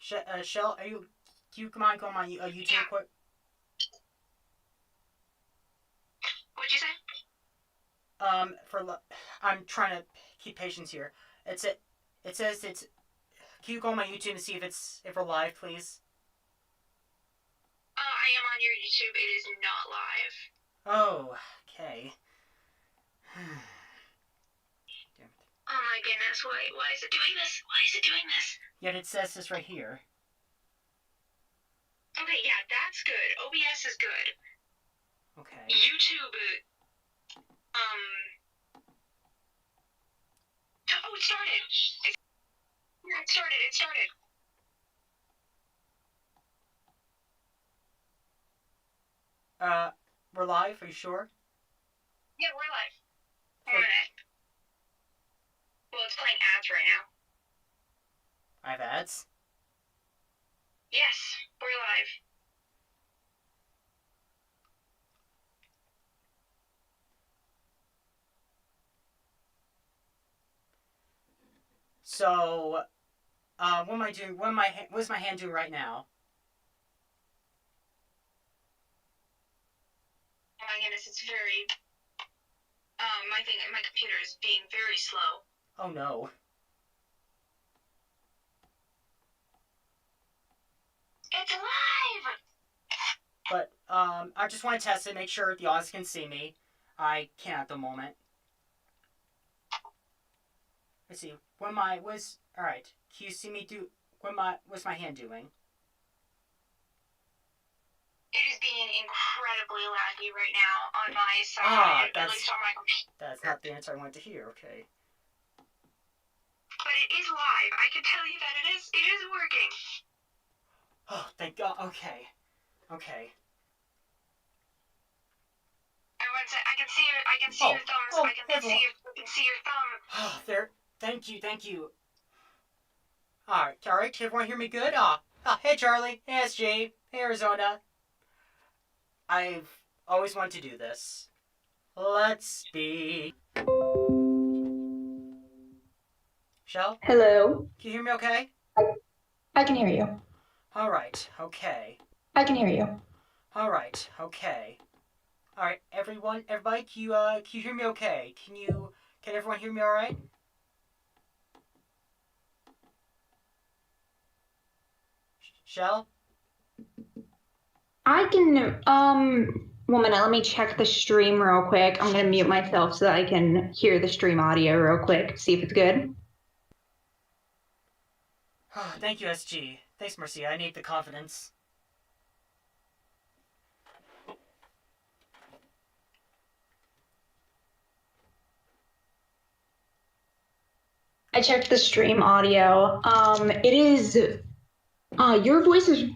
Shell, can you come on, go on my YouTube quick? What'd you say? I'm trying to keep patience here. It says it's. Can you go on my YouTube and see if we're live, please? I am on your YouTube. It is not live. Oh, okay. Oh my goodness, why is it doing this? Why is it doing this? Yet it says this right here. Okay, yeah, that's good. OBS is good. Okay. YouTube, oh, it started. It started. We're live, are you sure? Yeah, we're live. Hold on a minute. Well, it's playing ads right now. I have ads? Yes, we're live. So, what am I doing? What's my hand doing right now? Oh my goodness, it's very, my computer is being very slow. Oh no. It's live! But, I just want to test it, make sure the audience can see me. I can't at the moment. Let's see. Alright. Can you see me do, what's my hand doing? It is being incredibly laggy right now on my side, at least on my computer. That's not the answer I wanted to hear, okay. But it is live. I can tell you that it is working. Oh, thank God. Okay. Okay. I can see your thumbs. I can see your thumb. Oh, there. Thank you. Alright, can everyone hear me good? Hey Charlie, hey SG, hey Arizona. I've always wanted to do this. Let's be. Shell? Hello. Can you hear me okay? I can hear you. Alright, okay. I can hear you. Alright, okay. Alright, everybody, can you hear me okay? Can everyone hear me alright? Shell? I can, 1 minute, let me check the stream real quick. I'm gonna mute myself so that I can hear the stream audio real quick, see if it's good. Thank you, SG. Thanks, Mercia. I need the confidence. I checked the stream audio. It is, your voice is,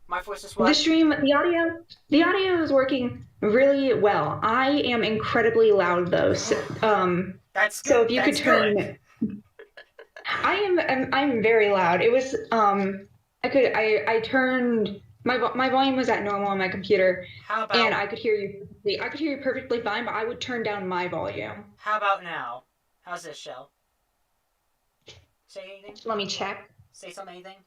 My voice is what? The audio is working really well. I am incredibly loud though. That's good. So if you could turn. Good. I'm very loud. It was I turned my volume was at normal on my computer. How about? And I could hear you perfectly fine, but I would turn down my volume. How about now? How's this, Shell? Say anything? Let me check. Say something, anything?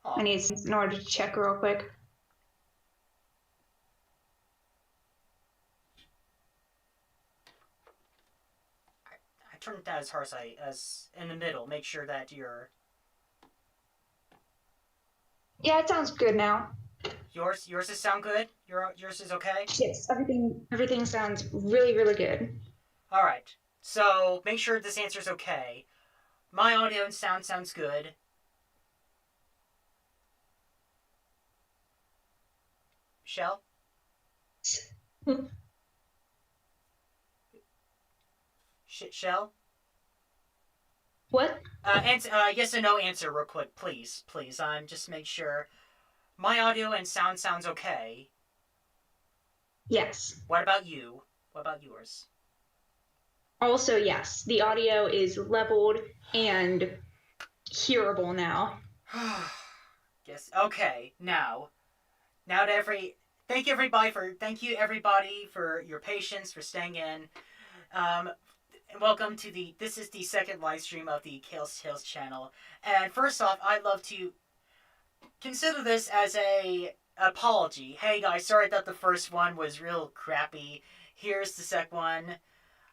I need in order to check real quick. I turned it down as harsh as in the middle. Make sure that you're. Yeah, it sounds good now. Yours does sound good. Yours is okay. Yes, everything sounds really good. All right. So make sure this answer's okay. My audio and sound sounds good. Shell? Shell? What? Yes or no answer real quick, please. I'm just make sure. My audio and sound sounds okay. Yes. What about you? What about yours? Also, yes. The audio is leveled and hearable now. Yes. Okay. Now to thank you everybody for your patience, for staying in. And welcome to this is the second live stream of the Kale's Tales channel. And first off, I'd love to consider this as a apology. Hey guys, sorry that the first one was real crappy. Here's the second one.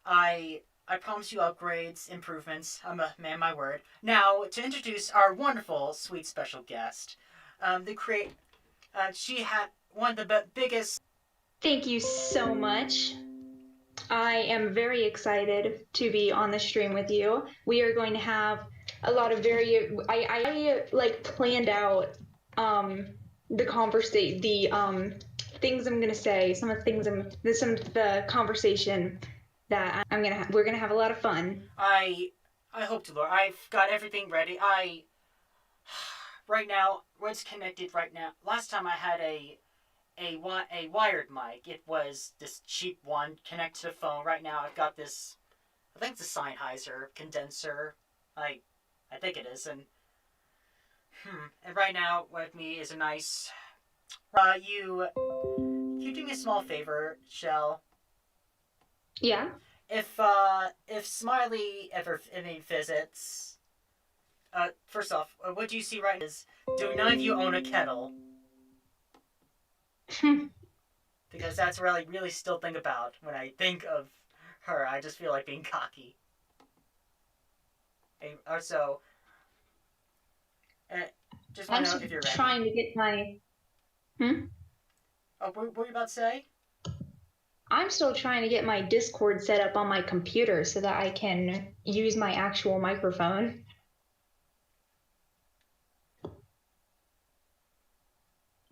I promise you upgrades, improvements. I'm a man, my word. Now to introduce our wonderful, sweet special guest. She had one of the biggest. Thank you so much. I am very excited to be on the stream with you. We are going to have a lot of I like planned out the things I'm gonna say, some of the conversation that we're gonna have a lot of fun. I hope to, Lord. I've got everything ready. Right now, what's connected right now? Last time I had a wired mic. It was this cheap one connected to the phone. Right now, I've got this. I think it's a Sennheiser condenser. I think it is. And right now with me is a nice. You do me a small favor, Shell. Yeah. If Smiley ever visits, first off, what do you see right now is, do none of you own a kettle? Because that's what I really still think about when I think of her. I just feel like being cocky. Also, just want to know if you're ready. Trying to get my. Oh, what were you about to say? I'm still trying to get my Discord set up on my computer so that I can use my actual microphone.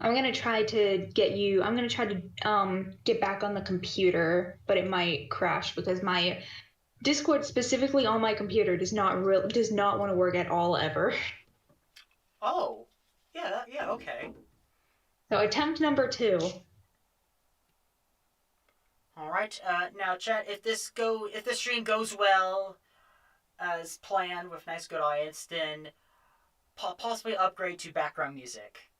I'm going to try to get back on the computer, but it might crash because my Discord specifically on my computer does not want to work at all ever. Oh. Yeah, okay. So attempt number 2. All right. Now, chat. If the stream goes well, as planned with nice good audience, then possibly upgrade to background music.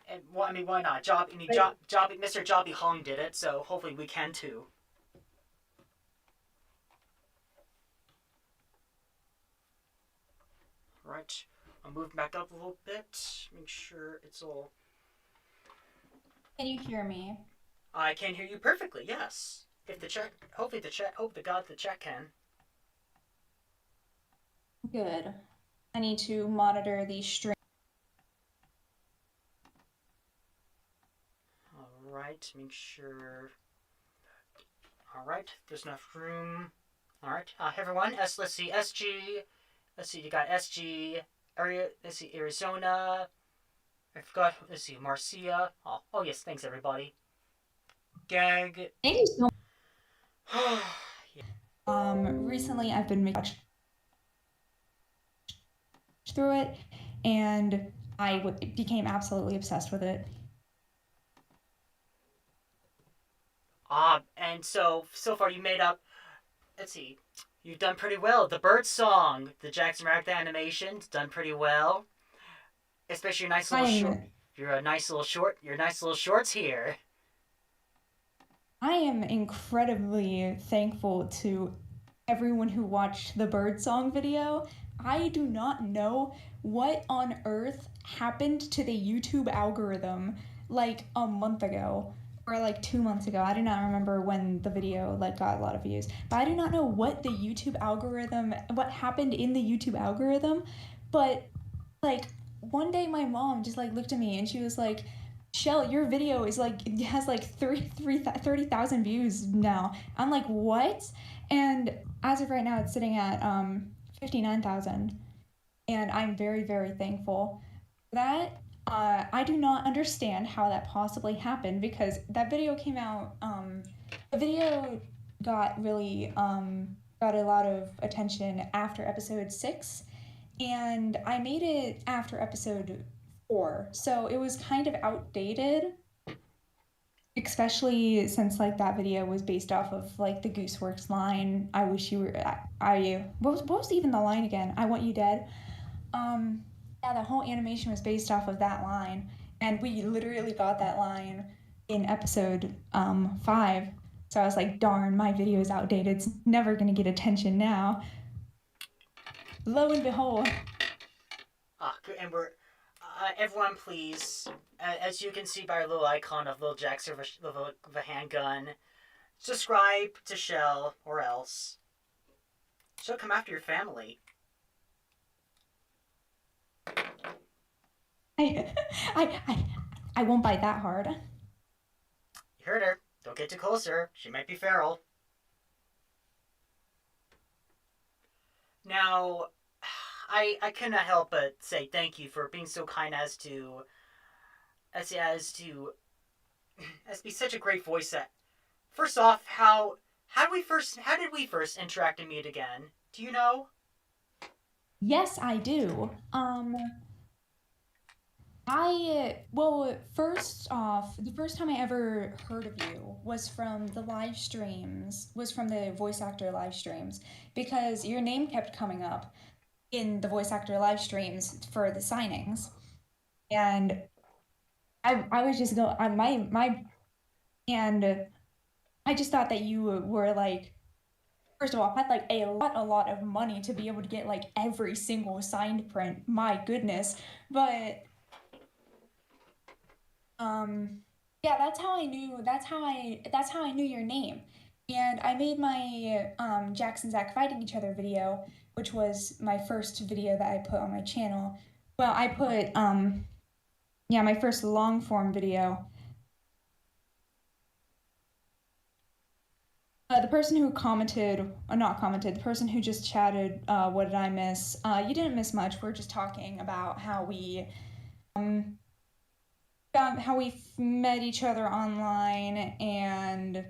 And well, I mean, why not? Mr. Jobby Hong did it, so hopefully we can too. All right. I'll move back up a little bit. Make sure it's all. Can you hear me? I can hear you perfectly, yes. Hope to God the chat can. Good. I need to monitor the stream. Alright, make sure. Alright, there's enough room. Alright, everyone, let's see, SG. Let's see, you got SG, let's see, Arizona. I forgot, let's see, Marcia. Oh yes, thanks everybody. Gag. Thank you so much. Recently I've been making through it, and I became absolutely obsessed with it. And so far you made up, let's see, you've done pretty well. The bird song, the Jackson Rabbit animation's done pretty well. Especially your nice little short. Your nice little shorts here. I am incredibly thankful to everyone who watched the bird song video. I do not know what on earth happened to the YouTube algorithm like a month ago or like 2 months ago. I do not remember when the video like got a lot of views, but I do not know what happened in the YouTube algorithm, but like one day my mom just like looked at me and she was like, "Shell, your video is like, it has like 30,000 views now." I'm like, "What?" And as of right now, it's sitting at 59,000, and I'm very, very thankful for that. I do not understand how that possibly happened because that video came out. The video got really got a lot of attention after episode 6, and I made it after episode 4, so it was kind of outdated, especially since like that video was based off of like the Gooseworks line. What was even the line again? "I want you dead." Yeah, the whole animation was based off of that line, and we literally got that line in episode 5. So I was like, darn, my video is outdated. It's never gonna get attention now. Lo and behold. And we're everyone, please. As you can see by our little icon of little Jack's of a handgun, subscribe to sHELL, or else she'll come after your family. I won't bite that hard. You heard her. Don't get too closer. She might be feral. Now, I cannot help but say thank you for being so kind as to be such a great voice. First off, how did we first interact and meet again? Do you know? Yes, I do. First off, the first time I ever heard of you was from the voice actor live streams, because your name kept coming up in the voice actor live streams for the signings. And I was just going, and I just thought that you were like, first of all, had like a lot of money to be able to get like every single signed print. My goodness. But yeah, that's how I knew your name. And I made my Jax and Zach fighting each other video, which was my first video that I put on my channel. Well, I put my first long form video. The person who the person who just chatted, what did I miss? You didn't miss much. We're just talking about how we met each other online, and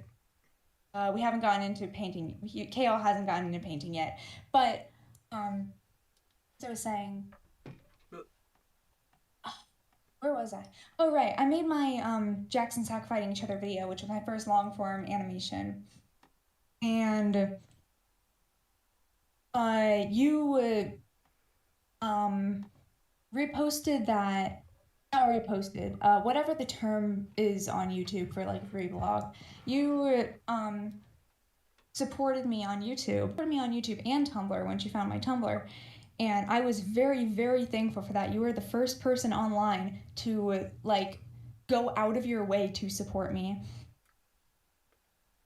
we haven't gotten into painting. KL hasn't gotten into painting yet, but as I was saying, where was I? Oh right, I made my Jackson Sack fighting each other video, which was my first long form animation, and you reposted that. Not reposted, whatever the term is on YouTube for like a free blog. You supported me on YouTube and Tumblr once you found my Tumblr, and I was very, very thankful for that. You were the first person online to like go out of your way to support me.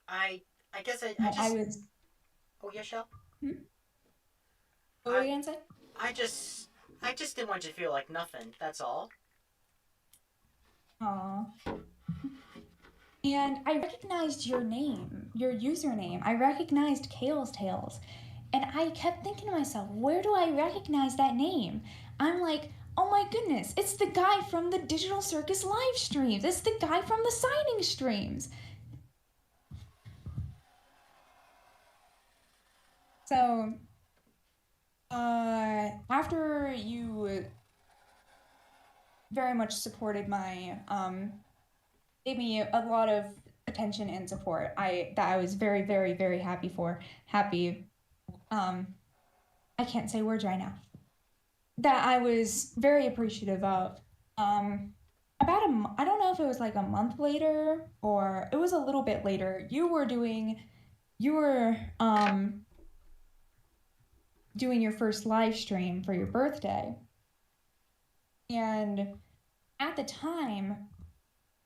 I guess I just. was. Oh yeah, Shell. What were you gonna say? I just didn't want you to feel like nothing. That's all. Aww. And I recognized your name, your username. I recognized Kale's Tales. And I kept thinking to myself, where do I recognize that name? I'm like, oh my goodness, it's the guy from the Digital Circus live streams. It's the guy from the signing streams. So, after you very much supported my, gave me a lot of attention and support, that I was very, very, very happy for. I can't say words right now. That I was very appreciative of. I don't know if it was like a month later, or it was a little bit later, you were doing your first live stream for your birthday. And at the time,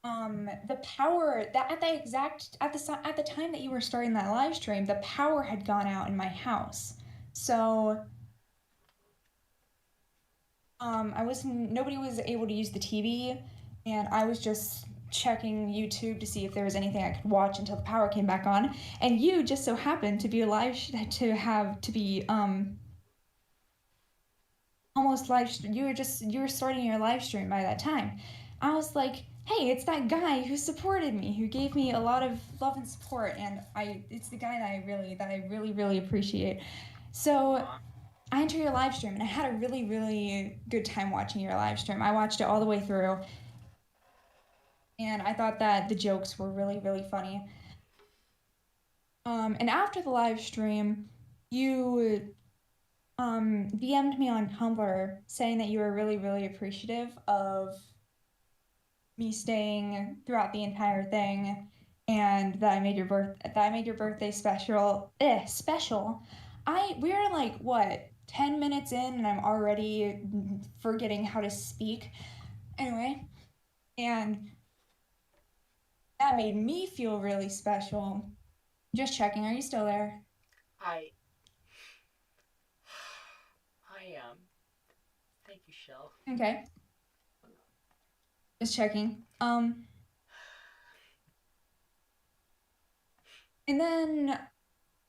the power that at the time that you were starting that live stream, the power had gone out in my house. So nobody was able to use the TV, and I was just checking YouTube to see if there was anything I could watch until the power came back on. And you just so happened to be almost live. You were starting your live stream by that time. I was like, hey, it's that guy who supported me, who gave me a lot of love and support, and it's the guy that I really, really appreciate. So I entered your live stream, and I had a really, really good time watching your live stream. I watched it all the way through, and I thought that the jokes were really, really funny. And after the live stream, you DM'd me on Tumblr saying that you were really, really appreciative of me staying throughout the entire thing, and that I made your birthday special. Special. We're like what 10 minutes in, and I'm already forgetting how to speak. Anyway, and that made me feel really special. Just checking. Are you still there? I am. Thank you, sHELL. Okay. Just checking. And then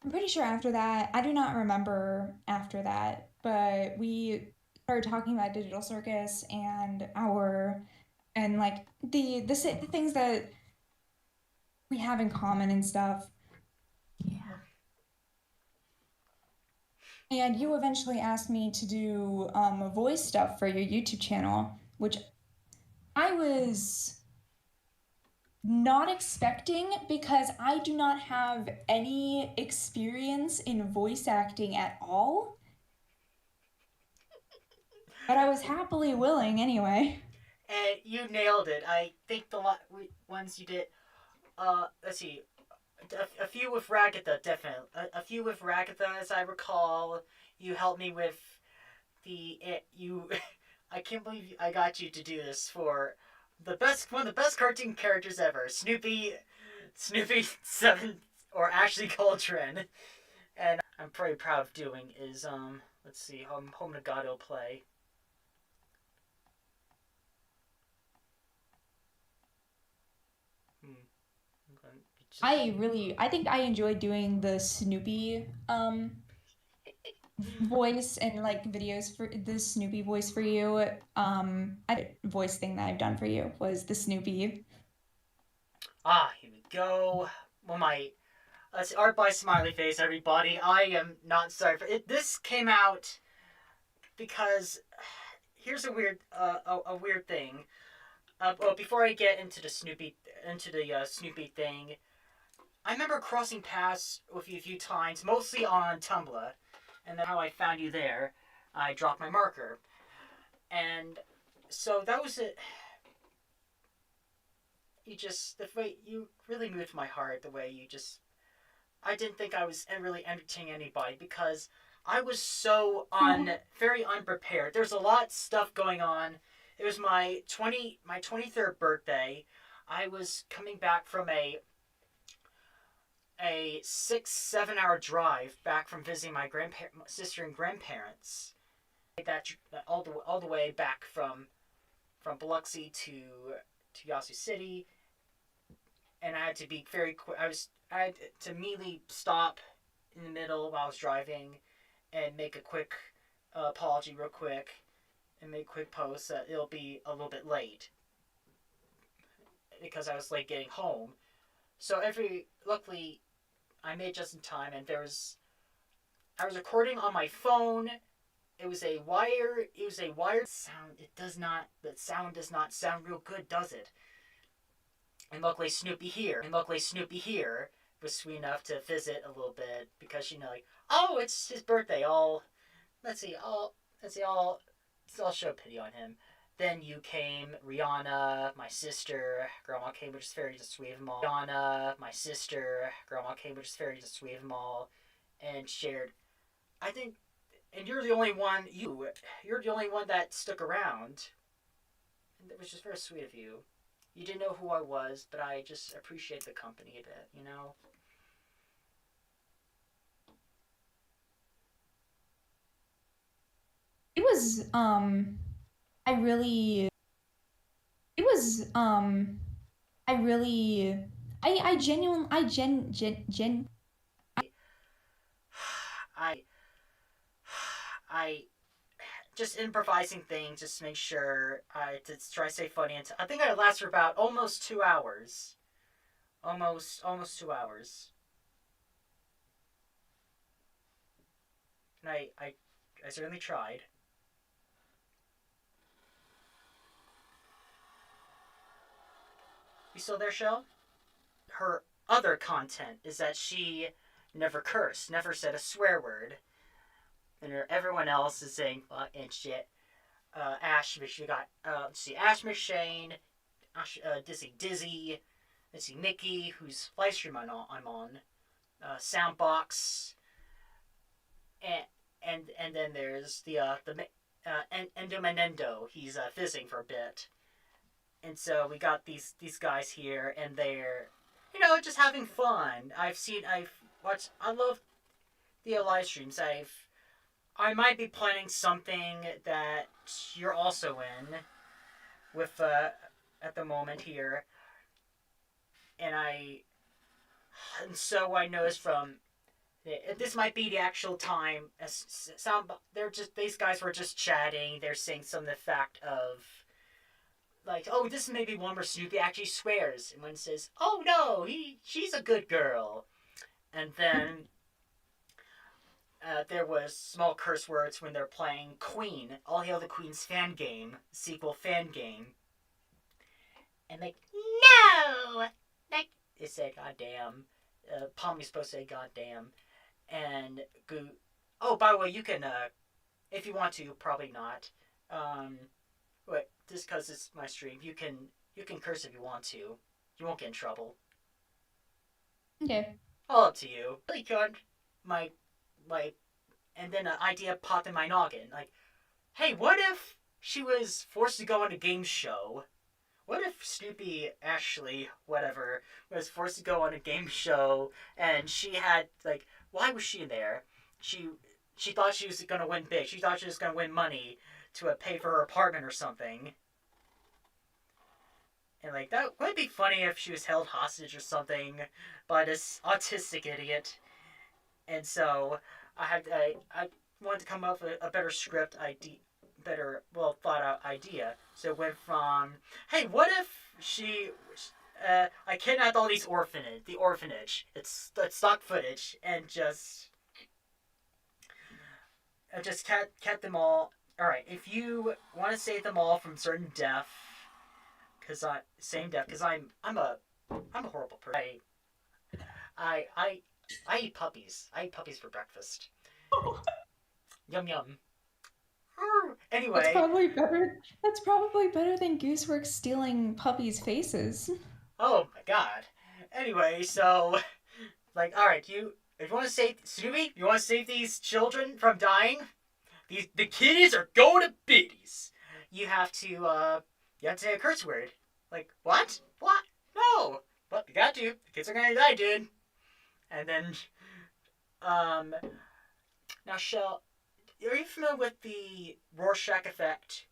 I'm pretty sure after that, I do not remember after that, but we started talking about Digital Circus and like the things that we have in common and stuff. Yeah. And you eventually asked me to do voice stuff for your YouTube channel, which I was not expecting because I do not have any experience in voice acting at all. But I was happily willing anyway. And you nailed it. I think the ones you did. Let's see. A few with Ragatha, definitely. A few with Ragatha, as I recall. You helped me with you. I can't believe I got you to do this for one of the best cartoon characters ever, Snoopy 7 or Ashley Coltrane, and I'm pretty proud of doing is let's see, Home to God will play. I think I enjoyed doing the Snoopy voice and like videos for the Snoopy voice for you. Voice thing that I've done for you was the Snoopy. Here we go. Well, let's see, art by Smiley Face, everybody. I am not sorry for it. This came out because here's a weird thing. Well, before I get into the Snoopy thing, I remember crossing paths with you a few times, mostly on Tumblr, and then how I found you there. I dropped my marker, and so that was it. The way you really moved my heart. The way you just, I didn't think I was really entertaining anybody because I was so very unprepared. There's a lot of stuff going on. It was my 23rd birthday. I was coming back from a 6-7 hour drive back from visiting my sister and grandparents. That all the way back from Biloxi to Yazoo City, and I had to be very quick. I had to immediately stop in the middle while I was driving, and make a quick apology real quick, and make a quick post that it'll be a little bit late because I was late getting home. So luckily, I made just in time, and I was recording on my phone. It was a wired sound. The sound does not sound real good, does it? And luckily Snoopy here was sweet enough to visit a little bit because oh, it's his birthday. I'll show pity on him. Then you came, Rihanna, my sister, Grandma came, which is very sweet of them all. And shared. I think, and you're the only one. You're the only one that stuck around, and it was just very sweet of you. You didn't know who I was, but I just appreciate the company a bit, you know. It was I really it was I really I genuinely I gen I just improvising things just to make sure to try to stay funny. And I think I lasted for about almost 2 hours. Almost 2 hours. And I certainly tried. You still there, Shell? Her other content is that she never cursed, never said a swear word. and everyone else is saying fuck and shit. Ash, we got let's see, Ash McShane, Dizzy, let's see, Nikki, whose live stream I'm on, Soundbox, and then there's the Endomanendo. He's fizzing for a bit, and so we got these guys here, and they're just having fun. I've watched. I love the live streams. I might be planning something that you're also in with at the moment here, and so I noticed from this might be the actual time. These guys were just chatting. They're saying some of the fact of like, oh, this may be one where Snoopy actually swears, and one says, oh no, she's a good girl, and then. There was small curse words when they're playing Queen, All Hail the Queen's fan game, sequel fan game. And like, no! Like, it said goddamn. Pommy's supposed to say goddamn. And Goo. Oh, by the way, you can, if you want to, probably not. Wait, just because it's my stream, you can curse if you want to. You won't get in trouble. Okay. All up to you. Really good. And then an idea popped in my noggin. Like, hey, what if she was forced to go on a game show? What if Snoopy Ashley, whatever, was forced to go on a game show and she had, like, why was she there? She thought she was going to win big. She thought she was going to win money to pay for her apartment or something. And, like, that would be funny if she was held hostage or something by this autistic idiot. And so I wanted to come up with a better script idea, better well thought out idea. So it went from, hey, what if I kidnapped all these the orphanage. It's stock footage and just kept them all. All right, if you want to save them all from certain death, because I'm a horrible person. I eat puppies. I eat puppies for breakfast. Yum yum. Anyway. That's probably better than Gooseworks stealing puppies' faces. Oh my god. Anyway, so like, alright, if you want to save Snoopy, you want to save these children from dying, the kiddies are going to biddies. You have to say a curse word. Like, what? What? No! But you got to. The kids are gonna die, dude. And then, now, Shell, are you familiar with the Rorschach effect?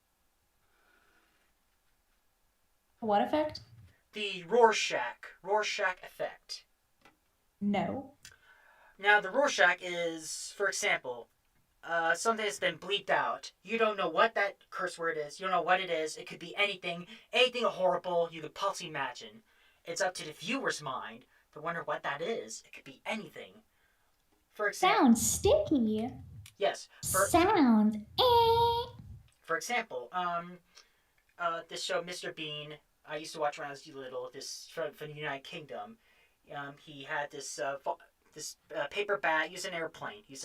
What effect? The Rorschach effect. No. Now, the Rorschach is, for example, something that's been bleeped out. You don't know what that curse word is. You don't know what it is. It could be anything horrible you could possibly imagine. It's up to the viewer's mind to wonder what that is. It could be anything. For example, Sounds sticky. Yes. Sounds. For example, this show, Mr. Bean, I used to watch when I was little. This from the United Kingdom. He had this paper bag. He was an airplane. He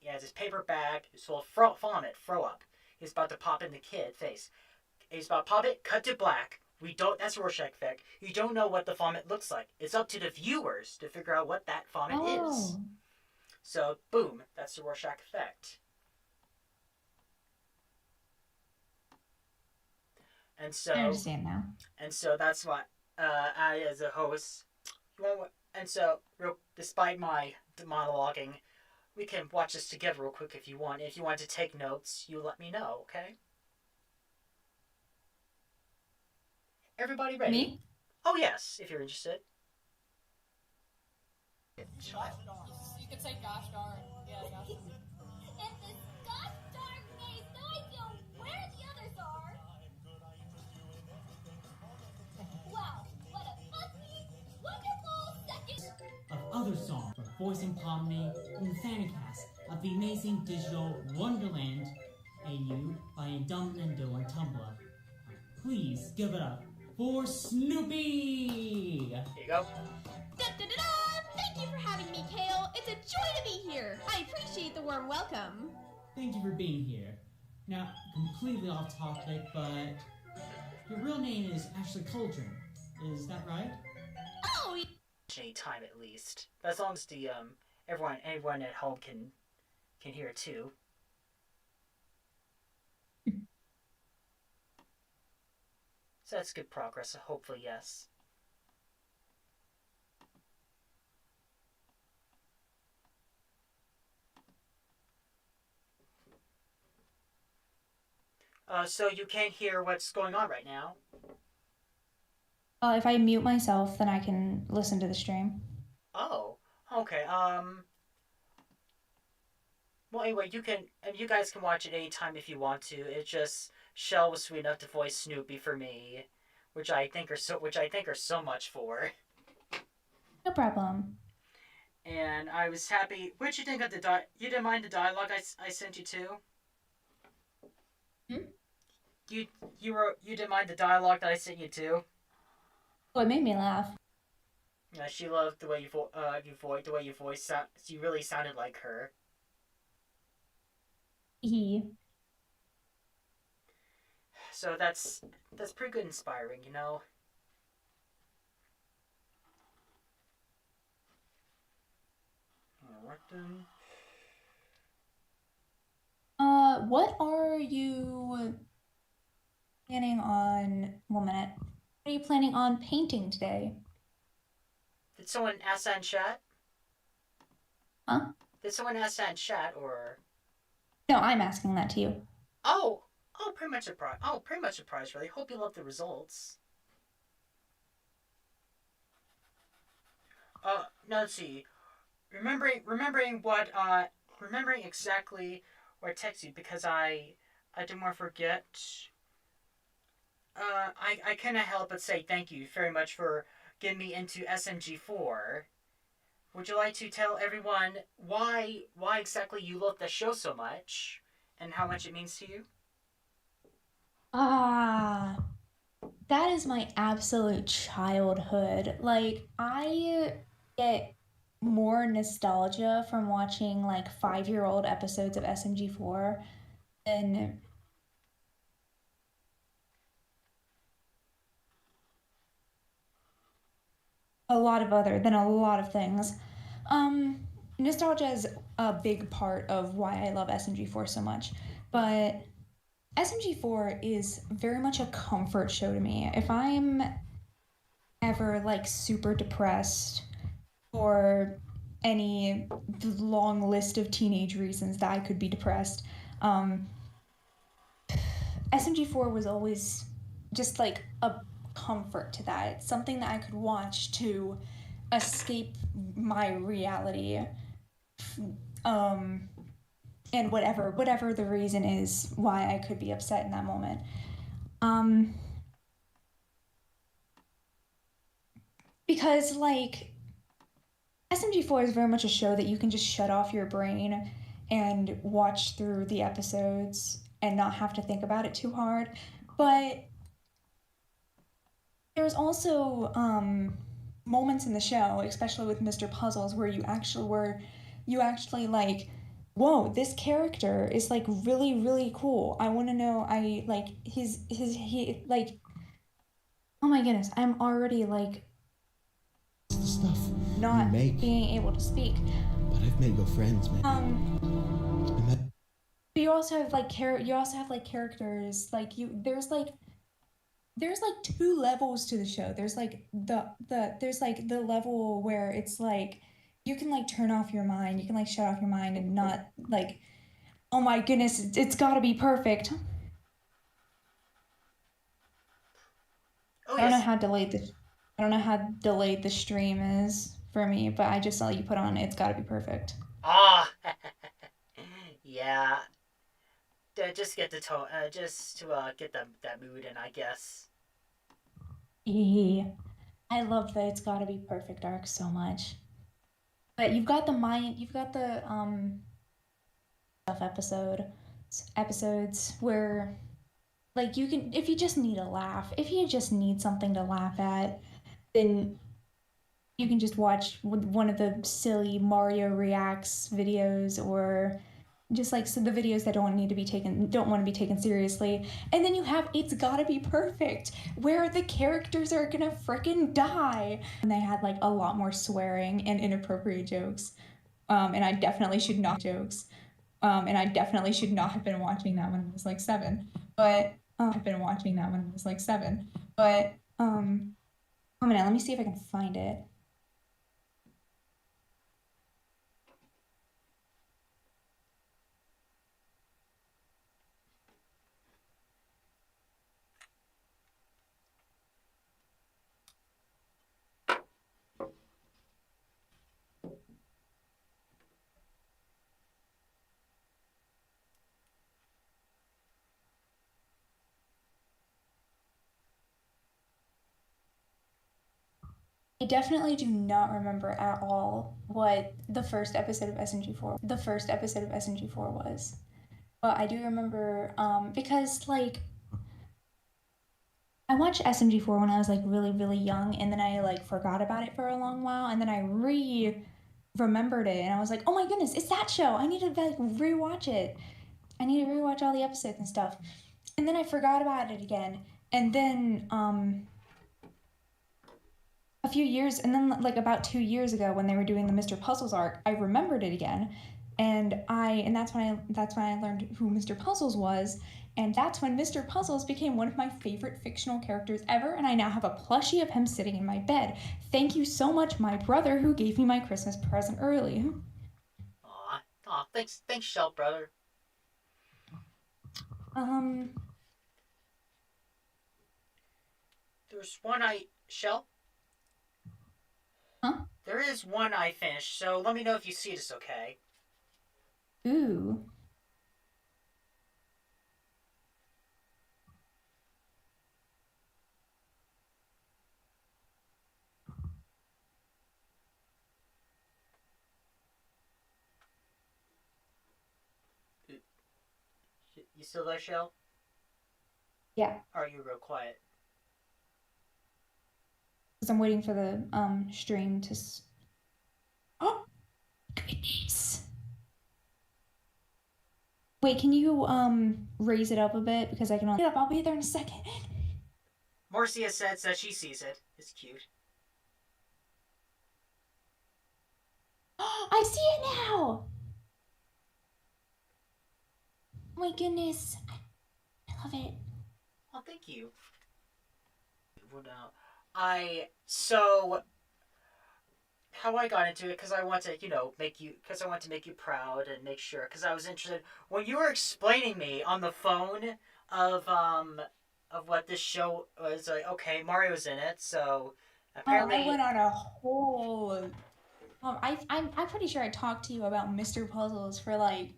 has this paper bag. It's full of vomit. Throw up. He's about to pop in the kid's face. He's about to pop it. Cut to black. That's a Rorschach effect. You don't know what the vomit looks like. It's up to the viewers to figure out what that vomit is. So, boom, that's the Rorschach effect. And so I understand now. And so that's what I, as a host, despite my monologuing, we can watch this together real quick if you want. If you want to take notes, you let me know, okay? Everybody ready? Me? Oh, yes, if you're interested. Gosh darn. You could say gosh darn. Yeah, gosh darn. And this gosh darn name, no idea where the others are. Wow, what a fuzzy, wonderful second. Of other songs from Voicing Pomni and the Fancast of the amazing digital Wonderland AU by Indominando on Tumblr. Please give it up for Snoopy! Here you go. Da-da-da-da! Thank you for having me, Kale. It's a joy to be here. I appreciate the warm welcome. thank you for being here. Now, completely off topic, but your real name is Ashley Cauldron. Is that right? Oh, Any time at least. As long as the everyone at home can hear it too. So that's good progress. Hopefully, yes. So you can't hear what's going on right now. If I mute myself, then I can listen to the stream. Oh, okay. Well, anyway, you guys can watch it anytime if you want to. It's just sHELL was sweet enough to voice Snoopy for me, which I think are so much for. No problem. And I was happy. What'd you think of you didn't mind the dialogue I sent you to? Hmm? You didn't mind the dialogue that I sent you to? Oh, it made me laugh. She loved the way the way you voiced. You really sounded like her. So that's pretty good, inspiring, you know. Alright then. What are you planning on? 1 minute. What are you planning on painting today? Did someone ask that in chat? Huh? Did someone ask that in chat or? No, I'm asking that to you. Oh, pretty much surprised. Oh, pretty much surprised. Really. Hope you love the results. Now let's see. Remembering exactly what I texted you because I didn't want to forget. I cannot help but say thank you very much for getting me into SMG4. Would you like to tell everyone why exactly you love the show so much and how much it means to you? That is my absolute childhood. Like, I get more nostalgia from watching like 5-year-old episodes of SMG4 than a lot of things. Nostalgia is a big part of why I love SMG4 so much, but SMG4 is very much a comfort show to me. If I'm ever like super depressed or any long list of teenage reasons that I could be depressed, SMG4 was always just like a comfort to that. It's something that I could watch to escape my reality. And whatever the reason is why I could be upset in that moment. Because like SMG4 is very much a show that you can just shut off your brain and watch through the episodes and not have to think about it too hard. But there's also moments in the show, especially with Mr. Puzzles, where you actually like, whoa, this character is like really, really cool. I want to know. I like he like. Oh my goodness, I'm already like The stuff not you make, being able to speak. but I've met your friends, man. I met But you also have like characters like there's like 2 levels to the show. There's like there's like the level where it's like you can like turn off your mind, you can like shut off your mind and not like, oh my goodness, it's got to be perfect. Oh I don't know yes. how delayed the stream is for me, but I just saw you put on it's got to be perfect. Ah. Yeah. Just get the tone. Just to get that mood in, I guess. I love the it's got to be perfect arc so much. But you've got the stuff episodes where like you can, if you just need a laugh, if you just need something to laugh at, then you can just watch one of the silly Mario Reacts videos or just like so the videos that don't want to be taken seriously. And then you have It's Gotta Be Perfect, where the characters are gonna frickin' die. And they had like a lot more swearing and inappropriate jokes. And I definitely should not have been watching that when I was like 7. But I've been watching that when I was like 7. But a minute, let me see if I can find it. I definitely do not remember at all what the first episode of SNG4 was. But I do remember because like I watched SNG4 when I was like really really young, and then I like forgot about it for a long while, and then I remembered it, and I was like, oh my goodness, it's that show. I need to like rewatch it. I need to rewatch all the episodes and stuff. And then I forgot about it again, and then a few years, and then like about 2 years ago when they were doing the Mr. Puzzles arc, I remembered it again, and that's when I learned who Mr. Puzzles was, and that's when Mr. Puzzles became one of my favorite fictional characters ever, and I now have a plushie of him sitting in my bed. Thank you so much, my brother, who gave me my Christmas present early. Aw, thanks, sHELL, brother. There's one sHELL? Huh? There is one I finished, so let me know if you see this, okay? Ooh. You still there, sHELL? Yeah. Or are you real quiet? Because I'm waiting for the stream to. Oh, goodness. Wait, can you raise it up a bit because I can only. I'll be there in a second. Marcia says that she sees it. It's cute. I see it now. Oh my goodness, I love it. Oh, thank you. Well, now, so how I got into it because I want to, make you proud and make sure because I was interested when you were explaining me on the phone of what this show was. Like, okay, Mario's in it, so apparently I went on a whole. I'm pretty sure I talked to you about Mr. Puzzles for like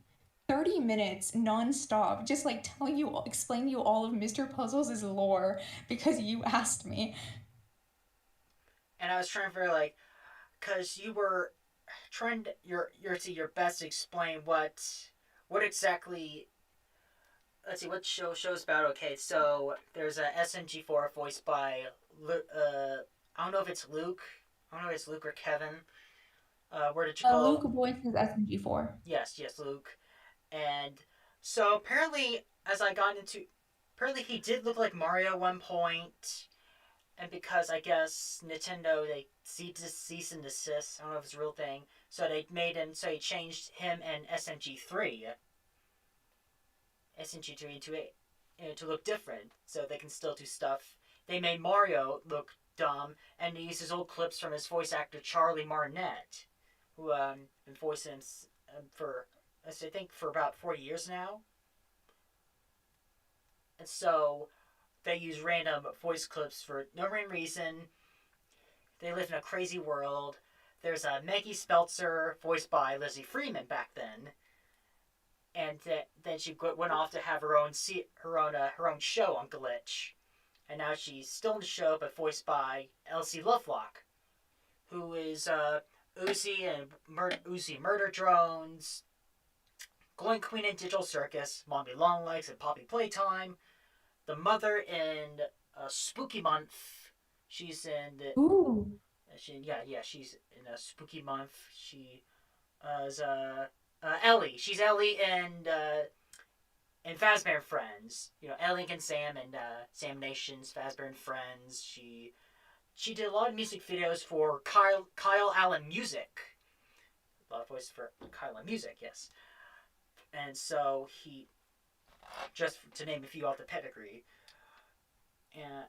30 minutes nonstop, just like explaining you all of Mr. Puzzles' lore because you asked me. and I was trying to figure like, cause you were trying to your best to explain what exactly. Let's see what show's about. Okay, so there's a SMG4 voiced by I don't know if it's Luke. I don't know if it's Luke or Kevin. Where did you go? Luke voices SMG4. Yes, Luke. And so apparently, apparently he did look like Mario at one point, and because I guess Nintendo they cease and desist. I don't know if it's a real thing. So they made him. So he changed him and SMG3 to look different, so they can still do stuff. They made Mario look dumb, and they used his old clips from his voice actor Charlie Martinet, who been voicing him for I think for about 4 years now. And so they use random voice clips for no reason. They live in a crazy world. There's a Maggie Speltzer voiced by Lizzie Freeman back then, and then she went off to have her own show on Glitch, and now she's still in the show but voiced by Elsie Lovelock, who is Uzi and Uzi Murder Drones, Glowing Queen in Digital Circus, Mommy Longlegs and Poppy Playtime, the mother in Spooky Month. She's in the. Ooh. She's in a Spooky Month. She is Ellie. She's Ellie and Fazbear and Friends. You know, Ellie and Sam and Sam Nation's Fazbear and Friends. She did a lot of music videos for Kyle Allen Music. A lot of voice for Kyle Allen Music, yes. And so he, just to name a few off the pedigree, and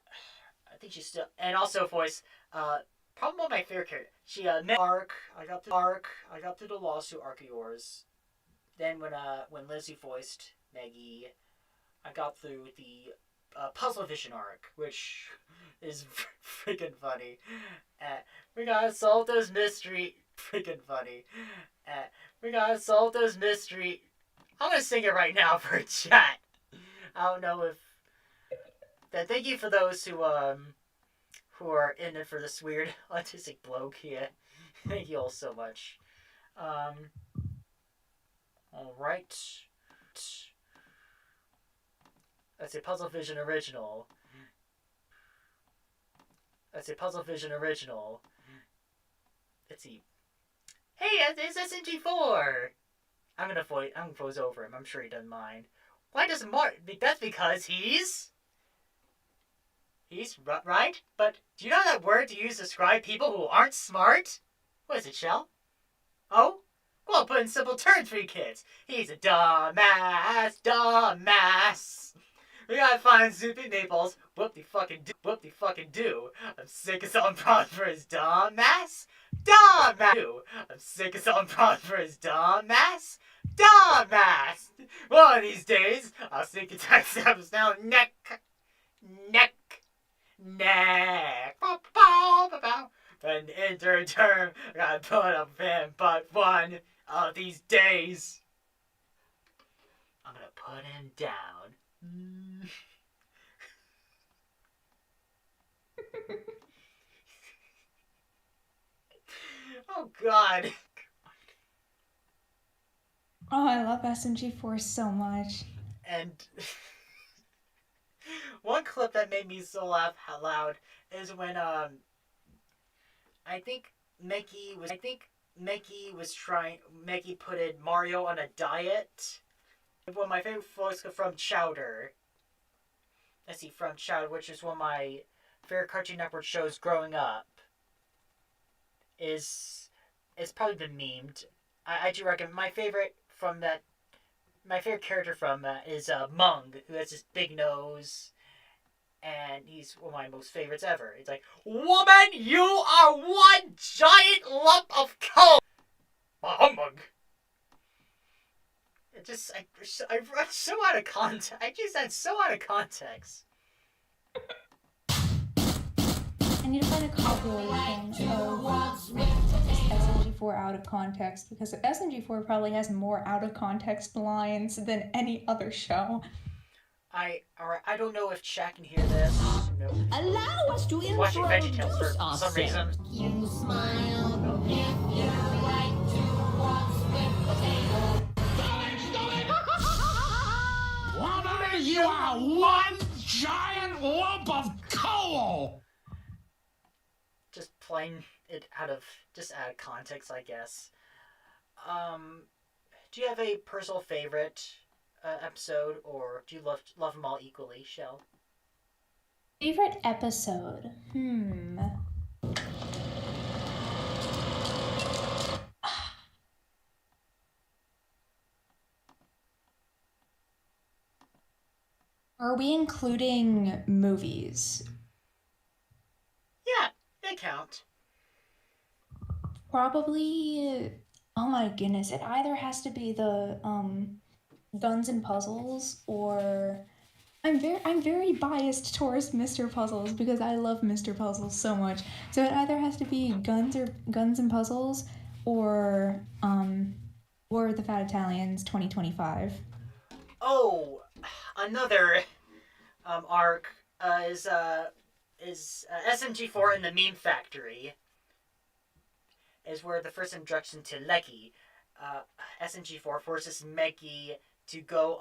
I think she's still, and also voice, probably one of my favorite characters. She met Arc. I got through the lawsuit arc of yours. Then when Lizzie voiced Meggie, I got through the Puzzle Vision arc, which is freaking funny. We gotta solve those mystery. Freaking funny. We gotta solve those mystery. I'm gonna sing it right now for a chat. I don't know if. Thank you for those who are in it for this weird autistic bloke here. Thank you all so much. All right. That's a Puzzle Vision original. Let's see. Hey, it's SNG4! I'm gonna voice over him. I'm sure he doesn't mind. Why doesn't Mark? That's because he's right? But do you know that word to use to describe people who aren't smart? What is it, Shell? Oh? Well, put in simple terms for you kids. He's a dumbass. We gotta find Soupy Maples. Whoop de fucking do. I'm sick of selling problems for his dumbass. I'm sick of selling problems for his dumbass. One of these days, I'll sneak attack Samus now. Neck. An interim term, I gotta put up with him, but one of these days, I'm gonna put him down. Oh God. Oh, I love SMG4 so much. And one clip that made me so laugh out loud is when I think Mickey put in Mario on a diet. One of my favorite voices from Chowder. Let's see, from Chowder, which is one of my favorite Cartoon Network shows growing up. It's probably been memed. I do recommend my favorite character from that is Mung, who has this big nose, and he's one of my most favorites ever. It's like, woman, you are one giant lump of coal. Humbug. It just, I so out of context. I just said so out of context. I need to find a compilation of SMG4 out of context, because SMG4 probably has more out of context lines than any other show. I don't know if Shaq can hear this. No. Allow us to Watching VeggieTales for introduce some reason. ourselves. You smile if you like to waltz with potato. Woman, you are one giant lump of coal! Just playing it out of context, I guess. Do you have a personal favorite episode, or do you love them all equally, Shell? Favorite episode? Are we including movies? Yeah, they count. Probably. Oh my goodness! It either has to be the Guns and Puzzles, or I'm very biased towards Mr. Puzzles because I love Mr. Puzzles so much. So it either has to be Guns and Puzzles, or the Fat Italians 2025. Oh, another arc is SMG4 in the Meme Factory. Is where the first introduction to Lecky, SMG4 forces Meggy to go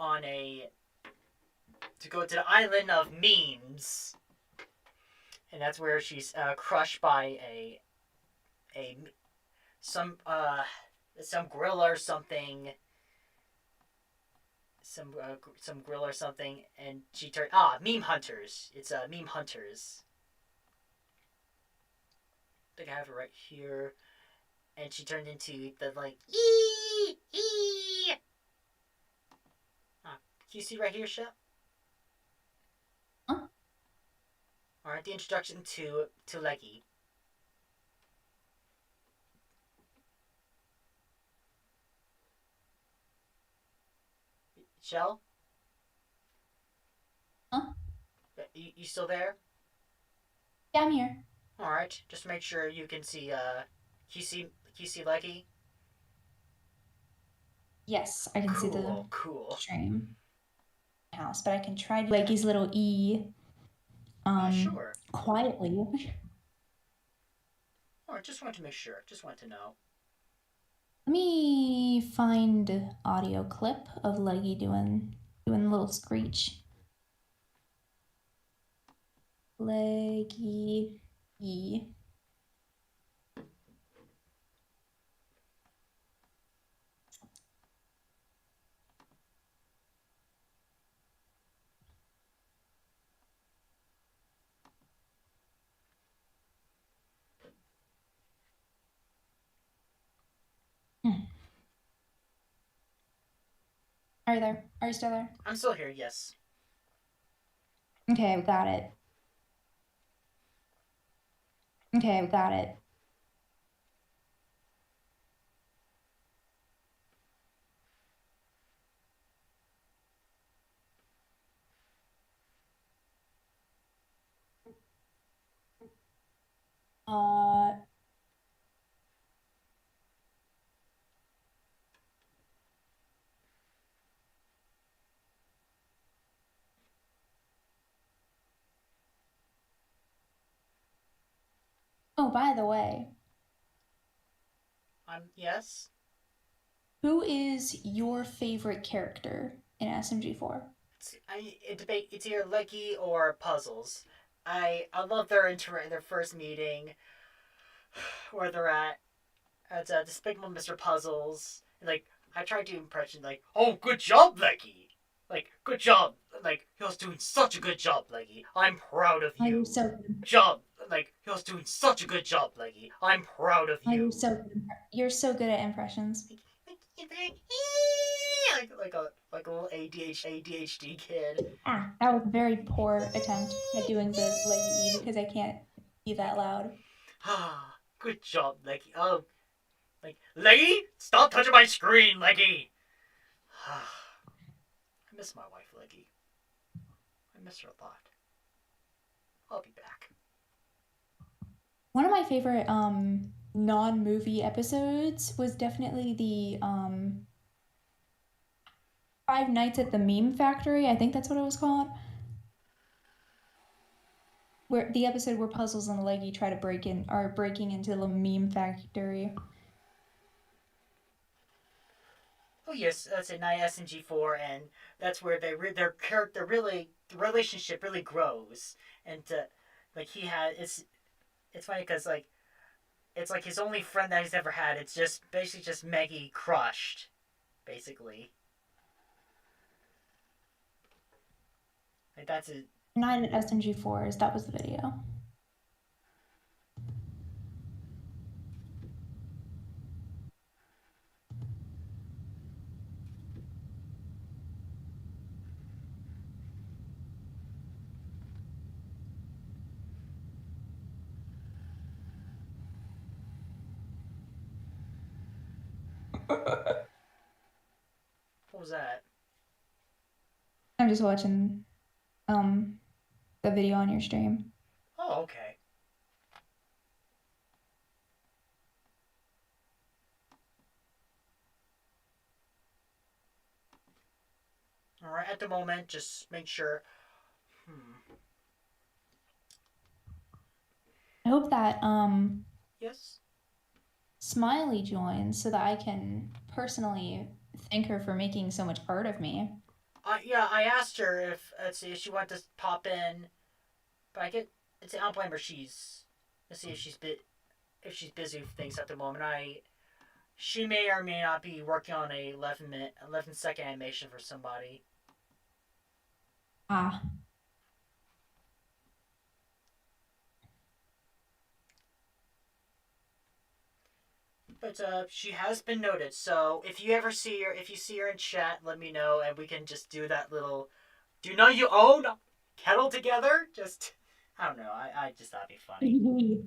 to the island of memes, and that's where she's crushed by some grill or something. Some grill or something, and she turned meme hunters. It's meme hunters. I think I have it right here, and she turned into the like ee. Can you see right here, Shep? Huh? All right, the introduction to Leggy. Shell? Huh? You still there? Yeah, I'm here. All right, just make sure you can see. Can you see Leggy? Yes, I can see the Cool. stream house, but I can try to like his little E. Sure. Quietly. All right, just want to make sure. Just want to know. Let me find audio clip of Leggy doing a little screech. Leggy E. Are you there? Are you still there? I'm still here. Yes. Okay, we got it. Okay, we got it. Oh, by the way. Yes. Who is your favorite character in SMG4? It's either Leggy or Puzzles. I love their first meeting, where they're at Despicable Mr. Puzzles. And, like, I tried to impression like, oh, good job, Leggy. Like, good job. Like, he was doing such a good job, Leggy. I'm proud of you. You're so good. Job. Like, he was doing such a good job, Leggy. I'm proud of you. You're so good at impressions. Like a little ADHD kid. That was a very poor attempt at doing the Leggy E because I can't be that loud. Good job, Leggy. Like, Leggy, stop touching my screen, Leggy. I miss my wife, Leggy. I miss her a lot. I'll be back. One of my favorite non-movie episodes was definitely the Five Nights at the Meme Factory. I think that's what it was called. Where the episode where Puzzles and Leggy try to breaking into the meme factory. Oh yes, that's in SMG4, and that's where their character really, the relationship really grows, and like it's funny because like it's like his only friend that he's ever had. It's just basically just Maggie crushed, basically. Like that's it. Not at SMG4s. That was the video. What was that? I'm just watching the video on your stream. Oh, okay. All right. At the moment, just make sure. I hope that Yes. Smiley joins so that I can personally thank her for making so much art of me. Yeah, I asked her if she wanted to pop in, but I don't blame her. Let's see if she's busy with things at the moment. She may or may not be working on a 11-second animation for somebody. Ah. But she has been noted. So if you ever see her, if you see her in chat, let me know, and we can just do that little. Do you know you own kettle together? Just, I don't know. I just thought it'd be funny.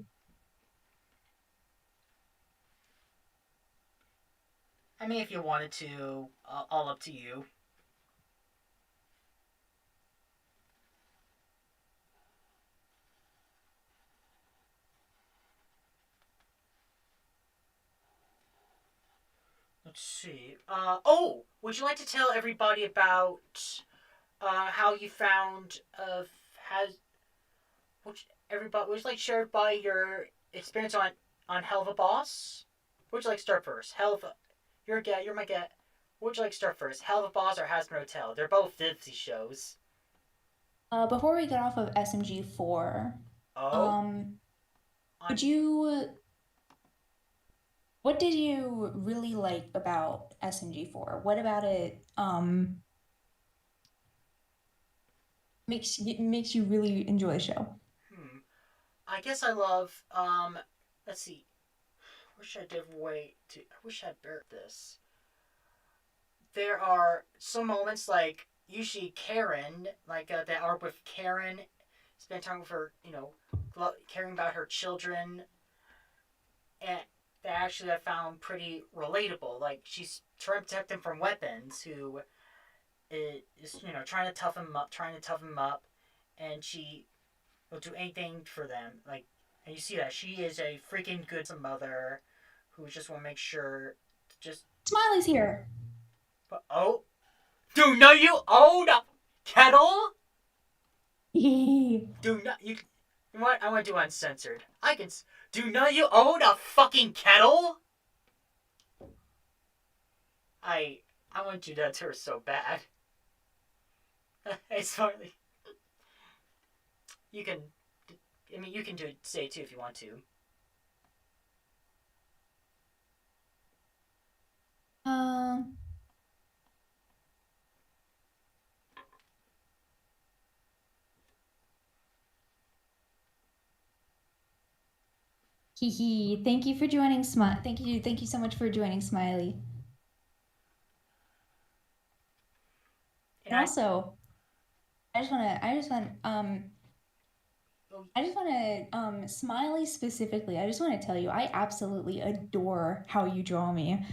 I mean, if you wanted to, all up to you. Let's see. Oh, would you like to tell everybody about how you found has would you like to share everybody your experience on Hell of a Boss? Would you like to start first? You're a get. You're my get. Would you like to start first? Hell of a Boss or Hazbin Hotel? They're both Disney shows. Before we get off of SMG4, what did you really like about SMG4? What about it makes you really enjoy the show? I guess I love let's see. I wish I wish I'd bear this. There are some moments like usually Karen, like that arc with Karen, spend time with her, caring about her children, and that actually I found pretty relatable. Like she's trying to protect them from weapons, who is trying to toughen them up, and she will do anything for them. Like, and you see that she is a freaking good mother, who just want to make sure, just Smiley's here. But do not you own a kettle? Do not you. You know what? I want to do uncensored. Do not you own a fucking kettle? I want to do that to her so bad. Hey, Smarty. You can. I mean, you can say it too if you want to. Thank you for joining, Thank you so much for joining, Smiley. And also, I just want to Smiley specifically. I just want to tell you, I absolutely adore how you draw me.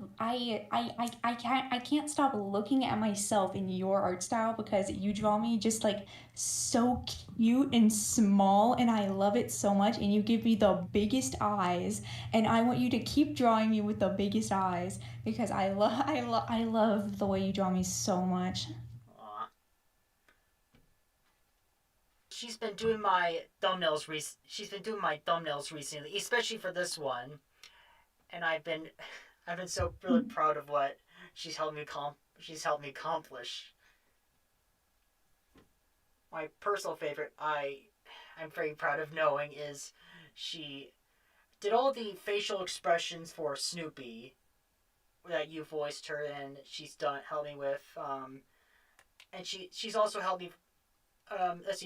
I can't stop looking at myself in your art style because you draw me just like so cute and small, and I love it so much, and you give me the biggest eyes, and I want you to keep drawing me with the biggest eyes because I love the way you draw me so much. Aww. She's been doing my thumbnails recently, especially for this one, and I've been so really proud of what she's helped me accomplish. My personal favorite, I'm very proud of knowing, is she did all the facial expressions for Snoopy that you voiced her, and she's helped me with, and she's also helped me,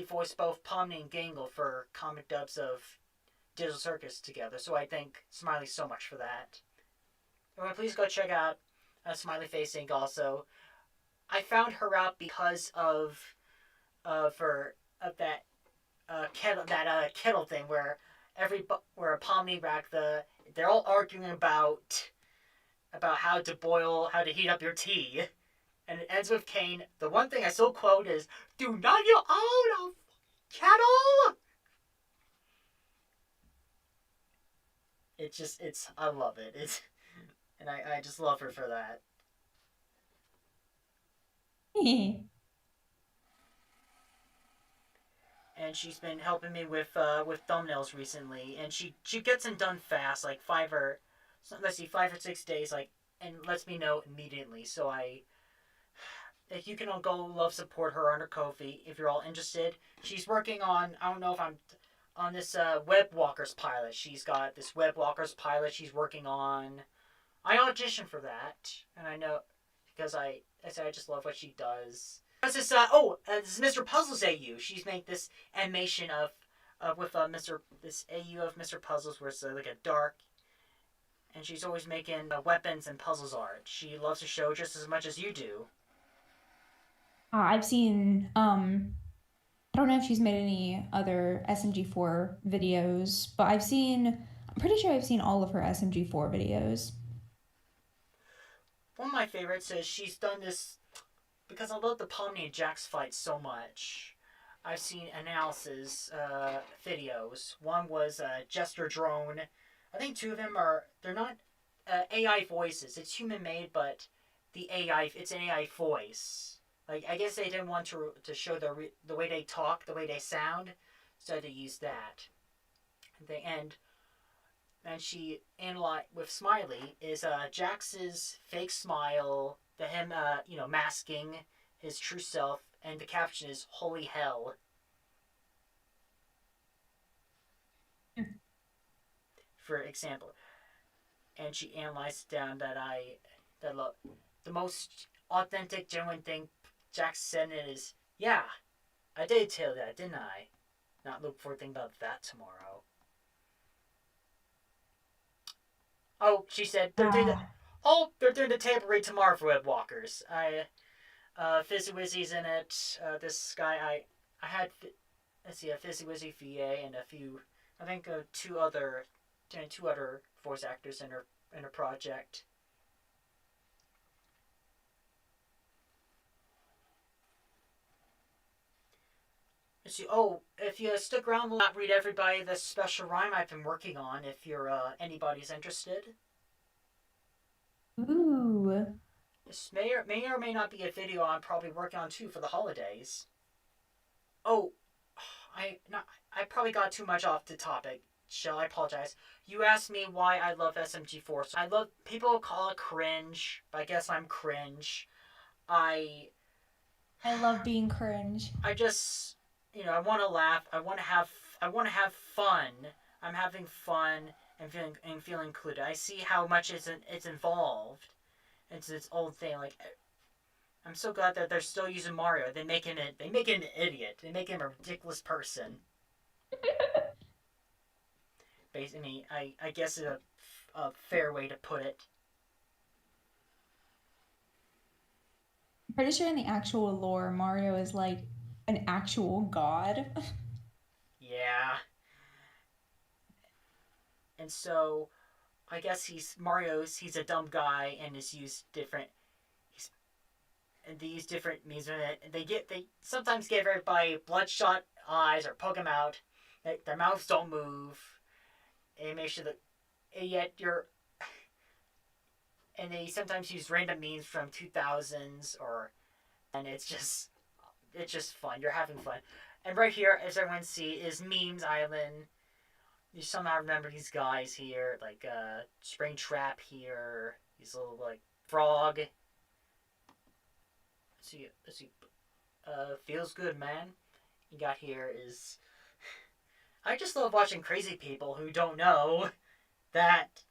voice both Pomni and Gangle for comic dubs of Digital Circus together. So I thank Smiley so much for that. Everyone, please go check out Smiley Face Inc. Also, I found her out because of that kettle thing where a Pomni rack they're all arguing about how to heat up your tea, and it ends with Kane. The one thing I still quote is, "Do not you own a kettle?" I love it. And I just love her for that. And she's been helping me with thumbnails recently, and she gets them done fast, like 5 or 6 days, like, and lets me know immediately. So if you can all go support her on her Ko-fi if you're all interested. She's working on, I don't know if this Web Walkers pilot. She's got this Web Walkers pilot she's working on. I auditioned for that, and I know because I said I just love what she does. This is this is Mr. Puzzles AU. She's made this animation with this AU of Mr. Puzzles where it's like a dark, and she's always making weapons and puzzles art. She loves the show just as much as you do. I've seen I don't know if she's made any other SMG4 videos, but I'm pretty sure I've seen all of her SMG4 videos. One of my favorites is she's done this because I love the Pomni and Jax fight so much. I've seen analysis videos. One was Jester Drone. I think two of them they're not AI voices. It's human made, but it's an AI voice. Like, I guess they didn't want to show the way they talk, the way they sound, so they used that. And she analyzed with Smiley is Jax's fake smile, him masking his true self, and the caption is "Holy hell." For example, and she analyzed down that the most authentic, genuine thing Jax said in it is, "Yeah, I did tell that, didn't I? Not look forward to thinking about that tomorrow." Oh, she said they're doing the table read tomorrow for Web Walkers. Fizzy Wizzy's in it. This guy I had a Fizzy Wizzy VA and a few, I think two other voice actors in her project. Let's see. Oh, if you stick around, we'll not read everybody the special rhyme I've been working on. If anybody's interested. Ooh. This may or may not be a video I'm probably working on too for the holidays. Oh, I probably got too much off the topic. Shall I apologize? You asked me why I love SMG4. So I love, people call it cringe, but I guess I'm cringe. I love being cringe. I just, I want to laugh. I want to have fun. I'm having fun and feeling included. I see how much it's involved. It's this old thing. Like, I'm so glad that they're still using Mario. They make him an idiot. They make him a ridiculous person. Basically, I guess is a fair way to put it. I'm pretty sure in the actual lore, Mario is like an actual god. Yeah. And so, I guess he's a dumb guy and is used different. And they use different means of it. And they sometimes give everybody bloodshot eyes or poke them out. Their mouths don't move. And make sure that, and yet and they sometimes use random memes from 2000s and it's just fun. You're having fun. And right here, as everyone see, is Memes Island. You somehow remember these guys here, like Springtrap here. These little like frog. Let's see. Feels good, man. You got here is. I just love watching crazy people who don't know that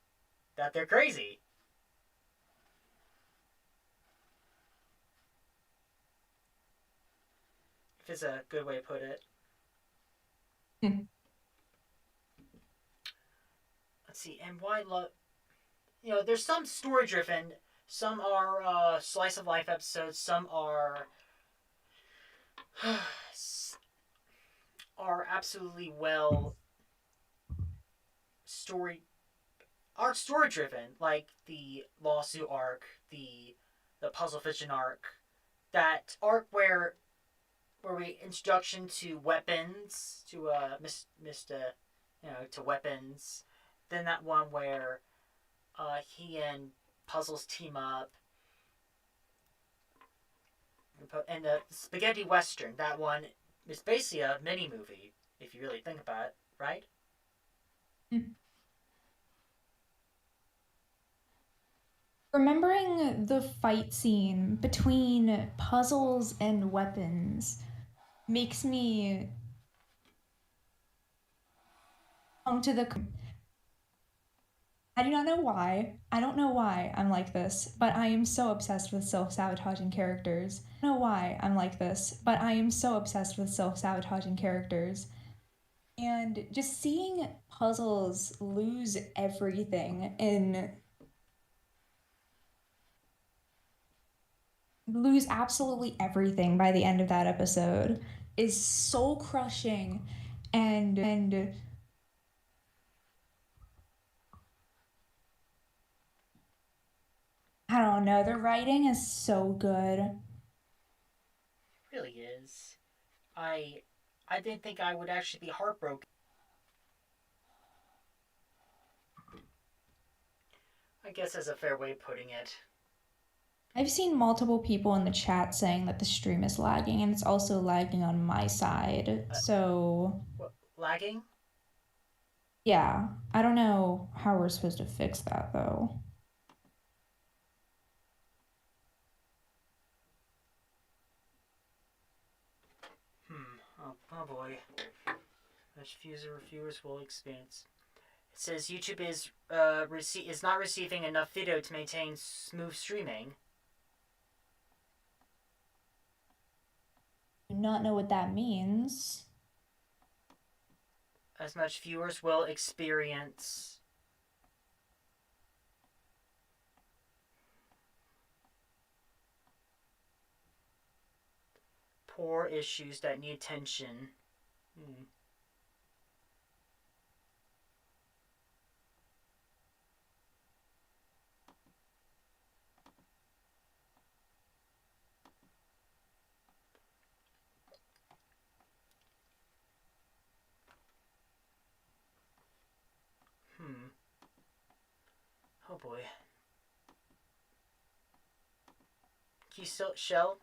they're crazy. If it's a good way to put it. Let's see, and why love... there's some story-driven, some are slice of life episodes, some are absolutely story-driven, like the lawsuit arc, the puzzle fiction arc, that arc where we introduction to weapons, to to weapons. Then that one where he and Puzzles team up, and the spaghetti western. That one is basically a mini movie if you really think about it, right? Remembering the fight scene between Puzzles and Weapons makes me to the. I do not know why. I don't know why I'm like this, but I am so obsessed with self-sabotaging characters. I don't know why I'm like this, but I am so obsessed with self-sabotaging characters. And just seeing puzzles lose everything and lose absolutely everything by the end of that episode is soul crushing and I don't know, the writing is so good. It really is. I didn't think I would actually be heartbroken. I guess that's a fair way of putting it. I've seen multiple people in the chat saying that the stream is lagging, and it's also lagging on my side. So, What, lagging? yeah, I don't know how we're supposed to fix that though. Oh boy. Which viewers will experience. It says YouTube is not receiving enough video to maintain smooth streaming. I do not know what that means. As much viewers will experience. Poor issues that need attention. Oh boy. Can you still shell?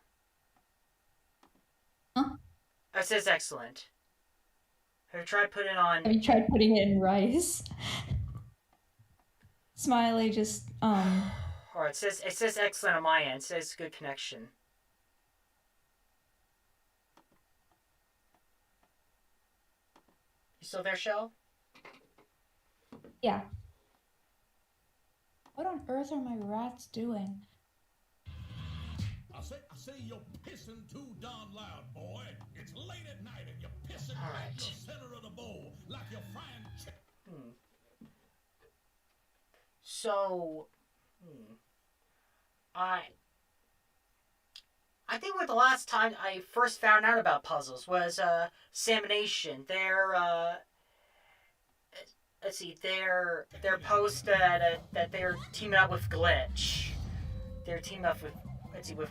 Huh? It says excellent. Have you tried putting on? Have you tried putting it in rice? Smiley just Alright, it says excellent on my end. It says good connection. You still there, Shell? Yeah. What on earth are my rats doing? I say you're pissing too darn loud, boy. It's late at night and you're pissing right in the center of the bowl like you're frying chicken. So, I think the last time I first found out about puzzles was Samination. Let's see, their post that they're teaming up with Glitch. They're teaming up with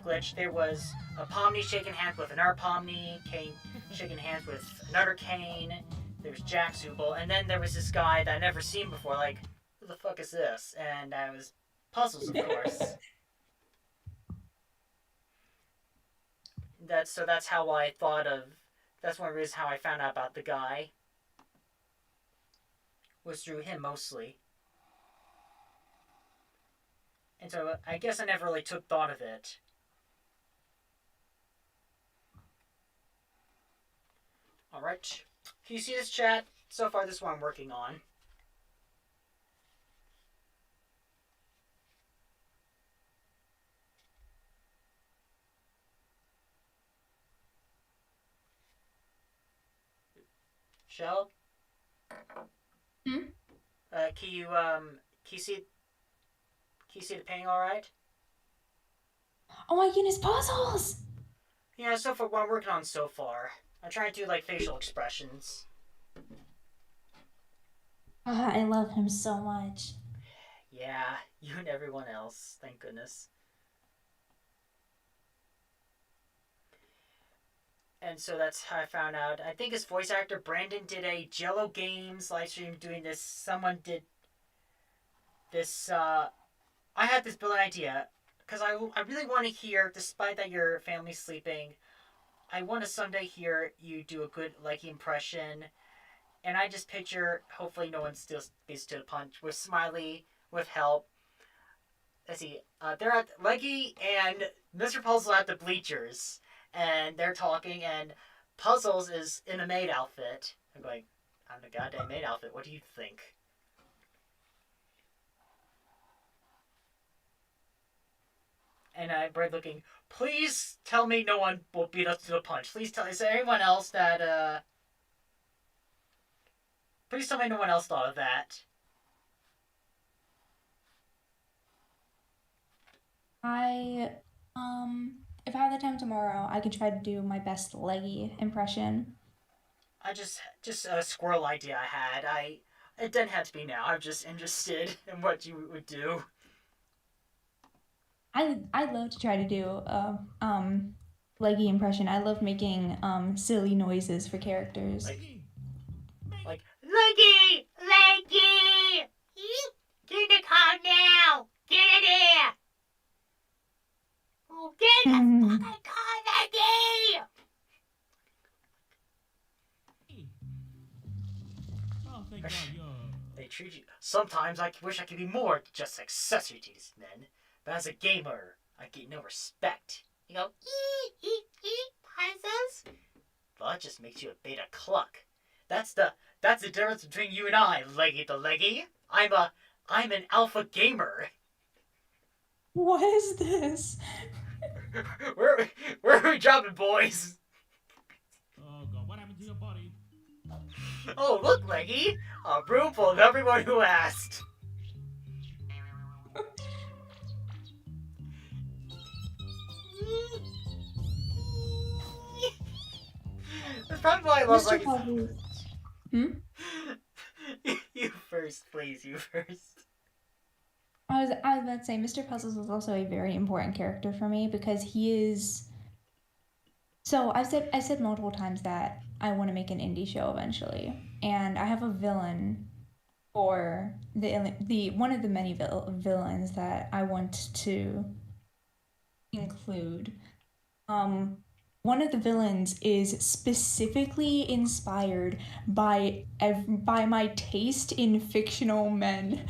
Glitch. There was a Pomni shaking hands with another Pomni, Kane shaking hands with another Kane. There was Jack Zubel, and then there was this guy that I'd never seen before. Like, who the fuck is this? And I was puzzles, of course. That's how I thought of. That's one reason how I found out about the guy. Was through him mostly. And so I guess I never really took thought of it. Alright. Can you see this, chat? So far, this is what I'm working on. Shell? Can you see the painting all right? Oh my goodness, puzzles! Yeah, so far, what I'm working on so far. I'm trying to do, like, facial expressions. I love him so much. Yeah, you and everyone else, thank goodness. And so that's how I found out. I think his voice actor, Brandon, did a Jello Games live stream doing this. Someone did this, I had this brilliant idea. Because I really want to hear, despite that your family's sleeping, I want to someday hear you do a good, like, impression. And I just picture, hopefully no one still beats to the punch, with Smiley, with help. Let's see, they're at, Leggy and Mr. Puzzle at the bleachers. And they're talking, and Puzzles is in a maid outfit. I'm going, I'm the goddamn maid outfit. What do you think? And Brad looking, please tell me no one will beat us to the punch. Please tell, is there anyone else that, please tell me no one else thought of that. If I had the time tomorrow, I could try to do my best Leggy impression. I just a squirrel idea I had. It didn't have to be now. I'm just interested in what you would do. I'd love to try to do a Leggy impression. I love making silly noises for characters. Like Leggy! Leggy! Get in the car now! Get in here! Oh, get in the fucking car, Leggy! Oh, thank God you're... They treat you. Sometimes I wish I could be more just accessory to these men, but as a gamer, I get no respect. You go, puzzles? Well, that just makes you a beta cluck. That's the difference between you and I, Leggy the Leggy. I'm an alpha gamer. What is this? Where are we dropping, boys? Oh God, what happened to your body? Oh, look, Leggy! A room full of everyone who asked. That's probably why I love Mr. Leggy. Puzzles. You first, please. You first. I was about to say Mr. Puzzles is also a very important character for me because he is. So I've said multiple times that I want to make an indie show eventually, and I have a villain for the one of the many villains that I want to include. One of the villains is specifically inspired by my taste in fictional men,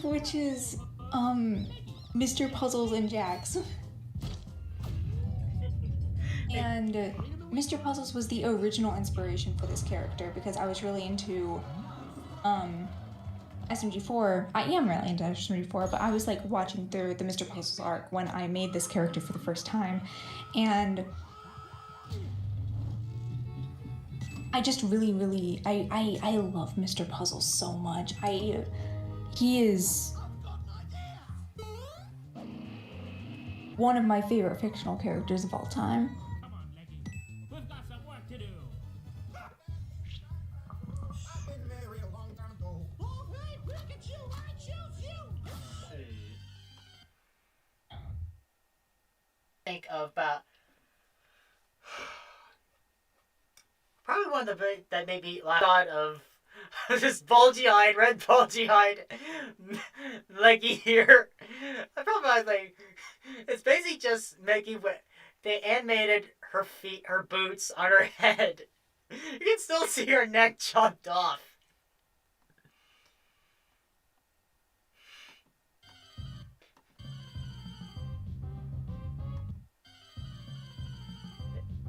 which is Mr. Puzzles and Jax. And Mr. Puzzles was the original inspiration for this character because I was really into SMG4. I am really into SMG4, but I was like watching through the Mr. Puzzles arc when I made this character for the first time, and I just really I love Mr. Puzzles so much. He is one of my favorite fictional characters of all time. Come on, Leggy. We've got some work to do. Been married a long time ago. All right, look at you, I choose you! Think about probably one of the that made me laugh of this bulgy-eyed, red bulgy-eyed Leggy here. I probably was like, it's basically just making what they animated her feet, her boots on her head. You can still see her neck chopped off.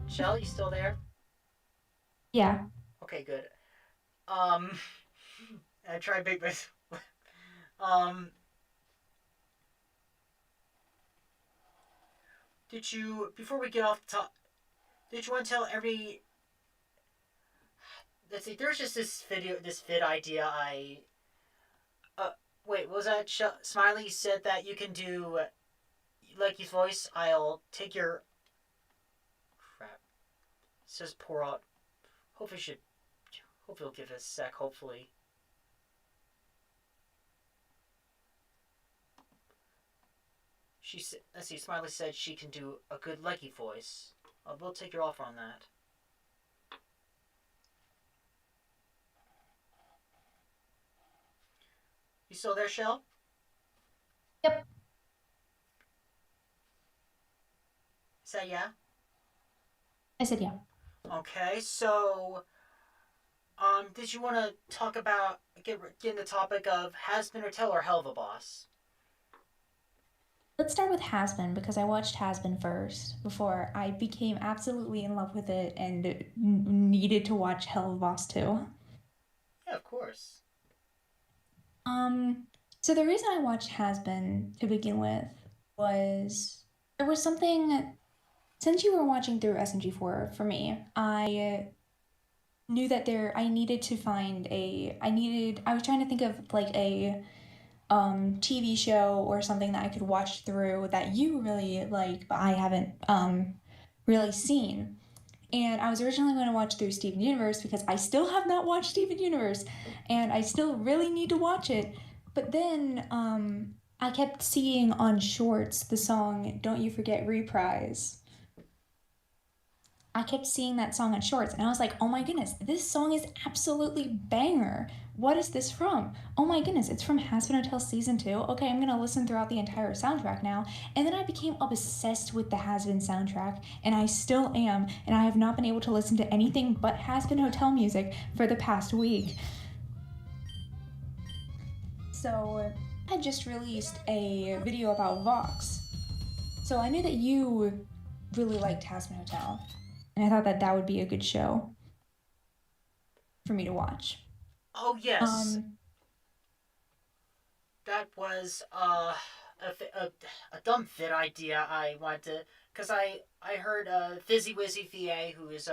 Shell, you still there? Yeah. Okay, good. I tried big bit. Did you, before we get off the top, did you want to tell every, let's see, there's just this vid idea wait, was that Smiley said that you can do, Leggy's voice, I'll take your, crap, it says pour out, hopefully it'll give it a sec, hopefully. She said, let's see, Smiley said she can do a good Leggy voice. We'll take your offer on that. You still there, Shell? Yep. Is that yeah? I said yeah. Okay, so did you want to talk about get in the topic of Has Been or Tell or Hell of a Boss? Let's start with Has Been because I watched Has Been first before I became absolutely in love with it and needed to watch Hell of a Boss too. Yeah, of course. So the reason I watched Has Been to begin with was there was something since you were watching through SMG4 for me, I knew that I needed to find I was trying to think of like a TV show or something that I could watch through that you really like, but I haven't really seen. And I was originally going to watch through Steven Universe because I still have not watched Steven Universe, and I still really need to watch it. But then I kept seeing on shorts the song "Don't You Forget Reprise." I kept seeing that song on shorts, and I was like, oh my goodness, this song is absolutely banger. What is this from? Oh my goodness, it's from Has Been Hotel Season 2. Okay, I'm gonna listen throughout the entire soundtrack now. And then I became obsessed with the Has Been soundtrack, and I still am, and I have not been able to listen to anything but Has Been Hotel music for the past week. So, I just released a video about Vox. So I knew that you really liked Has Been Hotel. And I thought that that would be a good show for me to watch. Oh yes, that was a dumb fit idea. I wanted to, cause I heard Fizzy Wizzy VA, who is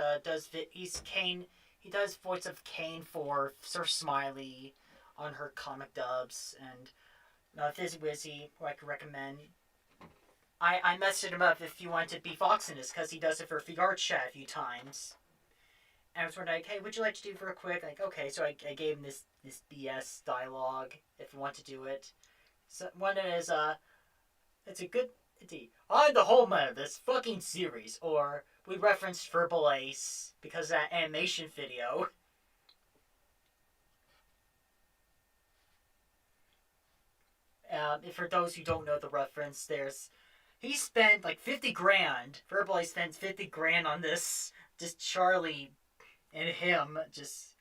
he's Kane. He does voice of Kane for Sir Smiley on her comic dubs, and Fizzy Wizzy, who I could recommend. I messaged him up if you want to be Fox in this, because he does it for VR chat a few times. And I was like, hey, would you like to do real quick? Like, okay, so I gave him this BS dialogue, if you want to do it. So one is, it's a good, on the whole matter of this fucking series, or we referenced Verbal Ace, because of that animation video. For those who don't know the reference, he spent like 50 grand. Verbal Ace spends 50 grand on this. Just Charlie and him, just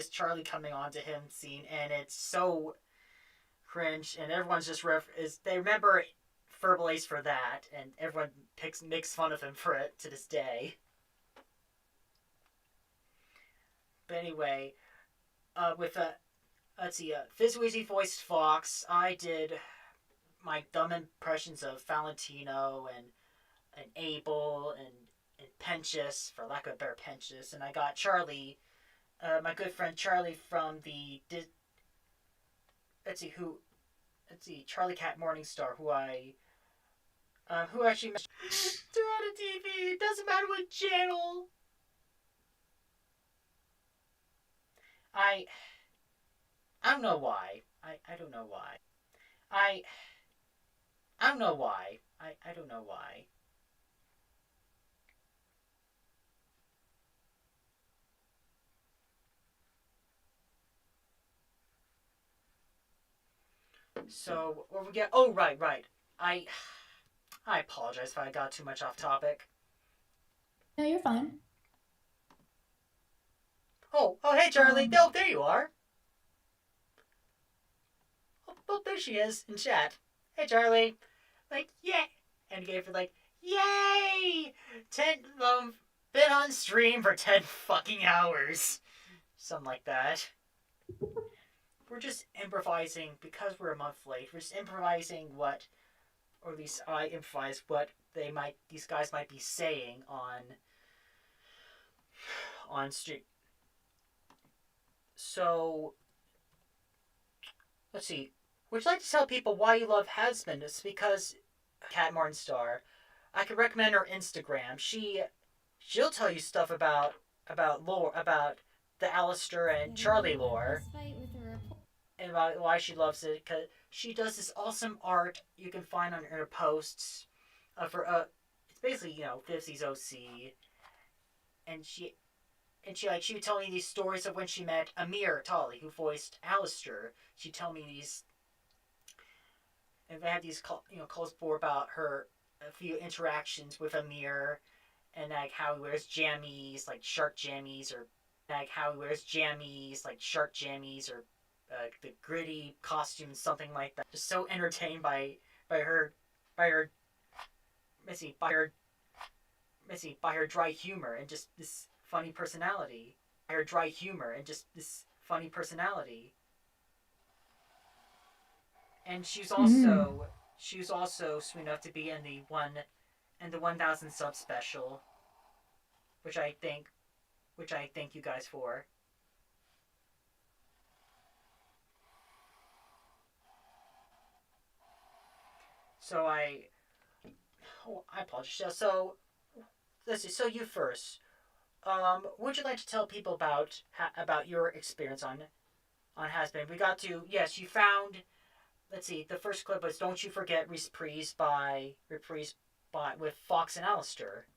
Charlie coming onto him scene, and it's so cringe, and everyone's just they remember Verbal Ace for that, and everyone makes fun of him for it to this day. But anyway, with let's see, Fizz voiced Fox. I did my dumb impressions of Valentino and Abel and Pentious, for lack of a better Pentious, and I got Charlie, my good friend Charlie from the Charlie Cat Morningstar, who actually they're on a TV. It doesn't matter what channel. I don't know why. I don't know why. I don't know why. I don't know why. So, where we get... Oh, right. I apologize if I got too much off topic. No, you're fine. Oh, hey, Charlie. Oh, there you are. Oh, there she is in chat. Hey, Charlie. Like, yeah. And gave her like, yay! 10, been on stream for 10 fucking hours. Something like that. We're just improvising, because we're a month late, we're just improvising what, or at least I improvise what these guys might be saying on stream. So, let's see. Would you like to tell people why you love Hasbin? It's because Cat Morningstar. I could recommend her Instagram. She'll tell you stuff about lore, about the Alistair and Charlie lore, and about why she loves it. Cause she does this awesome art you can find on her posts. It's basically Fifty's OC, and she would tell me these stories of when she met Amir Tali, who voiced Alistair. She'd tell me these, and I had these calls for about a few interactions with Amir, and like how he wears jammies, like shark jammies, or the gritty costumes, something like that. Just so entertained by her dry humor and just this funny personality. her dry humor and just this funny personality. And she was also sweet enough to be in the 1,000 sub special, which I thank you guys for. So I apologize. So let's see. So you first. Would you like to tell people about your experience on Has-Been? We got to, yes, you found. Let's see. The first clip was "Don't You Forget" reprise by with Fox and Alistair.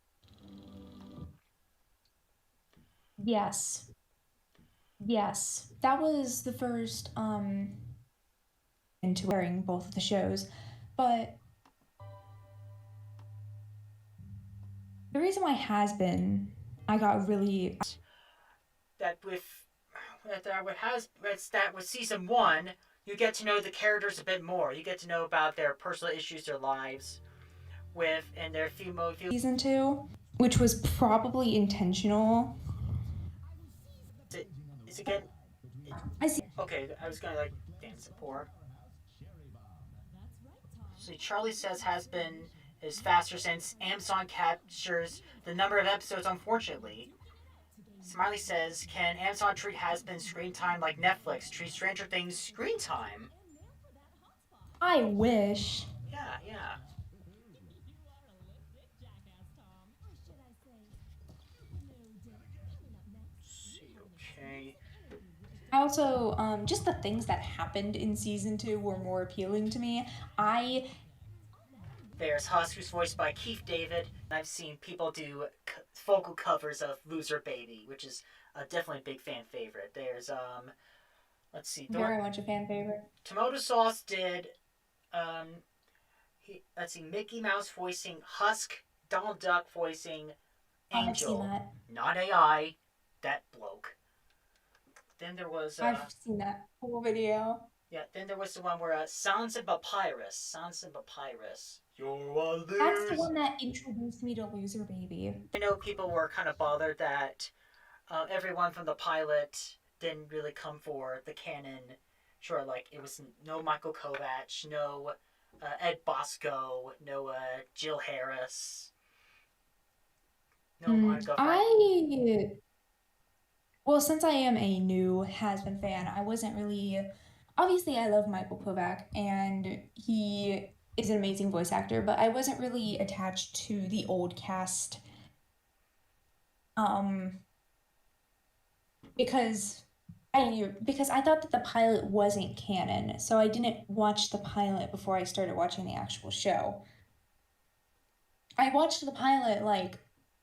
Yes, that was the first into wearing both of the shows, but the reason why Has-Been I got really that with season 1, you get to know the characters a bit more. You get to know about their personal issues, their lives, and their female season 2, which was probably intentional. Is it again? I see. Okay, I was gonna dance support. See, Charlie says Has-Been is faster since Amazon captures the number of episodes. Unfortunately, Smiley says, "Can Amazon treat Has-Been screen time like Netflix treat Stranger Things screen time?" I wish. Yeah. Okay. I also, just the things that happened in season 2 were more appealing to me. There's Husk, who's voiced by Keith David. I've seen people do vocal covers of "Loser Baby," which is definitely a big fan favorite. There's let's see, very much a fan favorite. Tomato Sauce did let's see, Mickey Mouse voicing Husk, Donald Duck voicing Angel. I've seen that. Not AI, that bloke. Then there was I've seen that whole video. Yeah, then there was the one where Sounds and Papyrus. You're a loser. That's the one that introduced me to Loser Baby. I know people were kind of bothered that everyone from the pilot didn't really come for the canon. Sure, it was no Michael Kovac, no Ed Bosco, no Jill Harris, no Monica. Well, since I am a new Has-Been fan, I wasn't really. Obviously, I love Michael Kovac, and he is an amazing voice actor, but I wasn't really attached to the old cast. Because I thought that the pilot wasn't canon, so I didn't watch the pilot before I started watching the actual show. I watched the pilot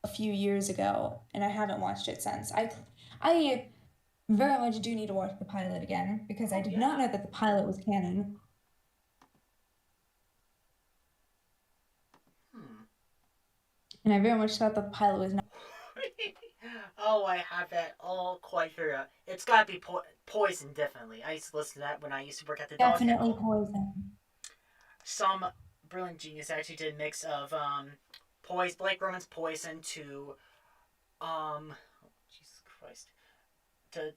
a few years ago, and I haven't watched it since. I very much do need to watch the pilot again, because I did not know that the pilot was canon. And I very much thought that the pilot was not. Oh, I have that all quite figured out. It's gotta be Poison, definitely. I used to listen to that when I used to work at the dog Definitely kennel. Poison. Some brilliant genius actually did a mix of Blake Roman's Poison to Jesus Christ, to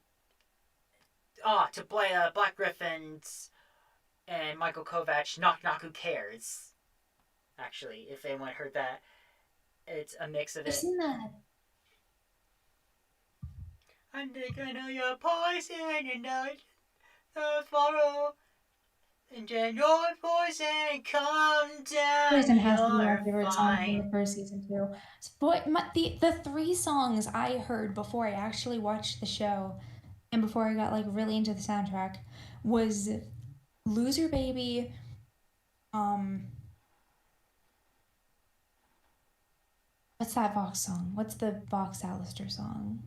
play Black Griffin's and Michael Kovac Knock Knock Who Cares. Actually, if anyone heard that, it's a mix of it. I've seen that. I think I know your poison, you know it. Tomorrow, and then your poison come down. Poison has to be my favorite song from the first season too. But the 3 songs I heard before I actually watched the show, and before I got really into the soundtrack, was "Loser Baby," what's that Vox song? What's the Vox Alistair song?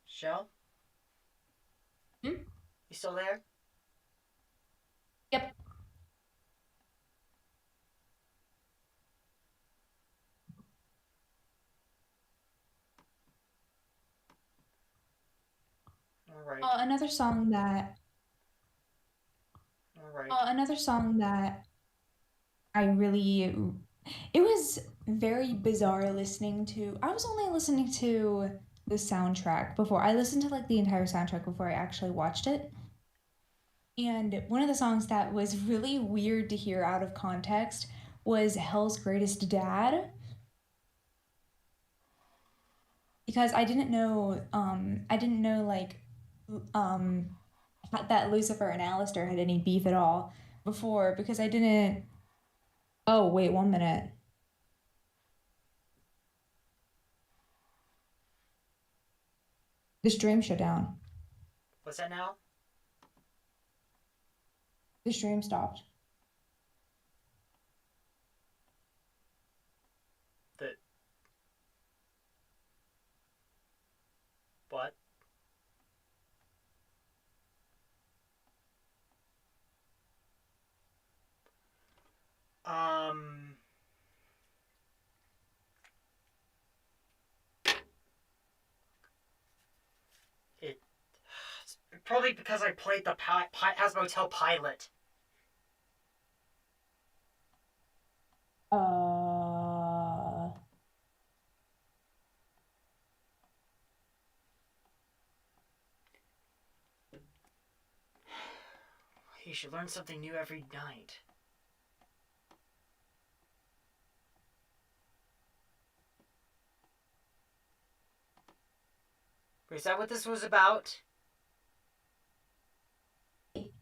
Shell? Hmm? You still there? Yep. All right. Another song that Right. Another song that I really, it was very bizarre listening to. I was only listening to the soundtrack before. I listened to like the entire soundtrack before I actually watched it. And one of the songs that was really weird to hear out of context was Hell's Greatest Dad. Because I didn't know like um that Lucifer and Alistair had any beef at all before because I didn't. Oh, wait, 1 minute. The stream shut down. What's that now? The stream stopped. The what? It probably because I played the Hazard Hotel pilot. You should learn something new every night. Is that what this was about?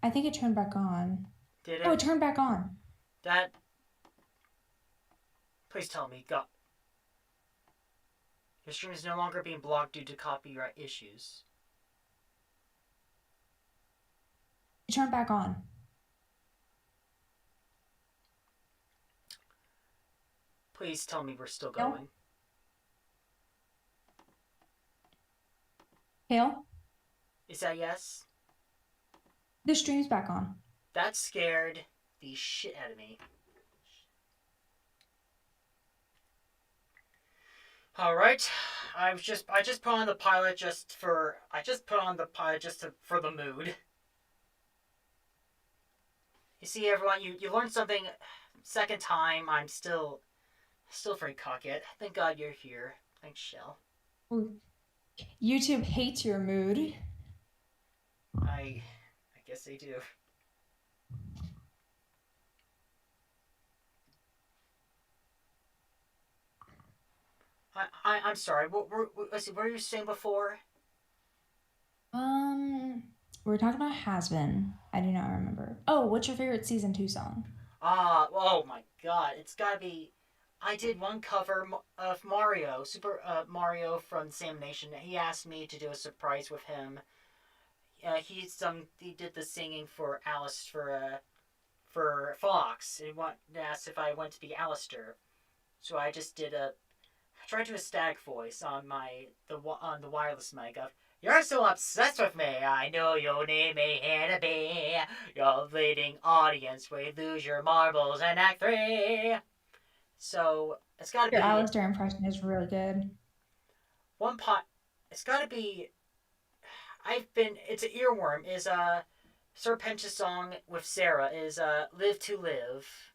I think it turned back on. Did it? Oh, it turned back on. That. Please tell me. Go. Your stream is no longer being blocked due to copyright issues. It turned back on. Please tell me we're still going. Hale? Is that yes? The stream's back on. That scared the shit out of me. Alright. I just put on the pilot for the mood. You see, everyone, you learned something. Second time, I'm still very cocky. Thank God you're here. Thanks, sHELL. YouTube hates your mood. I guess they do. I'm sorry. What were you saying before? We were talking about Has-Been. I do not remember. Oh, what's your favorite season 2 song? Oh my God! It's gotta be. I did one cover of Mario, Super Mario from Sam Nation. He asked me to do a surprise with him. He did the singing for Alice for Fox. He asked if I went to be Alistair, so I just did I tried to do a static voice on on the wireless mic of, "You're so obsessed with me, I know your name ain't Hannah B. Your leading audience will lose your marbles in Act 3. So, it's gotta be... Your Alistair impression is really good. It's gotta be... It's an earworm, is Sir Pench's song with Sarah, is Live to Live.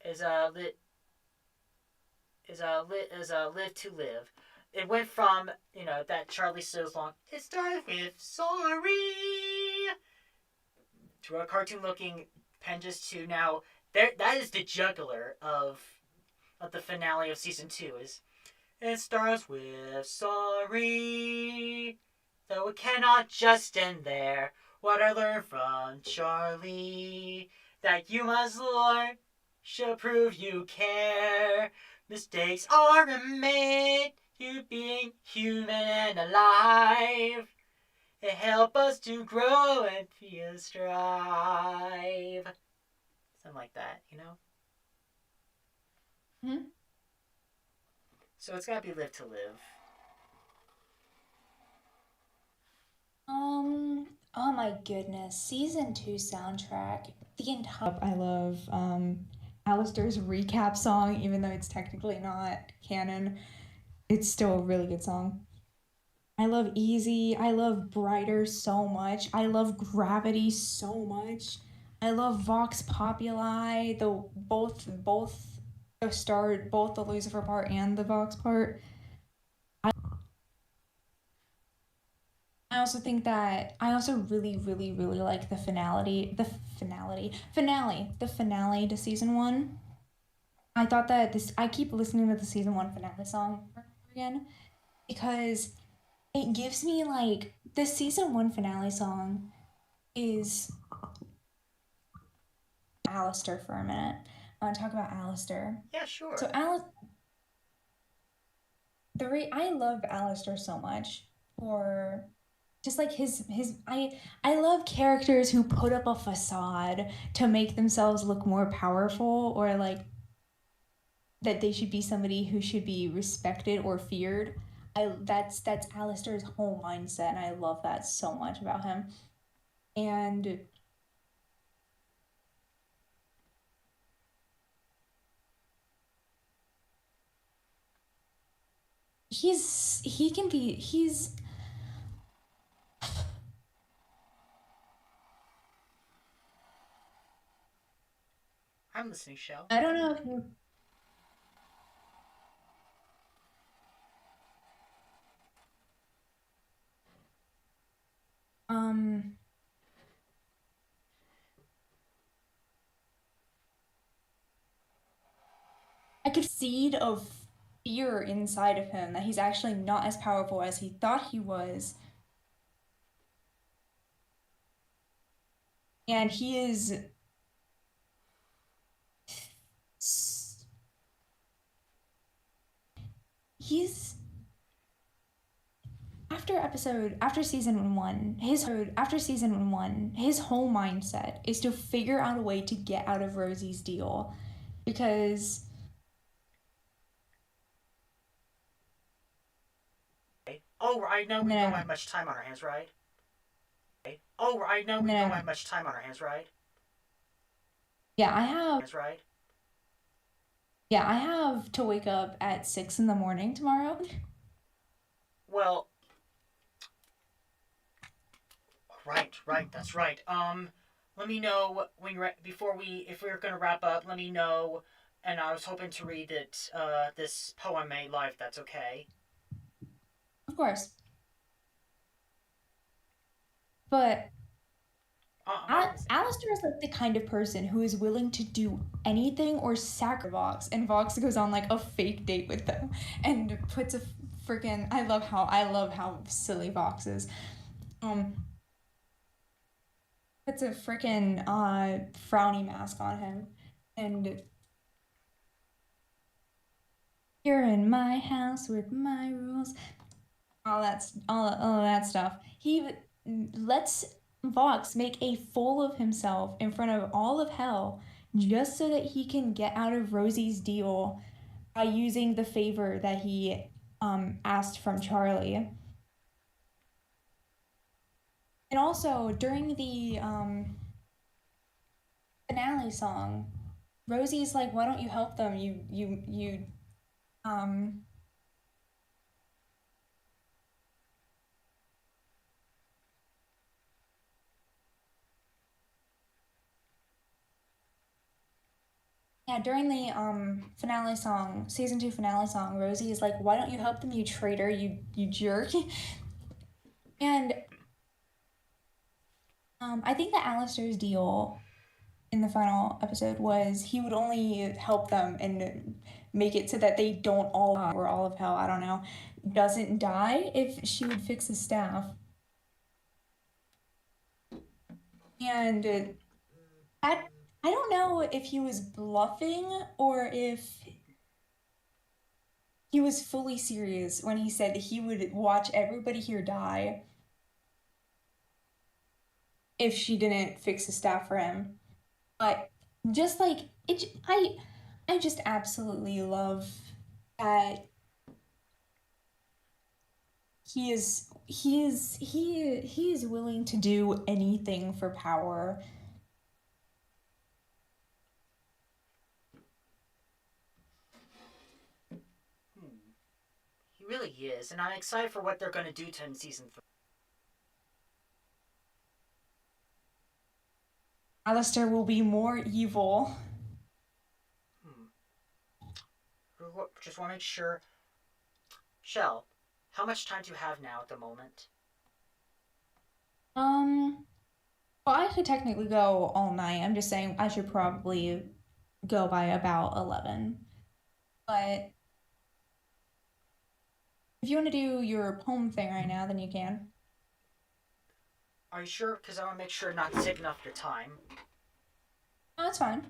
Live to Live. It went from, that Charlie Sills song, "It started with sorry," to a cartoon-looking Pench's to now, that is the juggler of the finale of season 2, is, "It starts with sorry, though it cannot just end there. What I learned from Charlie, that you must learn, should prove you care. Mistakes are made, you being human and alive. It help us to grow and feel strive." Something like that, So it's gotta be Live to Live. Oh my goodness. Season 2 soundtrack. The entire... I love Alistair's recap song, even though it's technically not canon. It's still a really good song. I love Easy. I love Brighter so much. I love Gravity so much. I love Vox Populi, both both the Lucifer part and the Vox part. I also think that I also really, really, really like the finale to season 1. I thought that I keep listening to the season 1 finale song over and over again because it gives me like the season 1 finale song is Alistair for a minute. I want to talk about Alistair. Yeah, sure. So I love Alistair so much for just like I love characters who put up a facade to make themselves look more powerful, or like that they should be somebody who should be respected or feared. That's Alistair's whole mindset, and I love that so much about him. And he's I'm listening, Shell. I don't know if you I could seed of fear inside of him that he's actually not as powerful as he thought he was. And he is he's after season 1, his whole mindset is to figure out a way to get out of Rosie's deal, because Oh, I know we don't have much time on our hands, right? Oh, I know we don't have much time on our hands, right? Yeah, I have to wake up at 6 in the morning tomorrow. Well, right, that's right. Let me know when if we're gonna wrap up. Let me know, and I was hoping to read it. This poem made live. That's okay. Of course. But Alistair is like the kind of person who is willing to do anything or sacrifice Vox, and Vox goes on like a fake date with them and puts a freaking I love how silly Vox is. Puts a freaking frowny mask on him, and you're in my house with my rules. All that stuff. He lets Vox make a fool of himself in front of all of hell just so that he can get out of Rosie's deal by using the favor that he asked from Charlie. And also during the finale song, Rosie's like, "Why don't you help them? You Yeah, during the finale song, season 2 finale song, Rosie is like, "Why don't you help them, you traitor, you jerk?" And I think that Alistair's deal in the final episode was he would only help them and make it so that they don't all or all of hell, I don't know, doesn't die if she would fix his staff. And I don't know if he was bluffing or if he was fully serious when he said he would watch everybody here die if she didn't fix the staff for him. But just like I just absolutely love that he is willing to do anything for power. He really is, and I'm excited for what they're going to do to him in season 3. Alistair will be more evil. Just want to make sure. sHELL, how much time do you have now at the moment? Well, I could technically go all night. I'm just saying I should probably go by about 11. But if you want to do your poem thing right now, then you can. Are you sure? Because I want to make sure not to take enough of your time. Oh, that's fine.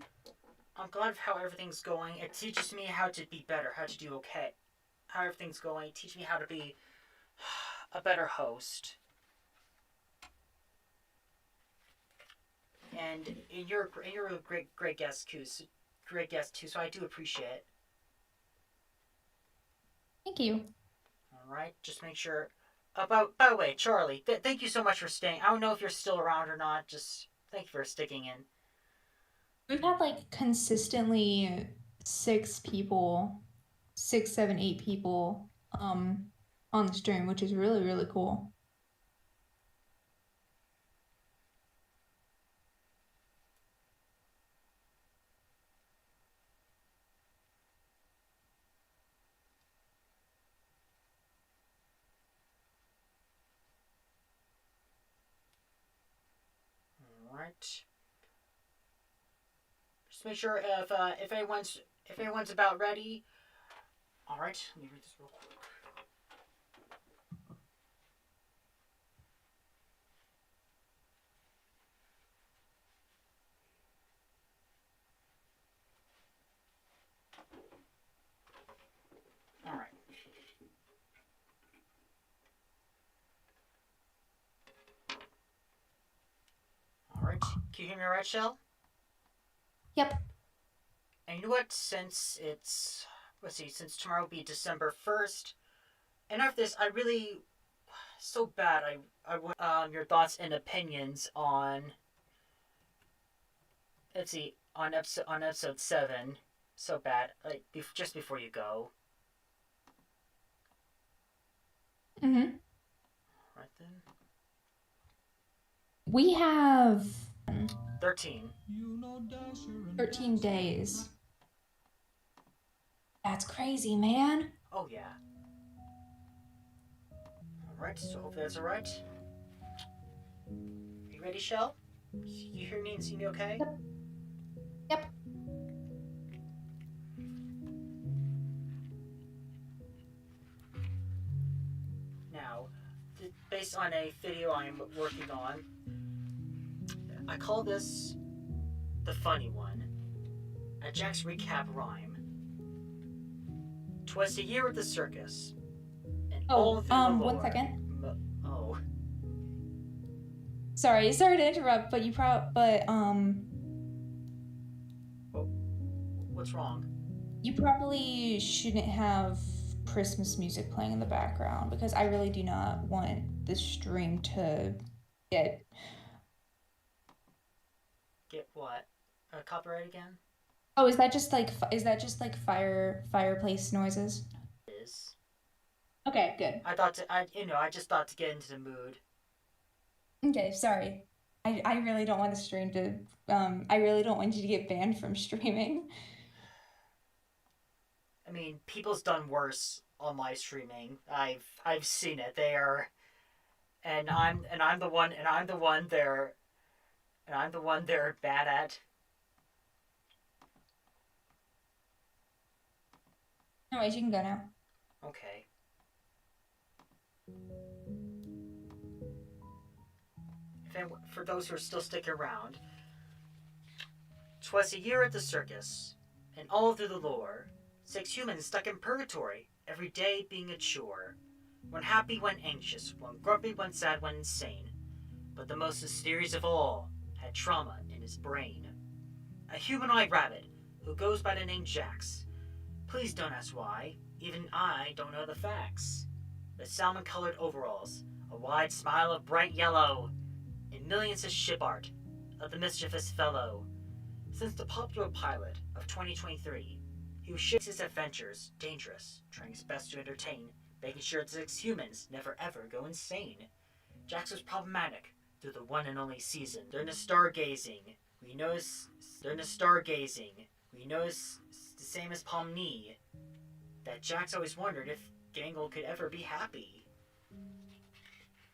I'm glad of how everything's going. It teaches me how to be better, how to do okay. How everything's going. Teach me how to be a better host. And you're a great guest too. So I do appreciate it. Thank you. All right, just make sure. By the way, Charlie, thank you so much for staying. I don't know if you're still around or not. Just thank you for sticking in. We've had like consistently 6 people, 6, 7, 8 people on the stream, which is really, really cool. All right. Just make sure if anyone's about ready. All right, let me read this real quick. All right. All right. Can you hear me all right, sHELL? Yep. And you know what? Since tomorrow will be December 1st, and after this, I really, so bad, I want your thoughts and opinions on, on episode 7, so bad, like, just before you go. Mm-hmm. Right then. We have 13. 13 days. That's crazy, man. Oh, yeah. Alright, so hopefully that's alright. You ready, sHELL? You hear me and see me okay? Yep. Now, based on a video I'm working on, I call this the funny one. A Jack's recap rhyme. 'Twas a year at the circus. And all through the lore. 1 second. Oh. Sorry to interrupt, but What's wrong? you probably shouldn't have Christmas music playing in the background because I really do not want the stream to get what? Copyright again? Oh, is that just like fireplace noises? It is. Okay, good. I just thought to get into the mood. Okay, sorry. I really don't want the stream to I really don't want you to get banned from streaming. I mean, people's done worse on live streaming. I've seen it. I'm the one they're bad at. Anyways, you can go now. Okay. For those who are still sticking around, 'twas a year at the circus, and all through the lore, 6 humans stuck in purgatory, every day being a chore. One happy, one anxious, one grumpy, one sad, one insane. But the most mysterious of all had trauma in his brain. A humanoid rabbit who goes by the name Jax. Please don't ask why, even I don't know the facts. The salmon-colored overalls, a wide smile of bright yellow, and millions of ship art of the mischievous fellow. Since the popular pilot of 2023, he shapes his adventures dangerous, trying his best to entertain, making sure the 6 humans never ever go insane. Jax was problematic through the one and only season. During the stargazing, we notice the same as Pomni, that Jax always wondered if Gangle could ever be happy.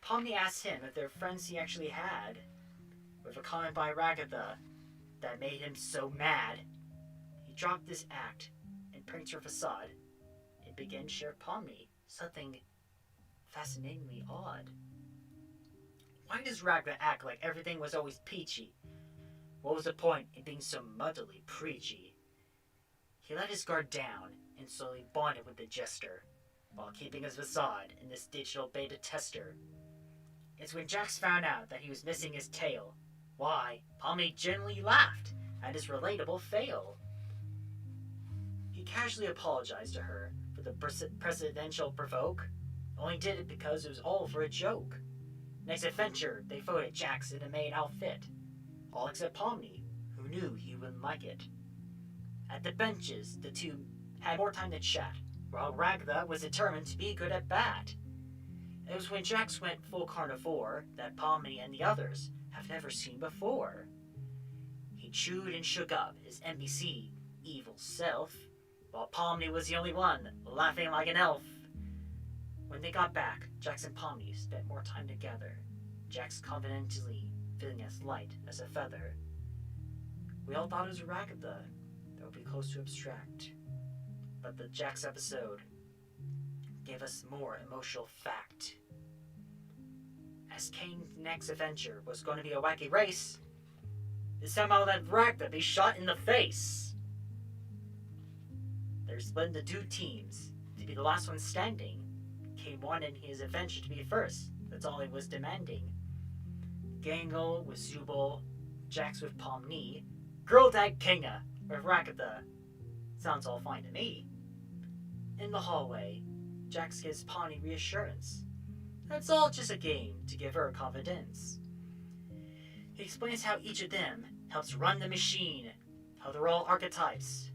Pomni asked him if they're friends he actually had, with a comment by Ragatha that made him so mad. He dropped this act and pranked her facade and began to share Pomni, something fascinatingly odd. Why does Ragatha act like everything was always peachy? What was the point in being so muddily preachy? He let his guard down and slowly bonded with the jester, while keeping his facade in this digital beta tester. It's when Jax found out that he was missing his tail. Why, Pomni genuinely laughed at his relatable fail. He casually apologized to her for the presidential provoke, only did it because it was all for a joke. Next adventure, they voted Jax in a maid outfit, all except Pomni, who knew he wouldn't like it. At the benches, the two had more time to chat, while Ragatha was determined to be good at bat. It was when Jax went full carnivore that Pomni and the others have never seen before. He chewed and shook up his NPC evil self, while Pomni was the only one laughing like an elf. When they got back, Jax and Pomni spent more time together, Jax confidently feeling as light as a feather. We all thought it was Ragatha that would be close to abstract, but the Jax episode gave us more emotional fact. As Kane's next adventure was going to be a wacky race, it somehow let Ragatha be shot in the face. They're split into 2 teams to be the last one standing. Kane wanted his adventure to be first, that's all he was demanding. Gangle with Zubul, Jax with Pomni, Girl Dad Kinga with Ragatha. Sounds all fine to me. In the hallway, Jax gives Pomni reassurance. That's all just a game to give her confidence. He explains how each of them helps run the machine, how they're all archetypes.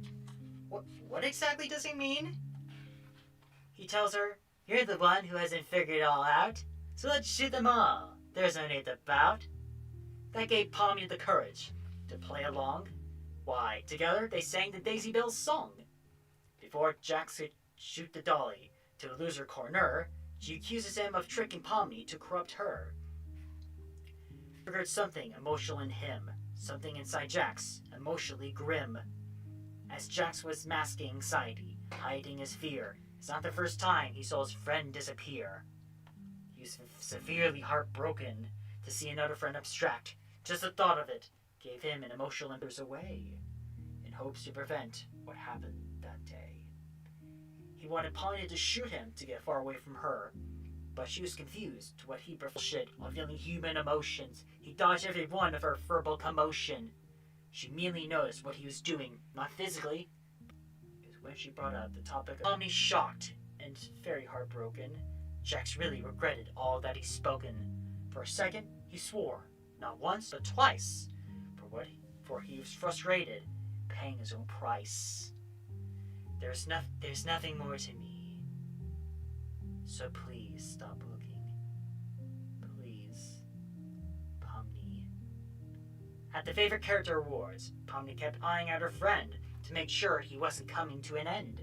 What exactly does he mean? He tells her, you're the one who hasn't figured it all out, so let's shoot them all. There's no need to bout. That gave Pomni the courage to play along. Why, together they sang the Daisy Bells song. Before Jax could shoot the dolly to the loser corner, she accuses him of tricking Pomni to corrupt her. Triggered something emotional in him, something inside Jax, emotionally grim. As Jax was masking anxiety, hiding his fear, it's not the first time he saw his friend disappear. He was severely heartbroken to see another friend abstract. Just the thought of it gave him an emotional embers away, in hopes to prevent what happened that day. He wanted Pomni to shoot him to get far away from her, but she was confused to what he bullshit of feeling human emotions. He dodged every one of her verbal commotion. She immediately noticed what he was doing, not physically. It was when she brought up the topic of Pomni, shocked and very heartbroken. Jax really regretted all that he'd spoken. For a second, he swore, not once, but twice, for he was frustrated, paying his own price. There's nothing more to me. So please stop looking. Please, Pomni. At the favorite character awards, Pomni kept eyeing out her friend to make sure he wasn't coming to an end.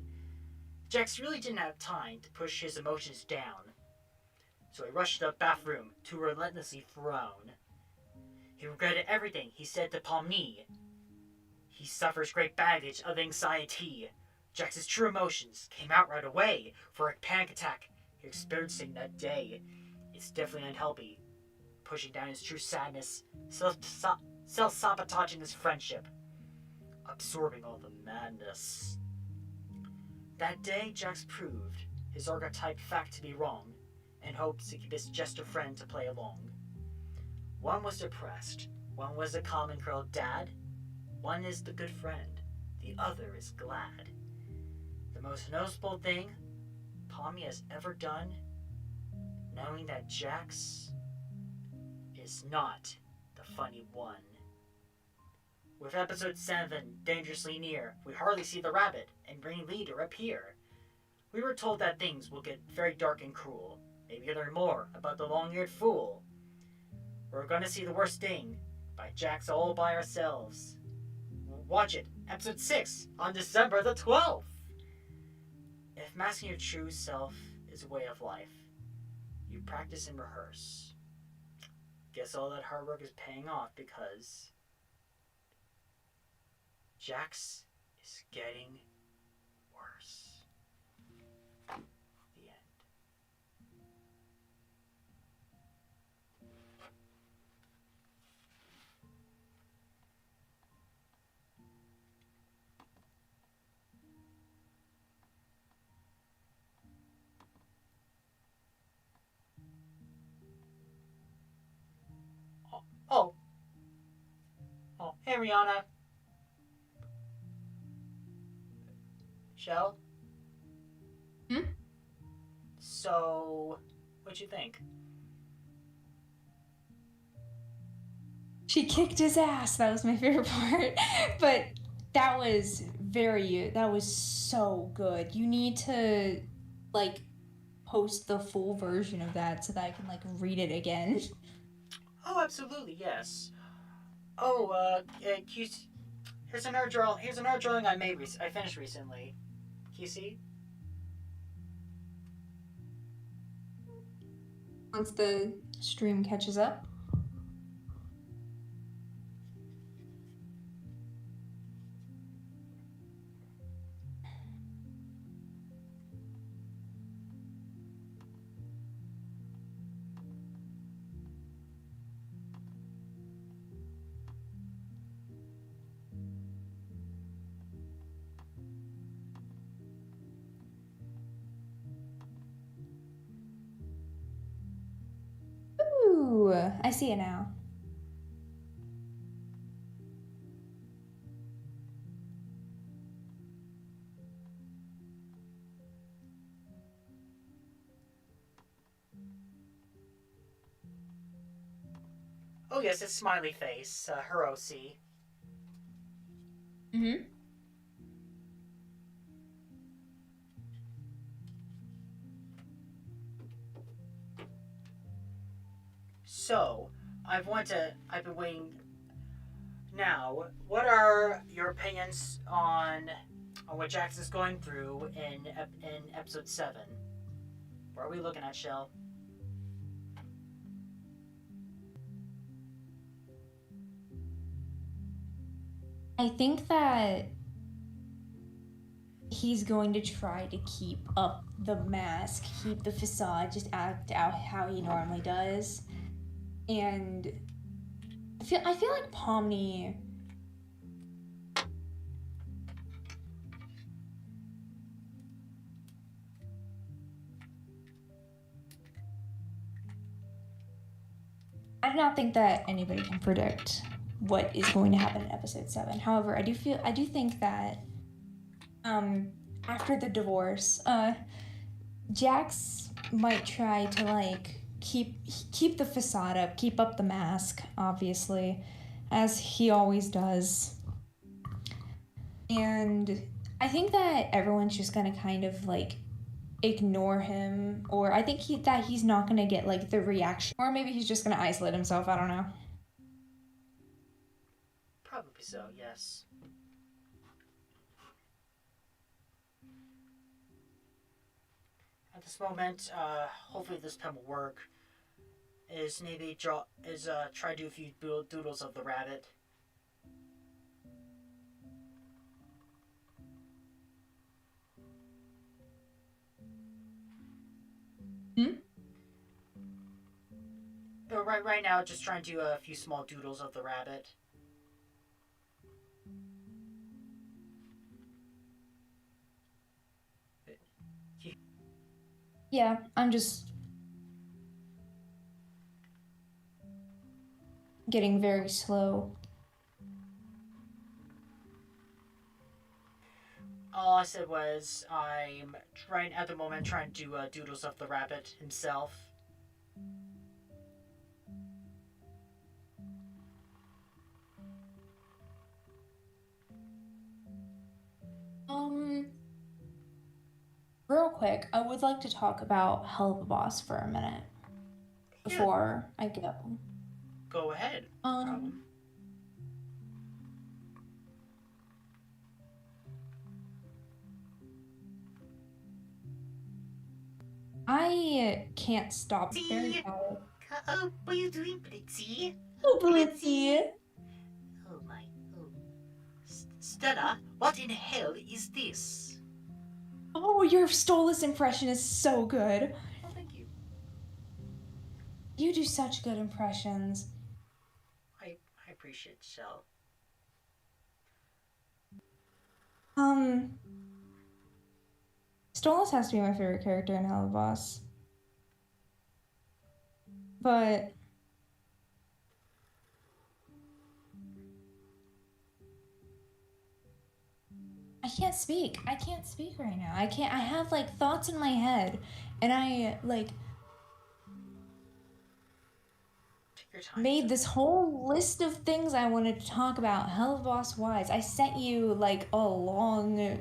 Jax really didn't have time to push his emotions down, so he rushed to the bathroom to relentlessly frown. He regretted everything he said to Pomni. He suffers great baggage of anxiety. Jax's true emotions came out right away for a panic attack he experiencing that day. It's definitely unhealthy, pushing down his true sadness, self-sabotaging his friendship, absorbing all the madness. That day, Jax proved his archetype fact to be wrong, and hoped to keep his jester friend to play along. One was depressed, one was a common curl dad, one is the good friend, the other is glad. The most noticeable thing Pomni has ever done, knowing that Jax is not the funny one. With episode 7 dangerously near, we hardly see the rabbit and brain leader appear. We were told that things will get very dark and cruel. Maybe learn more about the long-eared fool. We're gonna see The Worst Thing by Jax all by ourselves. Watch it, episode 6, on December the 12th. If masking your true self is a way of life, you practice and rehearse. Guess all that hard work is paying off because Jax is getting worse. The end. Oh. Oh, hey Rihanna. Shell? Hmm? So, what'd you think? She kicked his ass. That was my favorite part. But that was so good. You need to, like, post the full version of that so that I can, like, read it again. Oh, absolutely, yes. Oh, here's another drawing I finished recently. Can you see? Once the stream catches up. Ooh, I see it now. Oh yes, it's smiley face, her OC. Mm-hmm. So, I've been waiting. Now, what are your opinions on what Jax is going through in episode 7? What are we looking at, Shell? I think that he's going to try to keep up the mask, keep the facade, just act out how he normally does. And I feel like Pomni I do not think that anybody can predict what is going to happen in episode 7. However, I do think that after the divorce, Jax might try to like keep the facade up, keep up the mask, obviously, as he always does. And I think that everyone's just gonna kind of like ignore him, or I think he's not gonna get like the reaction, or maybe he's just gonna isolate himself. I don't know. Probably so, yes. At this moment, hopefully this pen will work. Is maybe try to do a few doodles of the rabbit. Hmm? Right now, just trying to do a few small doodles of the rabbit. Yeah, I'm just getting very slow. All I said was I'm trying at the moment trying to do doodles of the rabbit himself. Real quick, I would like to talk about Hell of a Boss for a minute before I go. Go ahead. No problem. I can't stop. See? Very loud. Oh, what are you doing, Blitzy? Oh, Blitzy! Oh my. Oh. Stella, what in hell is this? Oh, your Stolas impression is so good. Oh, thank you. You do such good impressions. I appreciate Shell. Stolas has to be my favorite character in Hell of a Boss. But I can't speak. I can't speak right now. I have like thoughts in my head, and I like made this whole list of things I wanted to talk about Hell of a Boss wise. I sent you like a long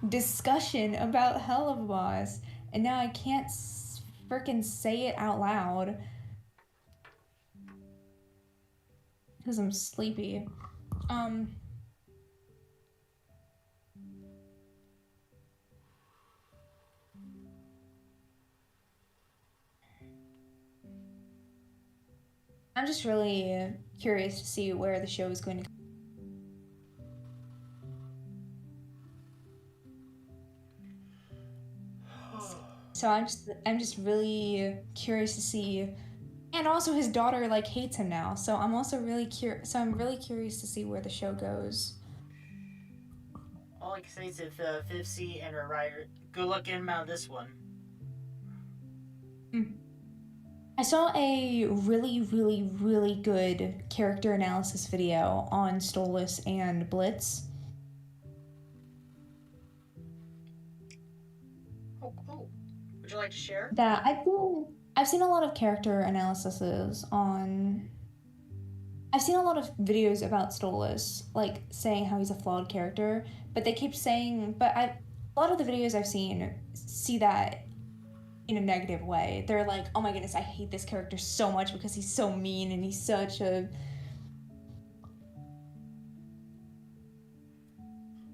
discussion about Hell of a Boss, and now I can't freaking say it out loud because I'm sleepy. I'm just really curious to see where the show is going to go. So I'm just really curious to see, and also his daughter like hates him now. So I'm also really curious. So I'm really curious to see where the show goes. All I can say is if Fifsy and her writer, good luck in out this one. I saw a really good character analysis video on Stolas and Blitz. Oh, cool. Would you like to share? That I've seen a lot of character analyses on. I've seen a lot of videos about Stolas, like saying how he's a flawed character, but they keep saying, a lot of the videos I've seen see that in a negative way. They're like, oh my goodness, I hate this character so much because he's so mean and he's such a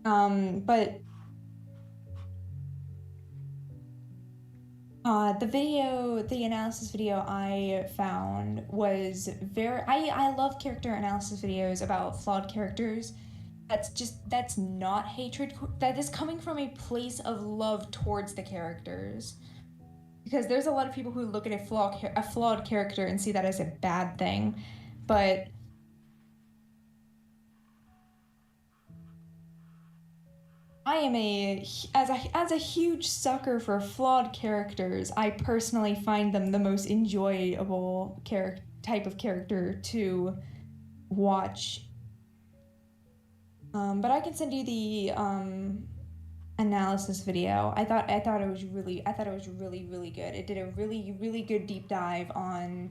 but the analysis video I found was I love character analysis videos about flawed characters. That's not hatred, that is coming from a place of love towards the characters. Because there's a lot of people who look at a flawed character and see that as a bad thing, but I am as a huge sucker for flawed characters. I personally find them the most enjoyable type of character to watch. But I can send you the analysis video. I thought it was really good. It did a really good deep dive on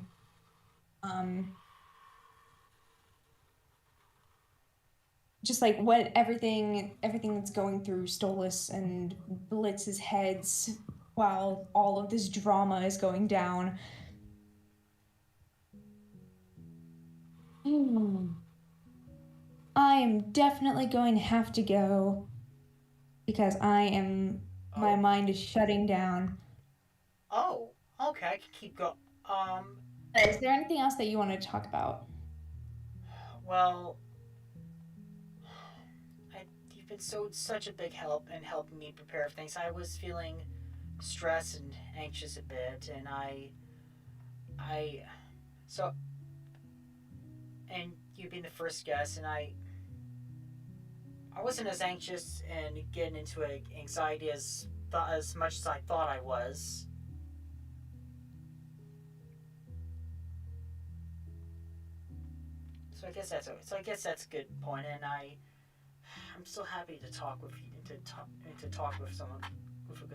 just like what everything that's going through Stolas and Blitz's heads while all of this drama is going down. I am definitely going to have to go because my mind is shutting down. Oh, okay, I can keep going. Is there anything else that you want to talk about? Well, you've been such a big help in helping me prepare for things. I was feeling stressed and anxious a bit, and and you being the first guest, and I wasn't as anxious and getting into anxiety as much as I thought I was. So I guess that's a good point, and I'm still happy to talk with you, to talk with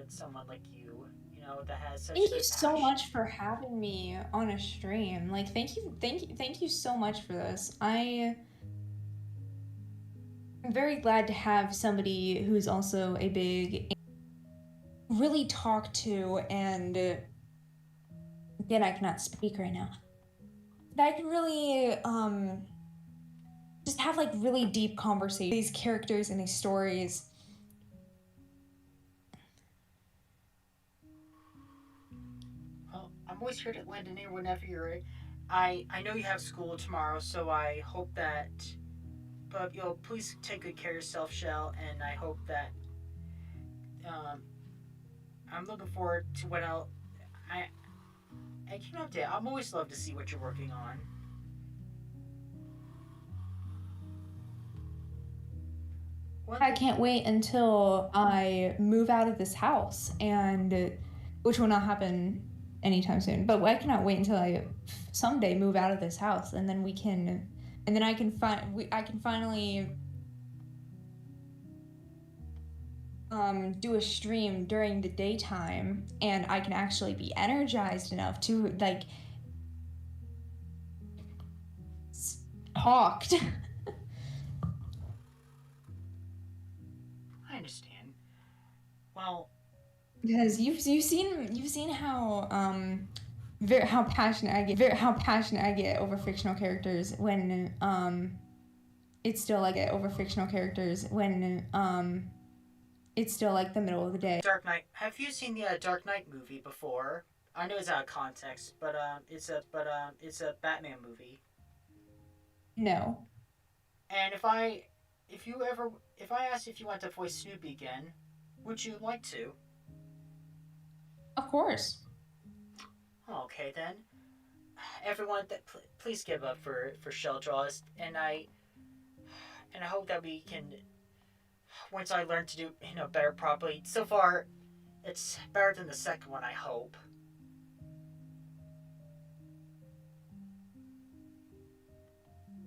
someone like you. You know, that has such. Thank you so much for having me on a stream. Like, thank you so much for this. I'm very glad to have somebody who's also a big really talk to, and again, I cannot speak right now, that I can really just have like really deep conversations, these characters and these stories. Well, I'm always here to lend an ear whenever you're ready. I know you have school tomorrow, so I hope that. But please take good care of yourself, sHELL, and I hope that. Um, I'm looking forward to what else. I keep update. I'm always love to see what you're working on. I can't wait until I move out of this house, and which will not happen anytime soon. But I cannot wait until I someday move out of this house, and then I can finally do a stream during the daytime, and I can actually be energized enough to like talk. I understand. Well, because you've seen how how passionate I get over fictional characters when it's still like it's still like the middle of the day. Dark Knight. Have you seen the Dark Knight movie before? I know it's out of context, but it's a Batman movie. No. And if I asked if you want to voice Snoopy again, would you like to? Of course. Okay then. Everyone, please give up for sHELL Draws, and I hope that we can. Once I learn to do better properly. So far, it's better than the second one. I hope.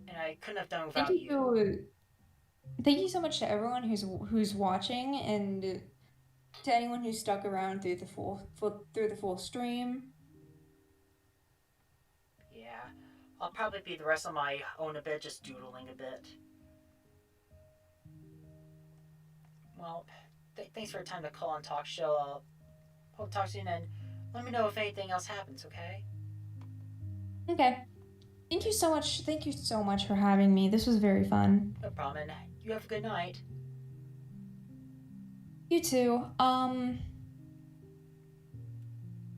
And I couldn't have done without you. Thank you so much to everyone who's watching, and to anyone who stuck around through the full stream. Yeah, I'll probably be the rest of my own a bit, just doodling a bit. Well, thanks for your time to call and talk, sHELL. Hope to talk soon, and let me know if anything else happens, okay? Okay. Thank you so much. Thank you so much for having me. This was very fun. No problem, and you have a good night. You too. Trying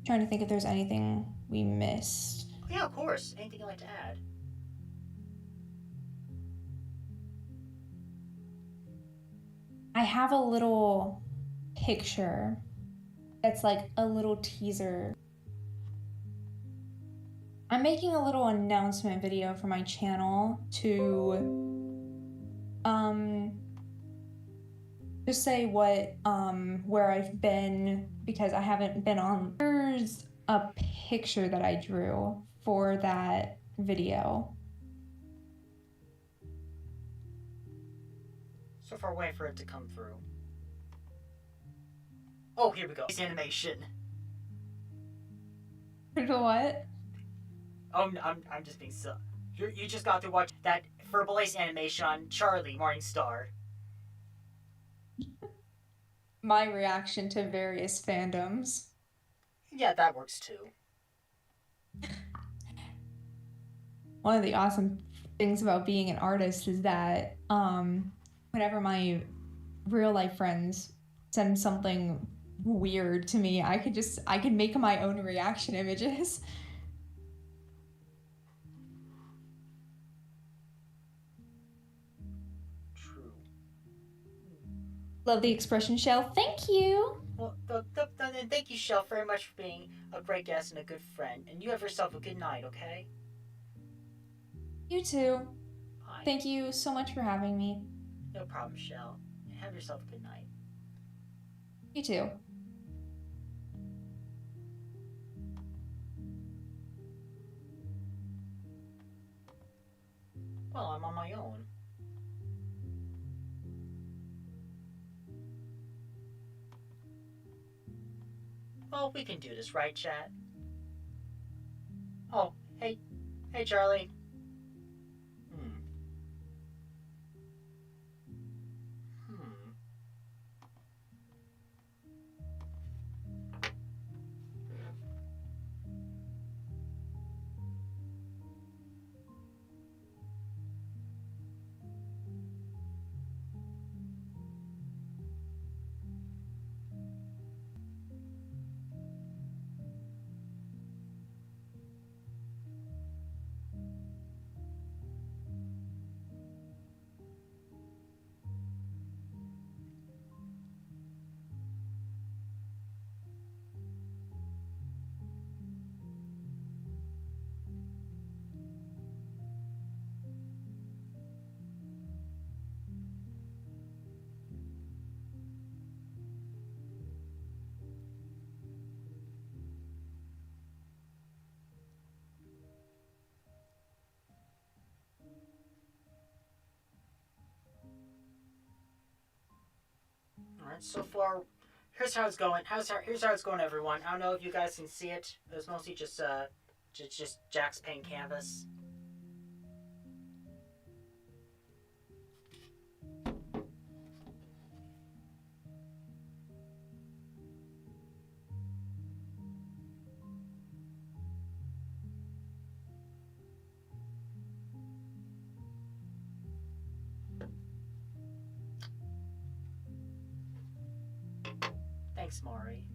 to think if there's anything we missed. Yeah, of course. Anything you'd like to add? I have a little picture that's like a little teaser. I'm making a little announcement video for my channel to just say where I've been, because I haven't been on. There's a picture that I drew for that video. So far, waiting for it to come through. Oh, here we go. It's animation. What? Oh, I'm just being silly. You just got to watch that Verbalize animation on Charlie Morningstar. My reaction to various fandoms. Yeah, that works too. One of the awesome things about being an artist is that whenever my real life friends send something weird to me, I could make my own reaction images. True. Love the expression, sHELL. Thank you. Well, then thank you, sHELL, very much for being a great guest and a good friend. And you have yourself a good night, okay? You too. Bye. Thank you so much for having me. No problem, sHELL. And have yourself a good night. You too. Well, I'm on my own. Well, we can do this, right, chat? Oh, hey Charlie. So far, here's how it's going. Here's how it's going, everyone. I don't know if you guys can see it. It was mostly just Jack's paint canvas. Thanks, Maury.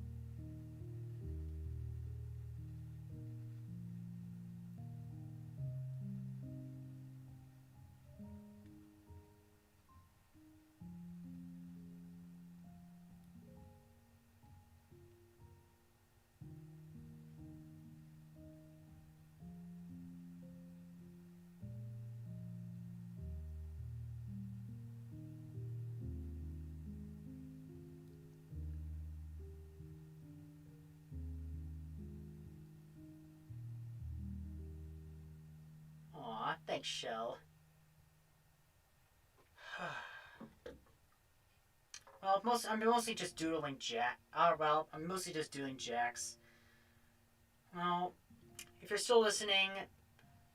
Aw, thanks, sHELL. Well, I'm mostly just doodling Jack. I'm mostly just doing Jack's. Well, if you're still listening,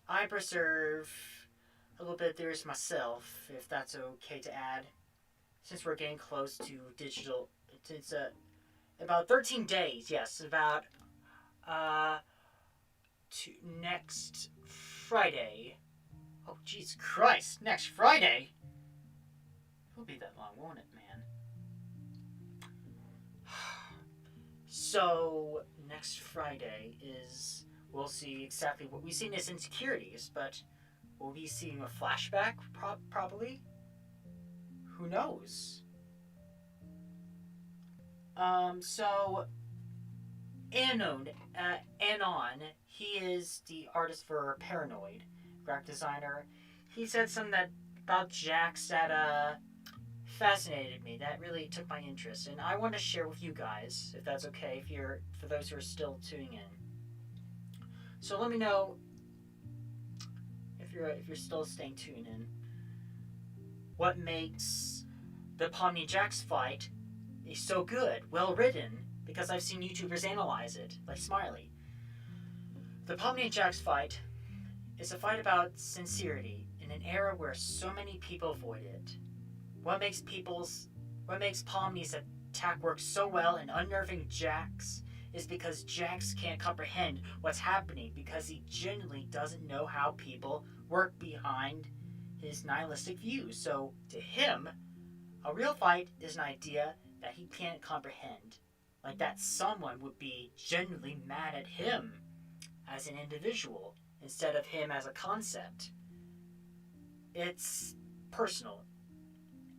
I preserve a little bit of theories myself, if that's okay to add. Since we're getting close to digital, it's about 13 days. Yes, about to next Friday. Oh, Jesus Christ! Next Friday. It'll be that long, won't it, man? So next Friday is we'll see exactly what we've seen as insecurities, but will we be seeing a flashback? Probably. Who knows? So Anon, he is the artist for Paranoid, graphic designer. He said something about Jax that fascinated me. That really took my interest, and I want to share with you guys, if that's okay, for those who are still tuning in. So let me know if you're still staying tuned in. What makes the Pomni Jax fight is so good, well written, because I've seen YouTubers analyze it, like Smiley. The Pomni Jax fight is a fight about sincerity in an era where so many people avoid it. What makes Pomni's attack work so well in unnerving Jax is because Jax can't comprehend what's happening because he genuinely doesn't know how people work behind his nihilistic views. So to him, a real fight is an idea that he can't comprehend. Like that someone would be genuinely mad at him as an individual instead of him as a concept. It's personal.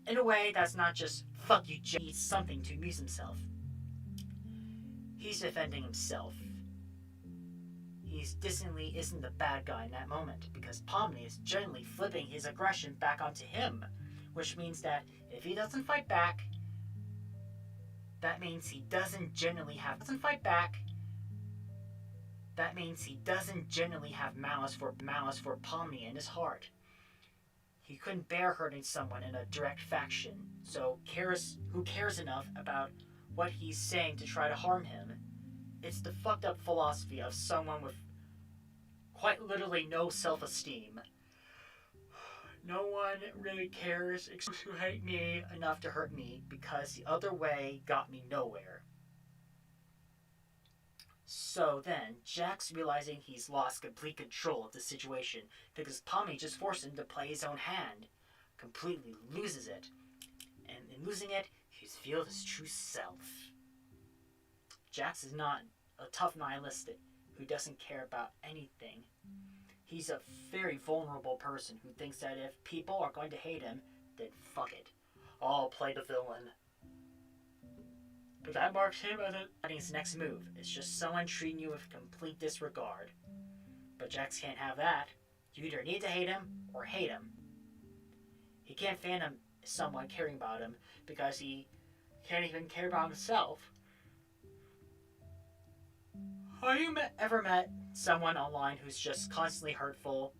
In a way that's not just, fuck you, Jay, he's something to amuse himself. He's defending himself. He's distantly isn't the bad guy in that moment, because Pomni is generally flipping his aggression back onto him, which means that if he doesn't fight back, that means he doesn't genuinely have malice for Pomni in his heart. He couldn't bear hurting someone in a direct faction, so who cares enough about what he's saying to try to harm him? It's the fucked up philosophy of someone with quite literally no self-esteem. No one really cares except who hate me enough to hurt me because the other way got me nowhere. So then, Jax, realizing he's lost complete control of the situation because Pomni just forced him to play his own hand, completely loses it. And in losing it, he feels his true self. Jax is not a tough nihilist who doesn't care about anything. He's a very vulnerable person who thinks that if people are going to hate him, then fuck it. I'll play the villain. But that marks him as his next move. It's just someone treating you with complete disregard. But Jax can't have that. You either need to hate him or hate him. He can't fathom someone caring about him because he can't even care about himself. Have you ever met someone online who's just constantly hurtful,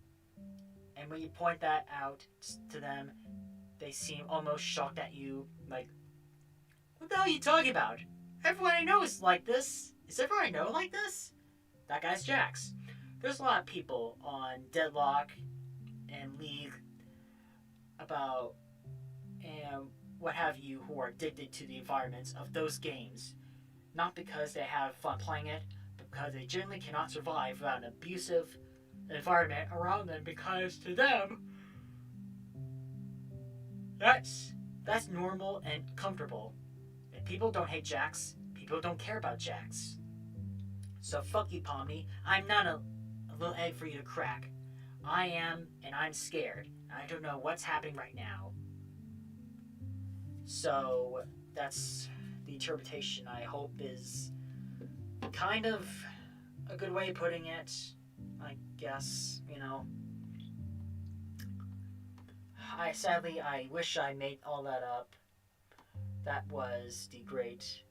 and when you point that out to them, they seem almost shocked at you, like What the hell are you talking about? Everyone I know is like this. Is everyone I know like this? That guy's Jax. There's a lot of people on Deadlock and League about and what have you who are addicted to the environments of those games. Not because they have fun playing it, but because they generally cannot survive without an abusive environment around them, because to them that's normal and comfortable. If people don't hate Jax, people don't care about Jax. So fuck you, Pomni. I'm not a little egg for you to crack. I am, and I'm scared. I don't know what's happening right now. So that's the interpretation I hope is kind of a good way of putting it, I guess, you know. I wish I made all that up. That was the great.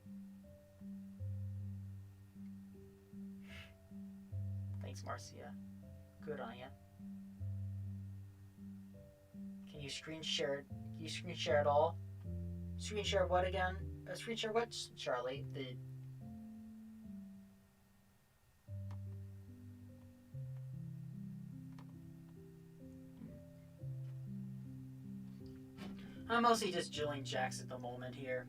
Thanks, Marcia. Good on ya. Can you screen share it? Can you screen share it all? Screen share what again? Screen share what, Charlie? I'm mostly just drilling Jax at the moment here.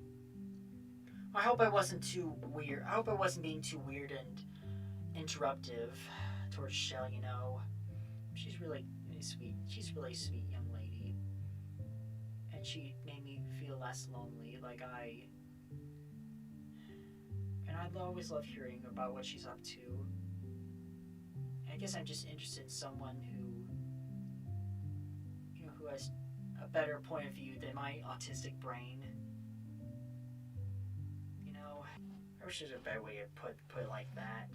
I hope I wasn't too weird. I hope I wasn't being too weird and interruptive towards Shell, you know. She's really sweet. She's a really sweet young lady. And she made me feel less lonely, and I always love hearing about what she's up to. I guess I'm just interested in someone who has a better point of view than my autistic brain. You know, I wish there's a better way to put it like that.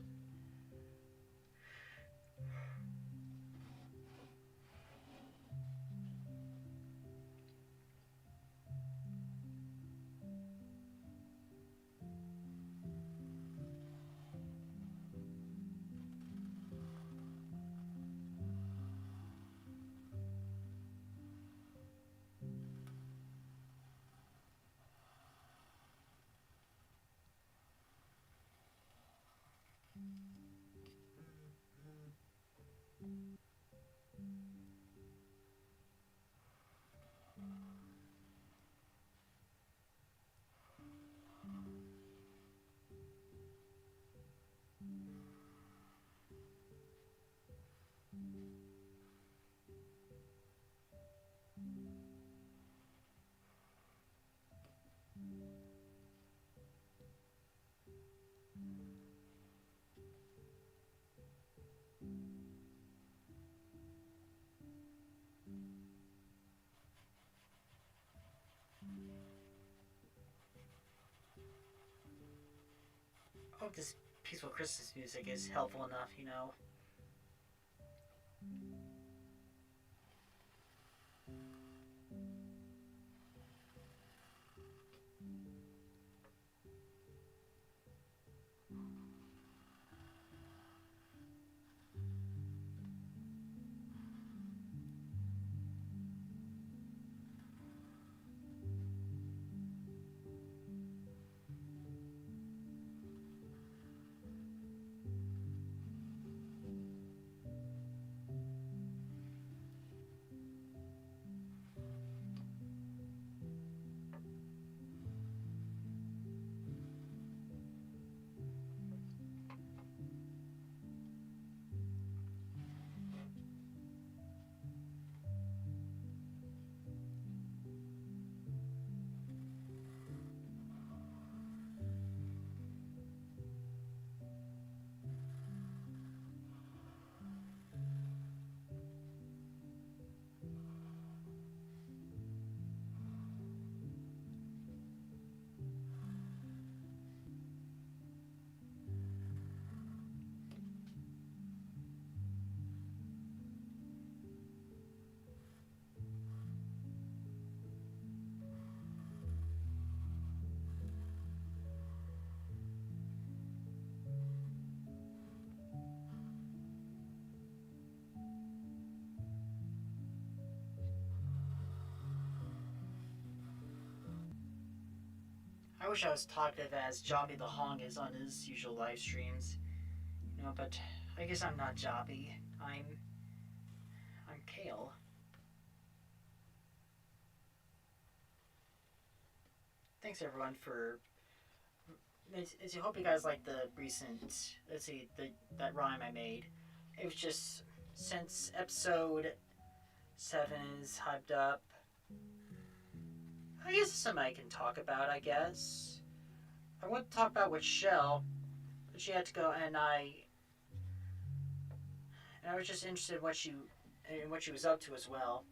I hope this peaceful Christmas music is helpful enough, you know. wish I was talkative as Jobby the Hong is on his usual live streams. You know, but I guess I'm not Jobby. I'm Kale. Thanks everyone for. I hope you guys like the recent. Let's see, that rhyme I made. It was just since episode 7 is hyped up. I guess it's something I can talk about. I guess I want to talk about with sHELL, but she had to go, and I was just interested in what she was up to as well.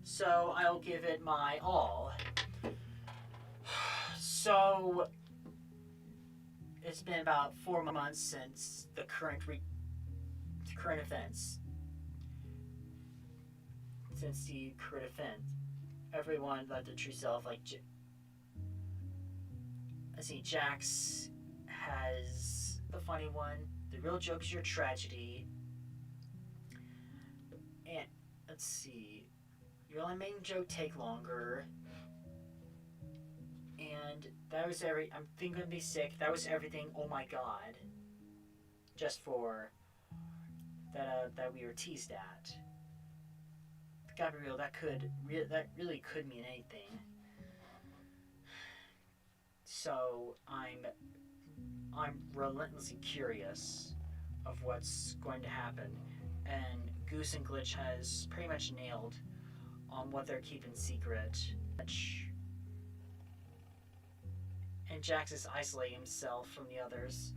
So I'll give it my all. So it's been about 4 months since the current events. Since the current event, everyone led to true self. Like, let's see, Jax has the funny one. The real joke is your tragedy. And let's see, your only main joke take longer. And that was I'm thinking gonna be sick. That was everything. Oh my god. Just for that we were teased at. Gotta be real. That really could mean anything. So I'm relentlessly curious of what's going to happen, and Goose and Glitch has pretty much nailed on what they're keeping secret. And Jax is isolating himself from the others.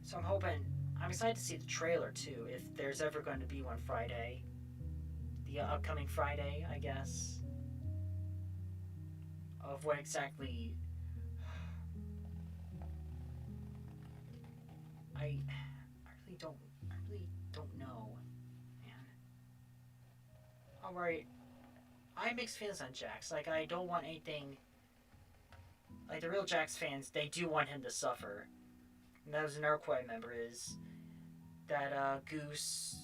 So I'm excited to see the trailer too, if there's ever going to be one Friday. The upcoming Friday, I guess. Of what exactly... I really don't know, man. Alright. I have mixed feelings on Jax. Like, I don't want anything... Like, the real Jax fans, they do want him to suffer. And that was another quote I remember, is that Goose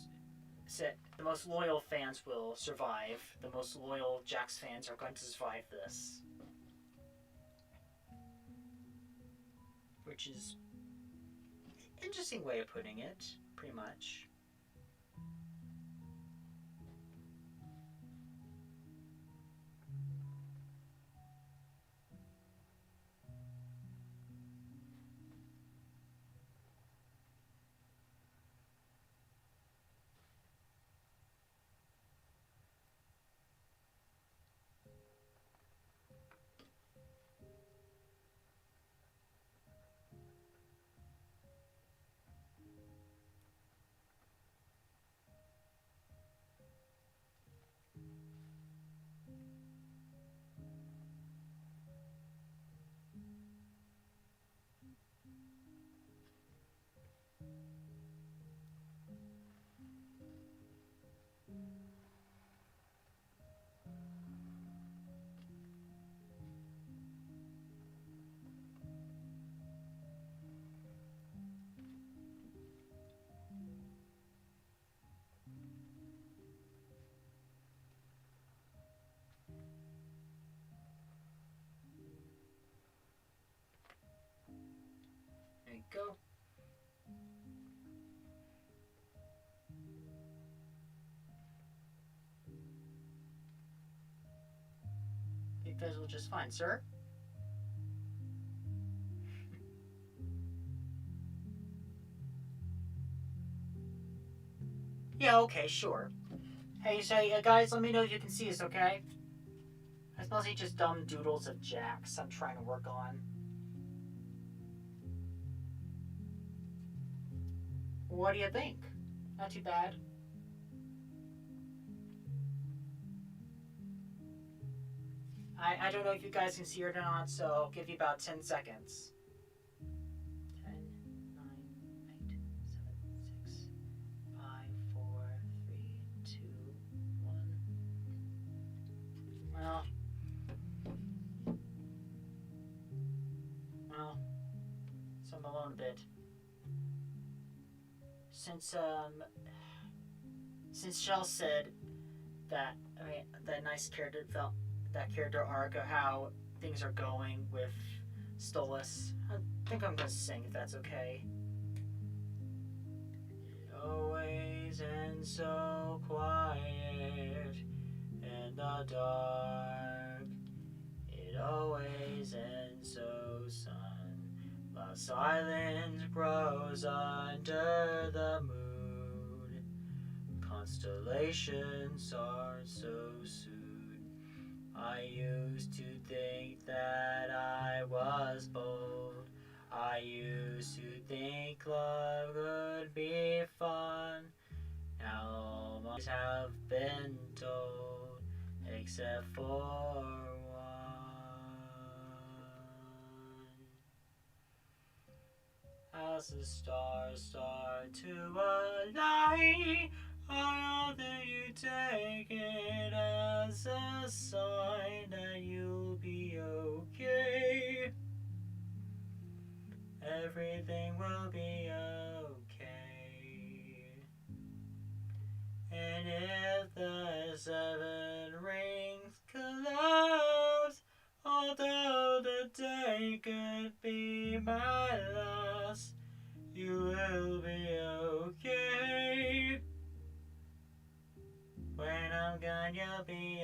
said the most loyal fans will survive. The most loyal Jax fans are going to survive this. Which is an interesting way of putting it, pretty much. There you go. You guys will just fine, sir. Yeah, okay, sure. Hey, so guys, let me know if you can see us, okay? It's mostly just dumb doodles of Jax I'm trying to work on. What do you think? Not too bad. I don't know if you guys can see it or not, so I'll give you about 10 seconds. 10, 9, 8, 7, 6, 5, 4, 3, 2, 1. Well, so I'm alone a bit. Since sHELL said that, that nice character arc of how things are going with Stolas. I think I'm gonna sing if that's okay. Always and so quiet in the dark. It always ends so sun. The silence grows under the moon. Constellations are so soon. I used to think that I was bold. I used to think love would be fun. Now all my lies have been told, except for one. As the stars start to align, I know that you take it as a sign that you'll be okay. Everything will be okay. And if the 7 rings collapse, although the day could be my last, you will be okay. When I'm gone, you'll be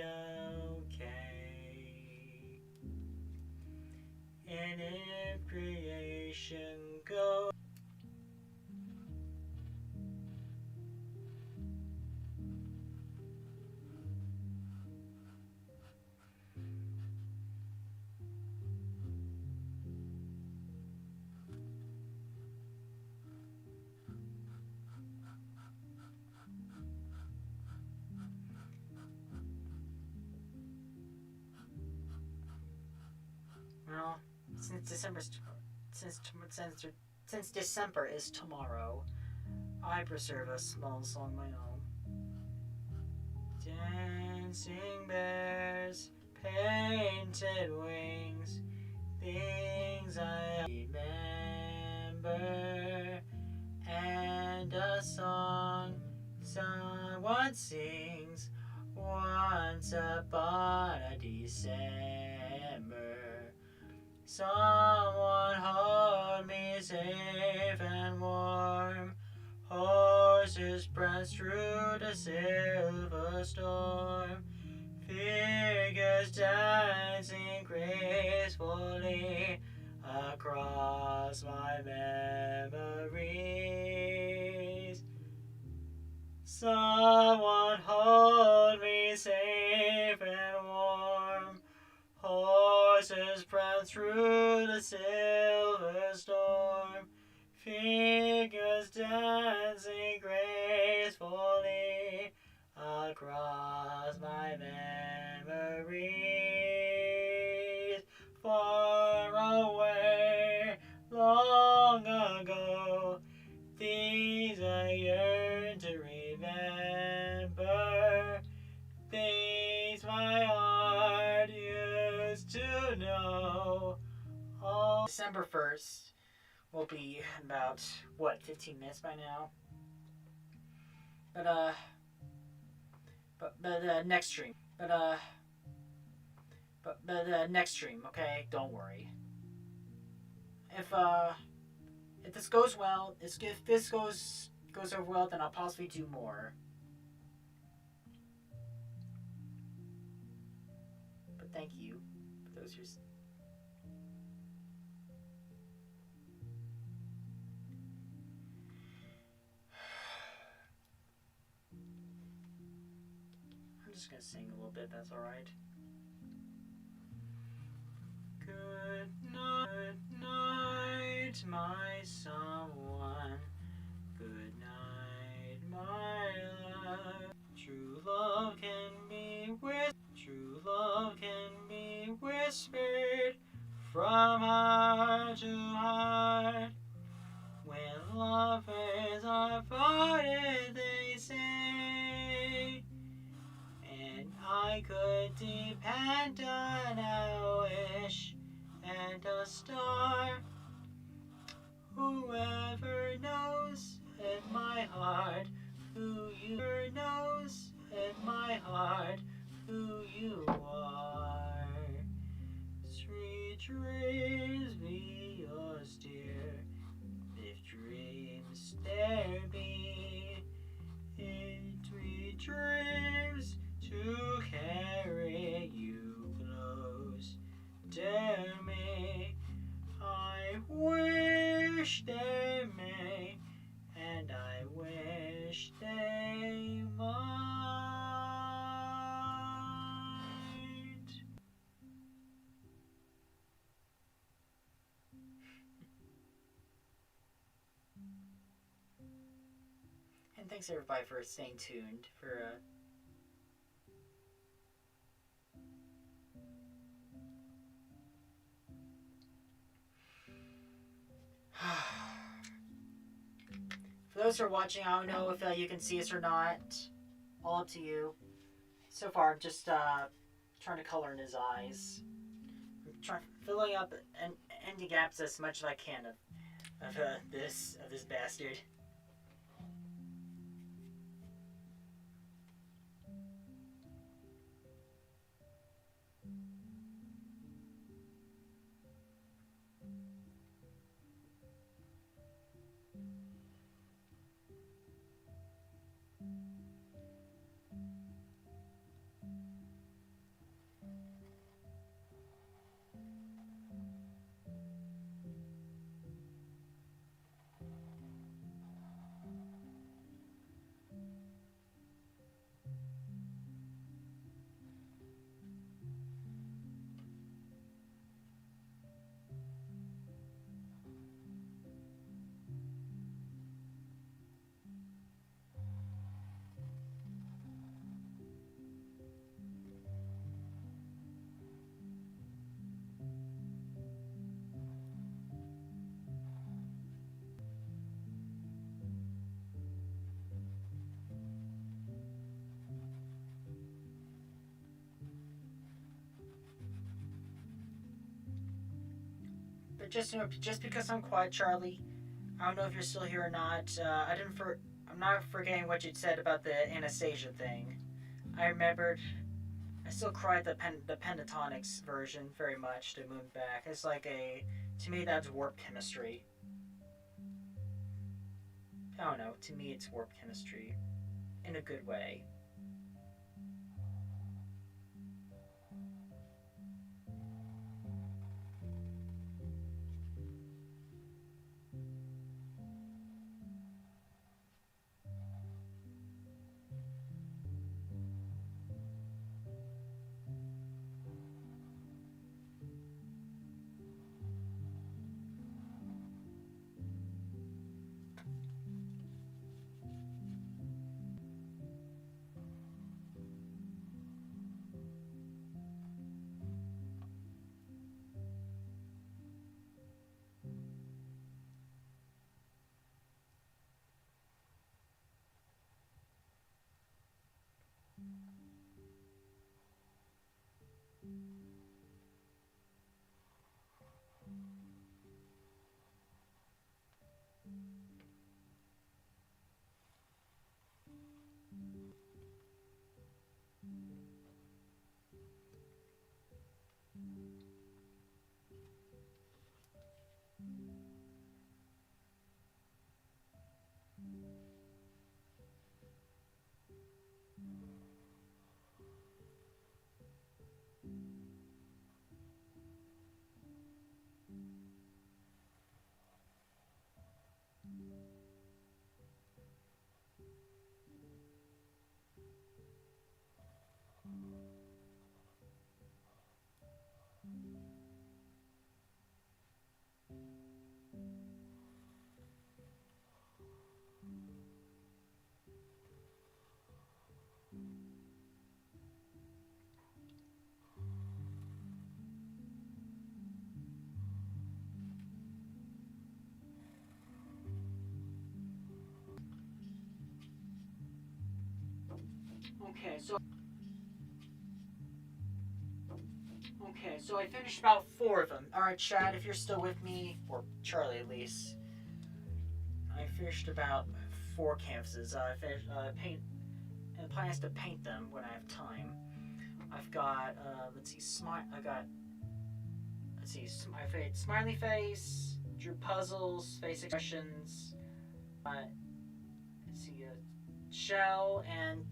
okay. And if creation goes, well, since December is tomorrow, I preserve a small song of my own. Dancing bears, painted wings, things I remember, and a song someone sings once upon a December. Someone hold me safe and warm. Horses prance through the silver storm. Figures dancing gracefully across my memories. Someone hold me safe and warm. Horses prance through the silver storm. Figures dancing gracefully across my memories. Far away, long ago, things I yearn to remember. Things my heart used to know. Oh, December 1st will be about, 15 minutes by now? But next stream. But next stream, okay? Don't worry. If this goes well, if this goes over well, then I'll possibly do more. But thank you for those who. I'm just gonna sing a little bit. That's all right. Good night, my someone. Good night, my love. True love can be whispered from heart to heart. When lovers are parted, they say, and I could depend on a wish and a star. Whoever knows in my heart who you knows in my heart who you are. dreams be austere, if dreams there be, in sweet dreams to carry you close to me. I wish they may, and I wish they might. And thanks everybody for staying tuned for for those who are watching, I don't know if you can see us or not. All up to you. So far, I'm just trying to color in his eyes. I'm filling up and ending gaps as much as I can of this bastard. But just because I'm quiet, Charlie, I don't know if you're still here or not. I'm not forgetting what you said about the Anastasia thing. I remembered. I still cried the pentatonics version very much to Moon Back. It's like to me that's warp chemistry. I don't know. To me, it's warp chemistry, in a good way. So I finished about 4 of them. Alright, Chad, if you're still with me, or Charlie at least, I finished about 4 canvases. I finished paint, and the plan is to paint them when I have time. I've got let's see, I got let's see, my favorite smiley face, drew puzzles, face expressions. Let's see, shell and.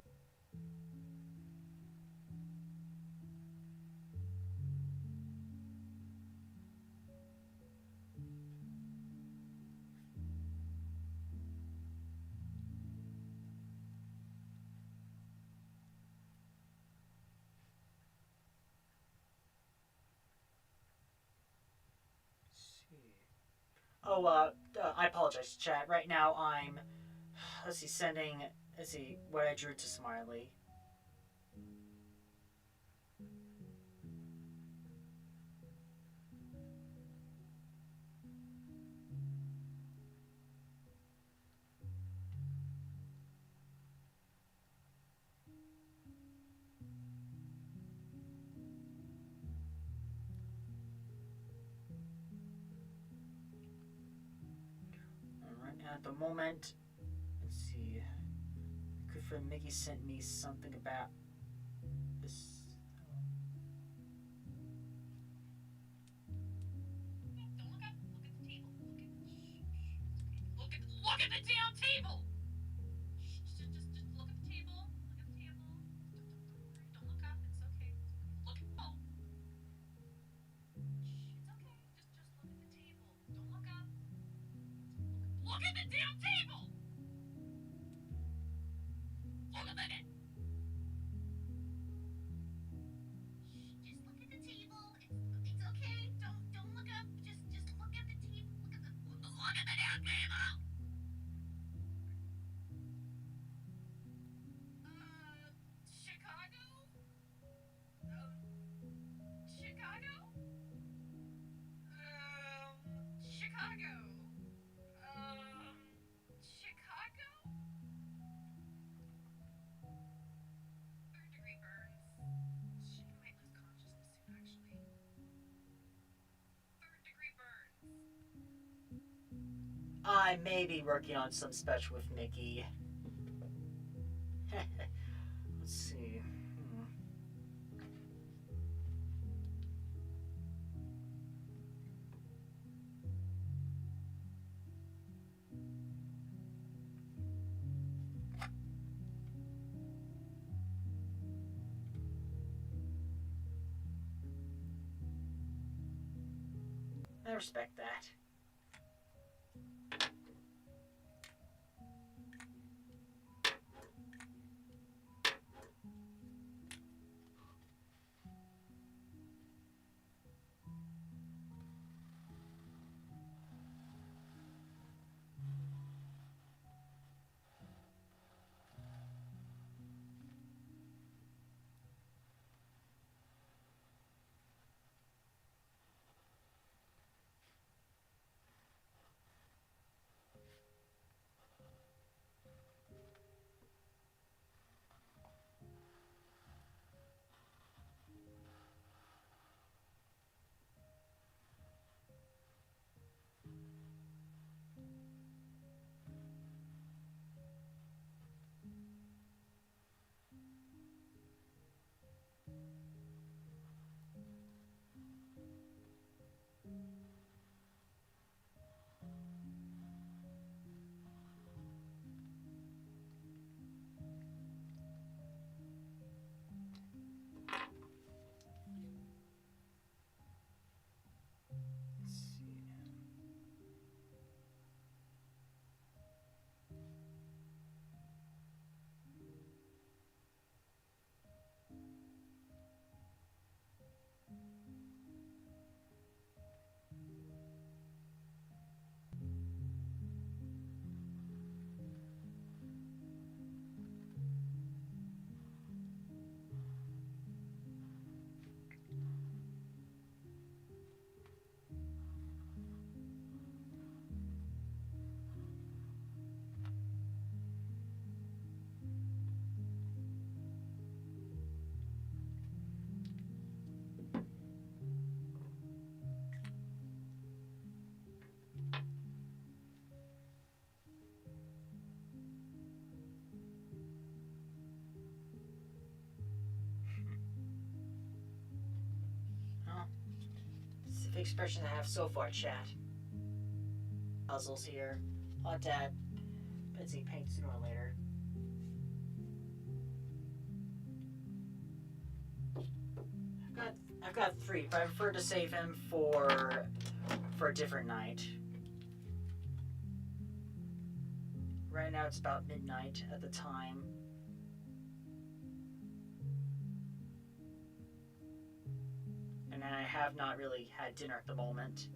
Oh, I apologize, chat. Right now I'm, let's see, sending, let's see, what I drew to Smiley. Alright, at the moment, let's see, good friend Mickey sent me something about this. Don't look up. Look at the table. Look at the damn table. Just look at the table. Look at the table. Don't worry. Don't look up. It's okay. Look at oh. It's okay. Just look at the table. Don't look up. Look at the damn table. Look a minute. Just look at the table. It's okay. Don't look up. Just look at the table. Look at the damn table. Chicago? Chicago? Chicago? Chicago? Third-degree burns. She might lose consciousness soon, actually. Third-degree burns. I may be working on some special with Mickey. Let's see. I respect that. of expressions I have so far, chat. Puzzles here. Hot dad. Betsy paint sooner or later. I've got 3, but I prefer to save him for a different night. Right now it's about midnight at the time. And I have not really had dinner at the moment.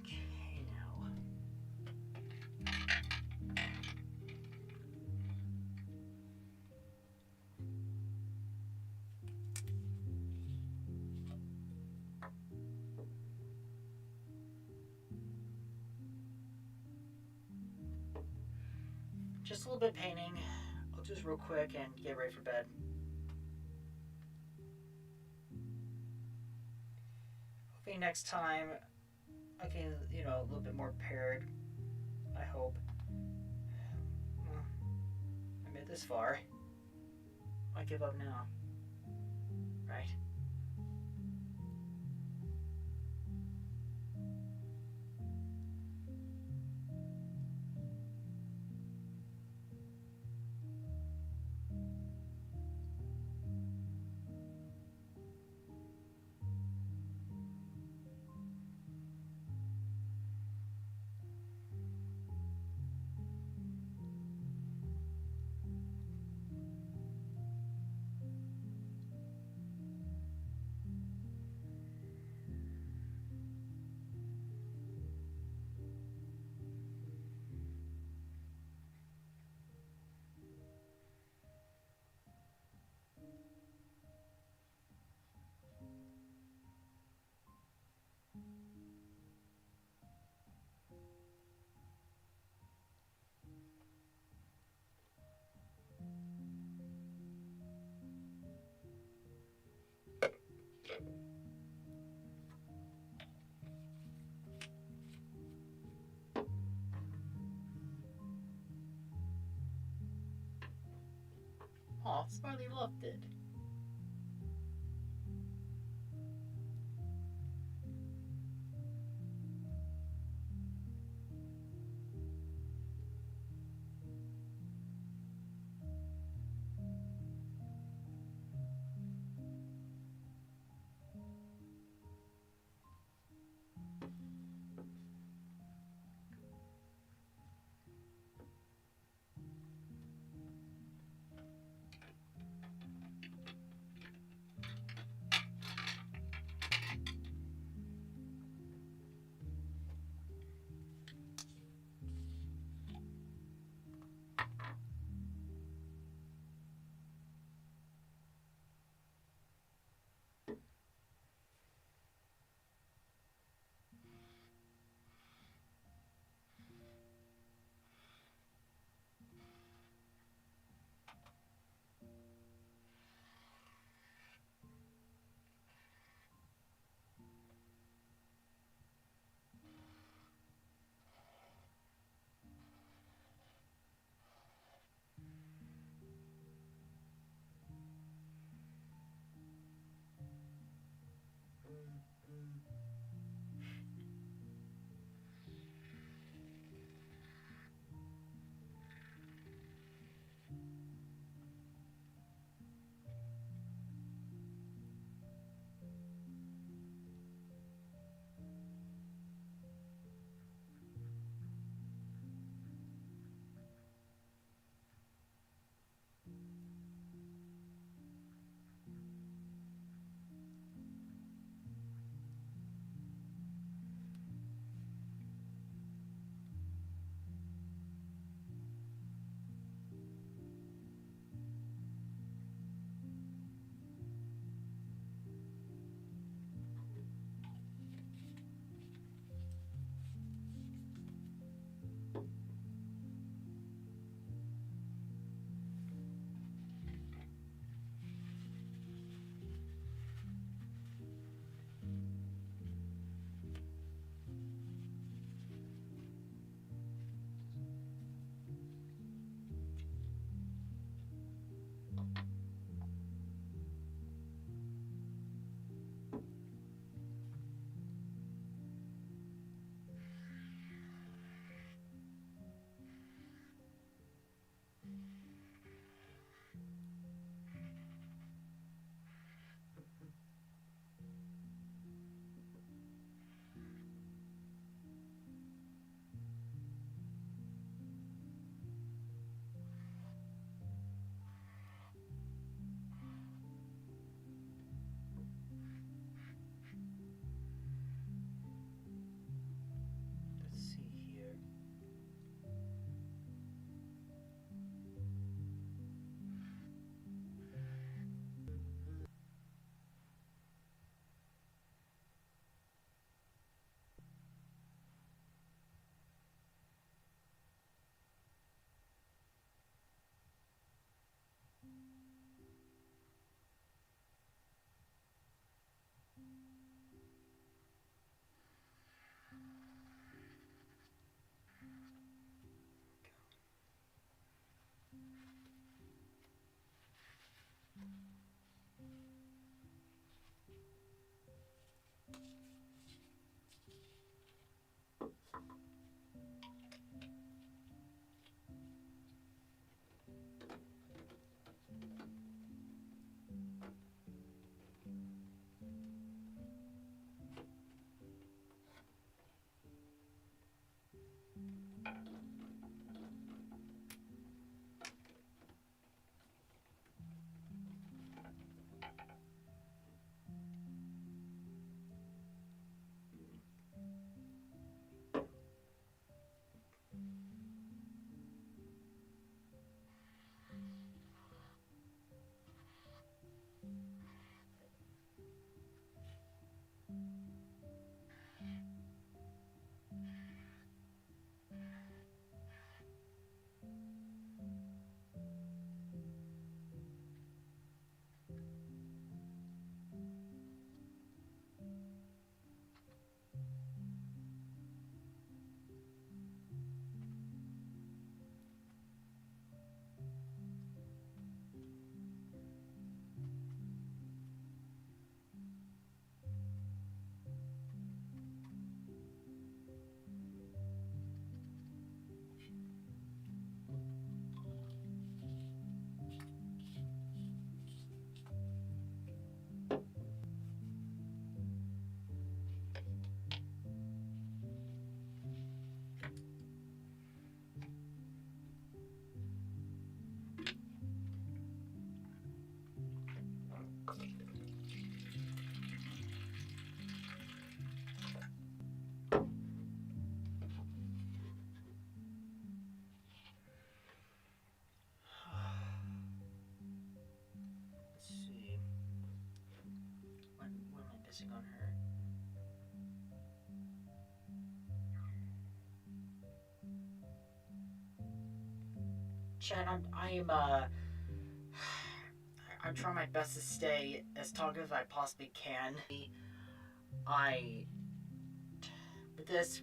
Okay, now. Just a little bit painting. I'll do this real quick and get ready for bed. Hopefully next time I can, a little bit more prepared. I hope. Well, I made it this far. Why give up now? Right? Oh, Smiley loved it. focusing on her. Chad, I'm trying my best to stay as talkative as I possibly can.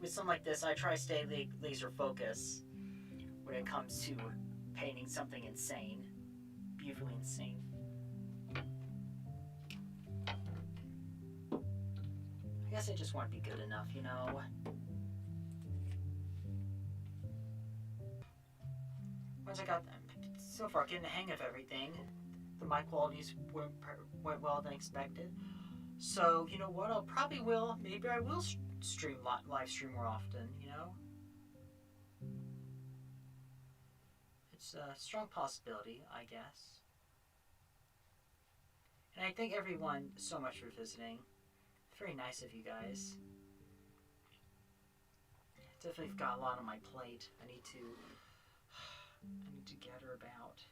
With something like this, I try to stay laser focused when it comes to painting something insane, beautifully insane. I guess I just want to be good enough, you know? Once I got so far getting the hang of everything, the mic qualities went well than expected. So, you know what, maybe I will live stream more often, you know? It's a strong possibility, I guess. And I thank everyone so much for visiting. Very nice of you guys. Definitely got a lot on my plate. I need to gather about.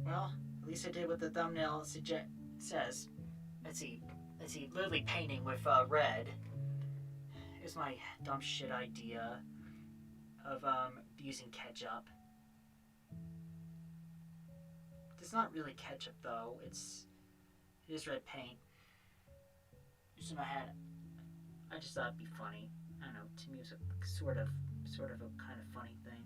Well, at least I did what the thumbnail says. Let's see, literally painting with red. Here's my dumb shit idea of using ketchup. It's not really ketchup though. It is red paint. Just in my head, I just thought it'd be funny. I don't know. To me, it's a sort of a kind of funny thing.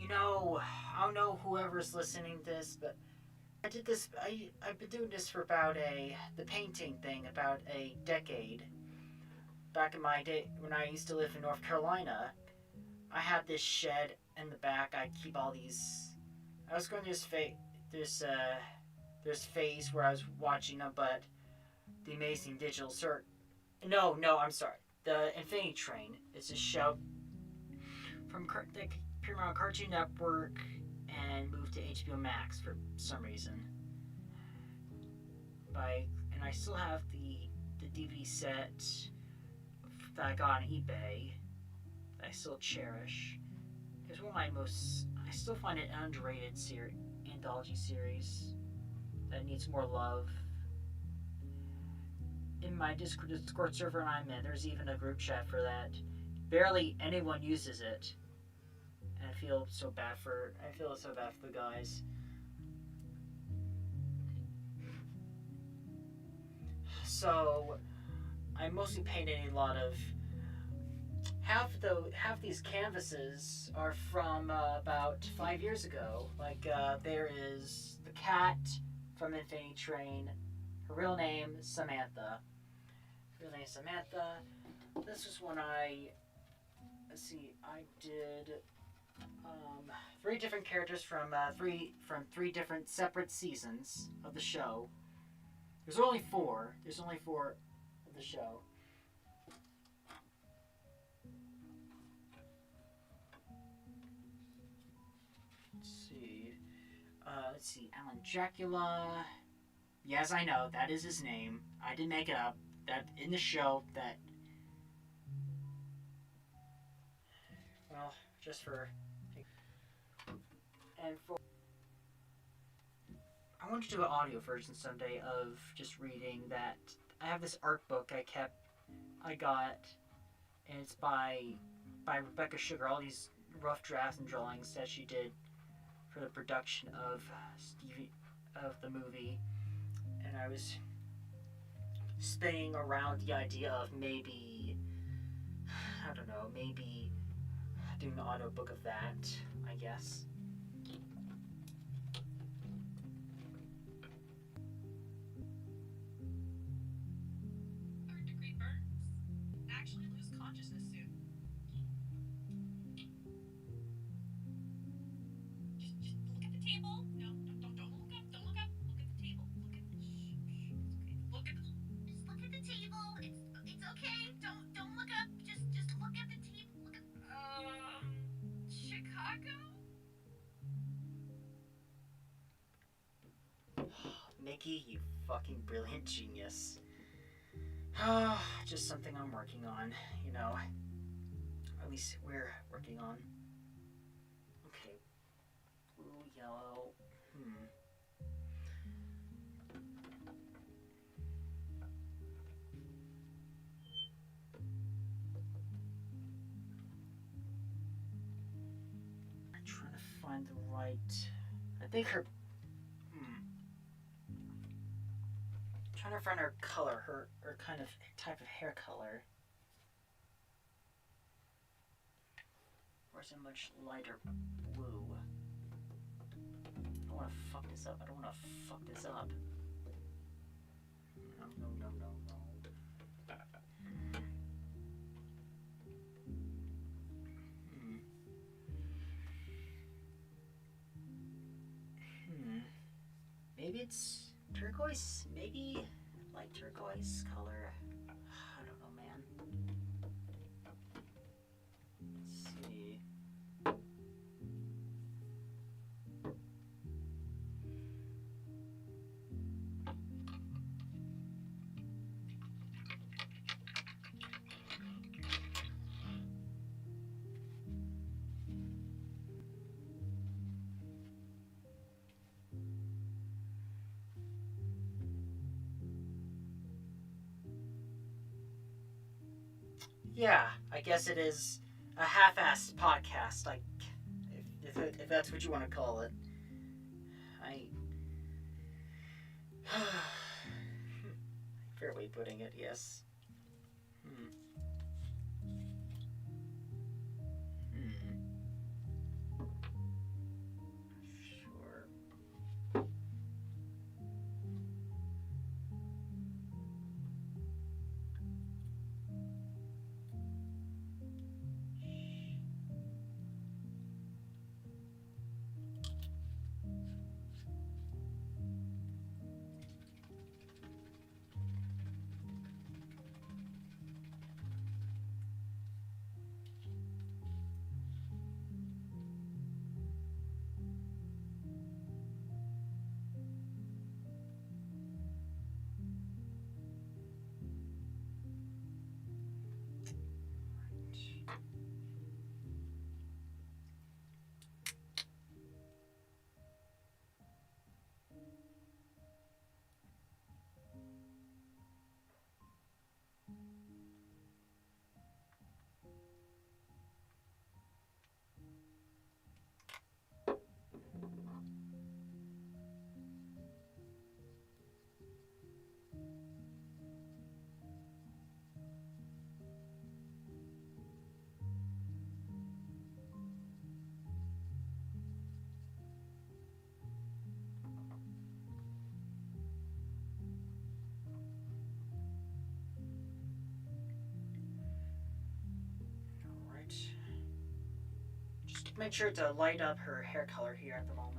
You know, I don't know whoever's listening to this, but I did this. I've been doing this for the painting thing about a decade. Back in my day, when I used to live in North Carolina, I had this shed in the back. I keep all these. I was going to this phase where I was watching them, but the Amazing Digital Cert. No, I'm sorry. The Infinity Train is a show from the Paramount Cartoon Network and moved to HBO Max for some reason. And I still have the DVD set that I got on eBay that I still cherish. It's one of my I still find it an underrated anthology series that needs more love. In my Discord server I'm in, there's even a group chat for that. Barely anyone uses it. And I feel so bad for the guys. So I mostly painted a lot of half these canvases are from about 5 years ago. Like there is the cat from Infinity Train. Her real name Samantha. This was when I did 3 different characters from three different separate seasons of the show. There's only 4 of the show. Let's see, Alan Dracula. Yes, I know, that is his name. I didn't make it up. That in the show, well, just for, and for, I want to do an audio version someday of just reading that. I have this art book I got, and it's by Rebecca Sugar, all these rough drafts and drawings that she did for the production of the movie, and I was spinning around the idea of maybe doing an audio book of that, I guess. Third-degree burns. Actually lose consciousness soon. Just look at the table. No, don't look up. Don't look up. Look at the table. Look at the table. It's okay. Don't look up. Just look at the table. Look at Chicago? Mickey, you fucking brilliant genius. Just something I'm working on, you know. At least we're working on. Okay. Blue, yellow. I'm trying to find the right. I think her. Trying to find her color, her kind of type of hair color. Where's a much lighter blue? I don't want to fuck this up. No. Maybe it's turquoise? Maybe light turquoise color? I don't know, man. Let's see. Yeah, I guess it is a half-assed podcast, like, if that's what you want to call it. Fair way of putting it, yes. make sure to light up her hair color here at the moment.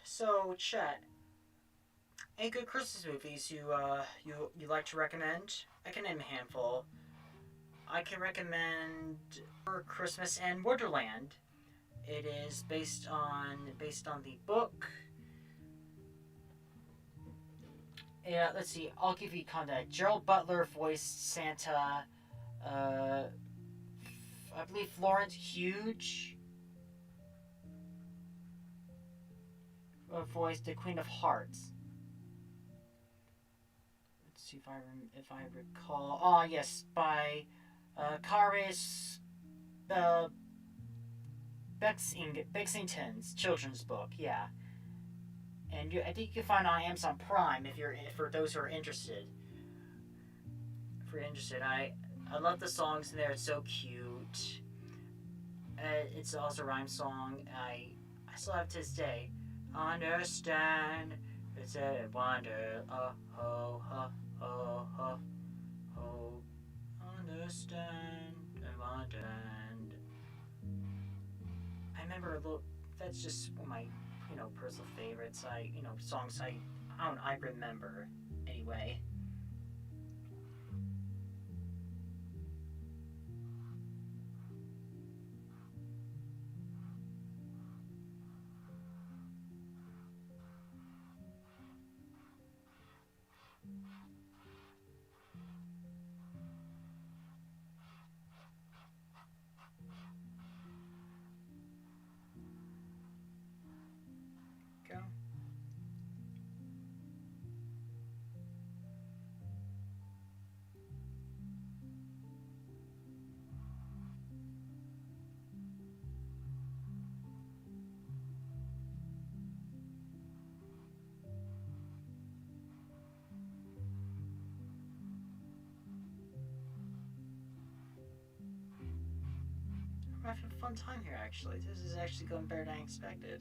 So, Chet, any good Christmas movies you like to recommend? I can name a handful. I can recommend For Christmas in Wonderland. It is based on the book. Yeah, let's see. I'll give you context. Gerald Butler voiced Santa. I believe Florence Hughes voiced the Queen of Hearts. Let's see if I recall. Oh yes, by Karis Bexington's children's book. Yeah, and I think you can find it on Amazon Prime for those who are interested. If you're interested, I love the songs in there. It's so cute. It's also a rhyme song. I still have to this day. Understand, it's a wonder. Oh ho ho ho ho ho. Understand and wonderland. I remember a little. That's just one of my personal favorites. Songs I remember anyway. Go. I'm having a fun time here, actually. This is actually going better than I expected.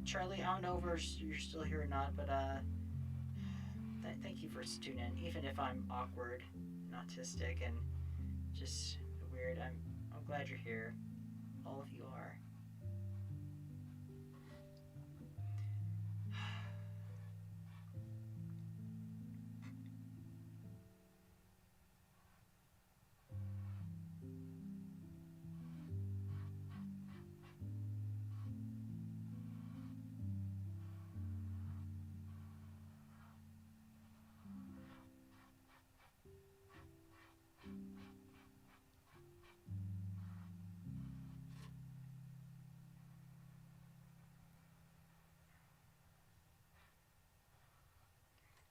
Charlie, I don't know if you're still here or not, but thank you for tuning in, even if I'm awkward, and autistic, and just weird. I'm glad you're here. All of you are.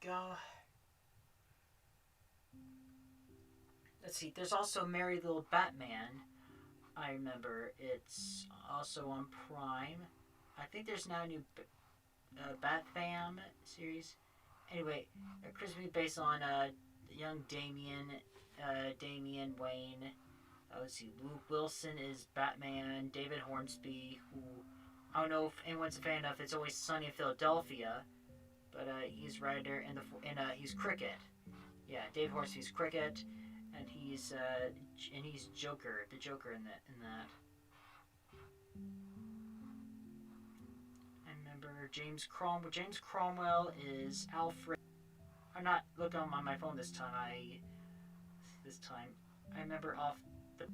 Go. Let's see. There's also Merry Little Batman. I remember it's also on Prime. I think there's now a new Bat Fam series. Anyway, a Christmas movie based on young Damian Wayne. Let's see. Luke Wilson is Batman. David Hornsby, who I don't know if anyone's a fan of It's Always Sunny in Philadelphia, but he's writer and he's Cricket. Yeah, David Hornsby's Cricket, and he's Joker, the Joker in that. I remember James Cromwell. James Cromwell is Alfred. I'm not looking on my phone this time. I remember off the.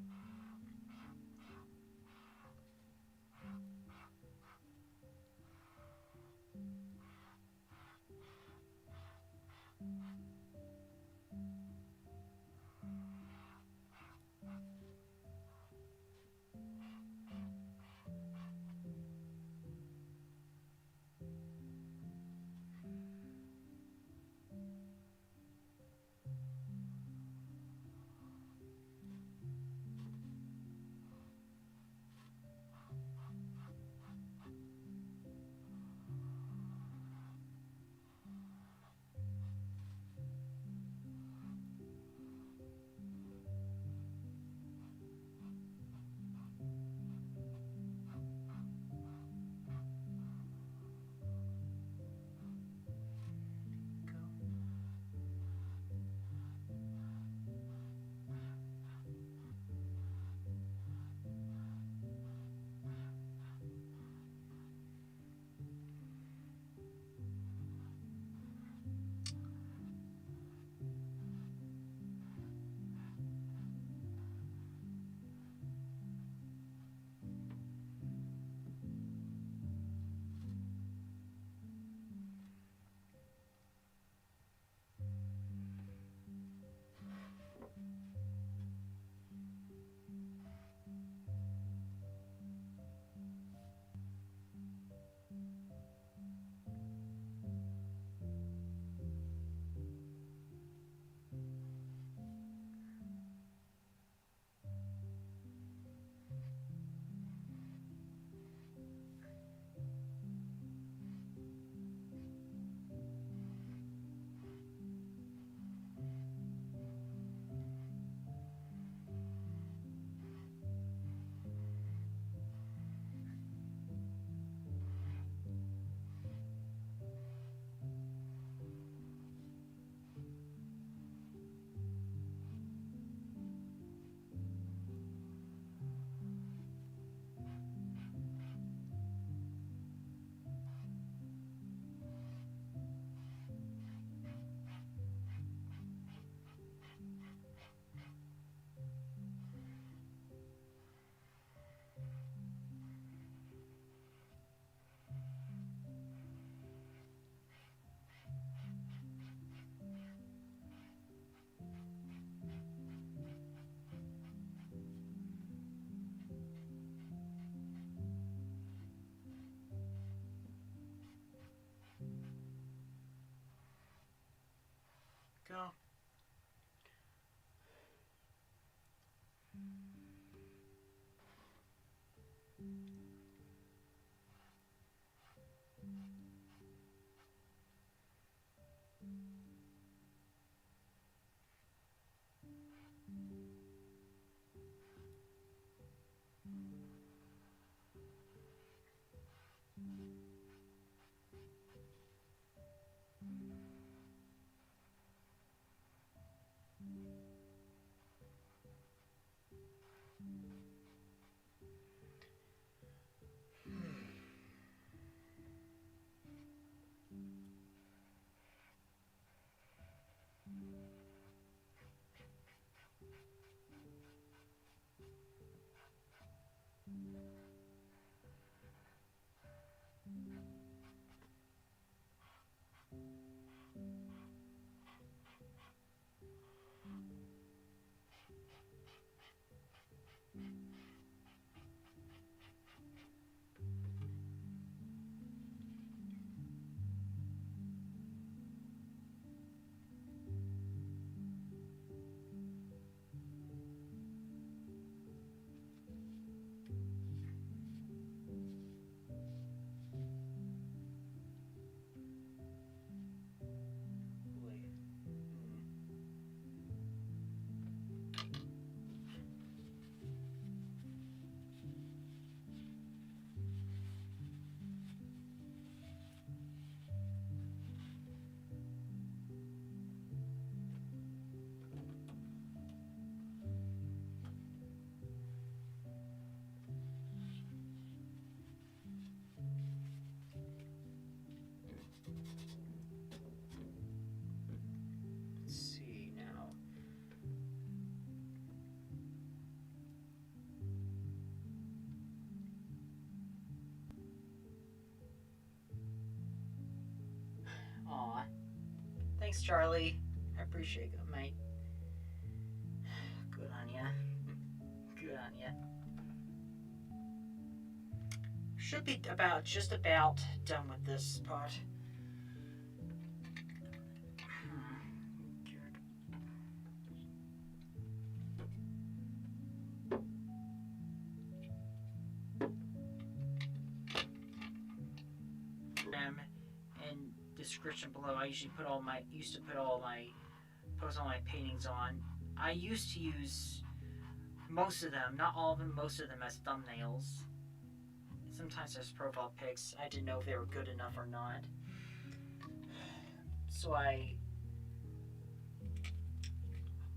know. Let's see now. Aw. Thanks, Charlie. I appreciate it, mate. Good on ya. Good on ya. Should be just about done with this part. And description below. I usually used to post all my paintings on. I used to use most of them, not all of them, most of them as thumbnails. Sometimes as profile pics. I didn't know if they were good enough or not. So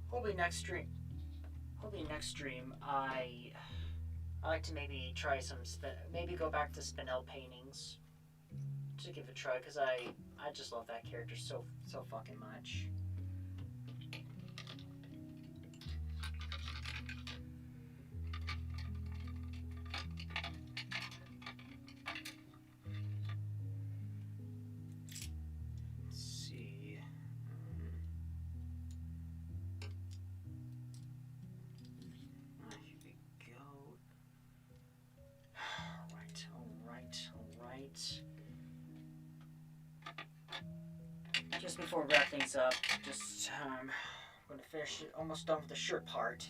hopefully next stream, I like to maybe try maybe go back to Spinel paintings to give it a try, because I just love that character so fucking much. Just before we wrap things up, I'm going to finish it, almost done with the shirt part.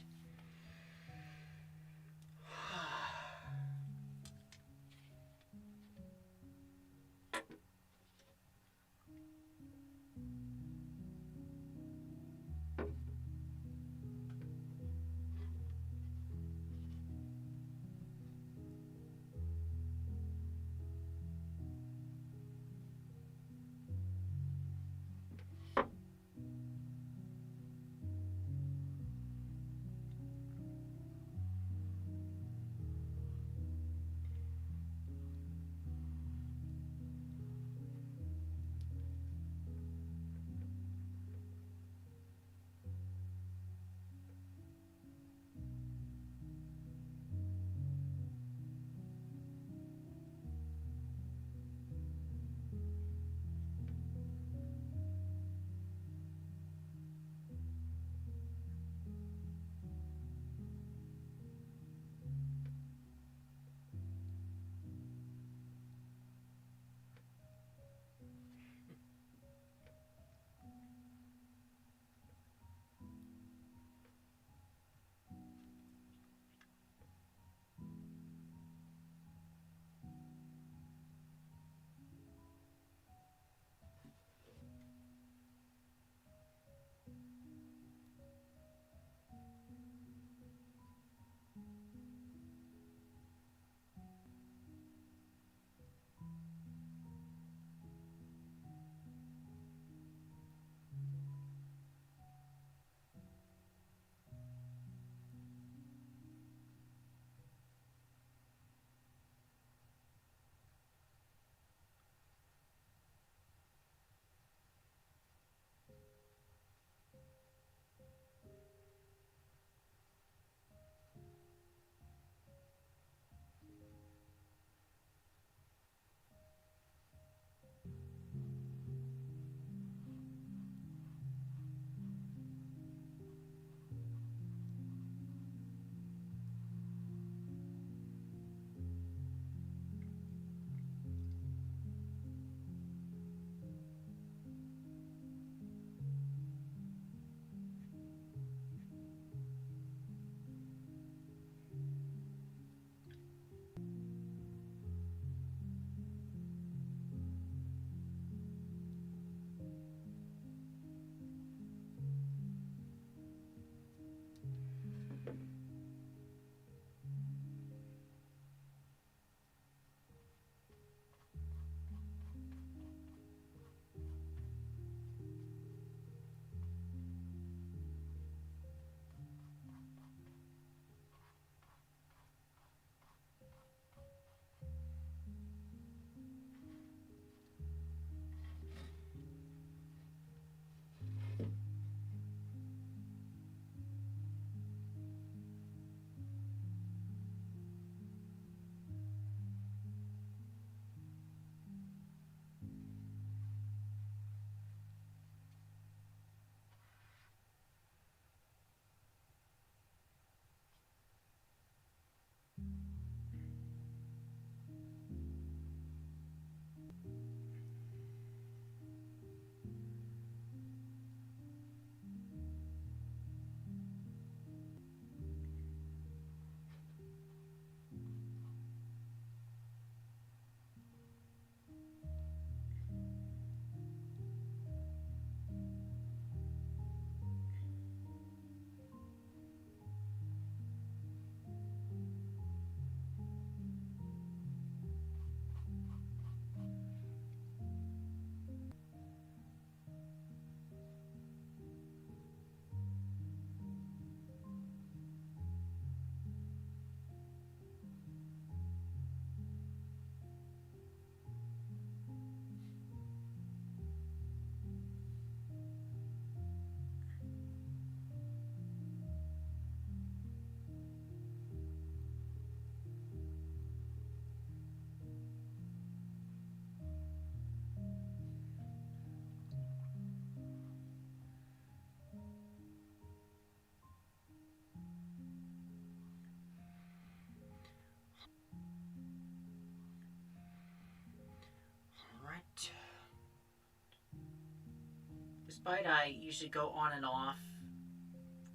despite I usually go on and off,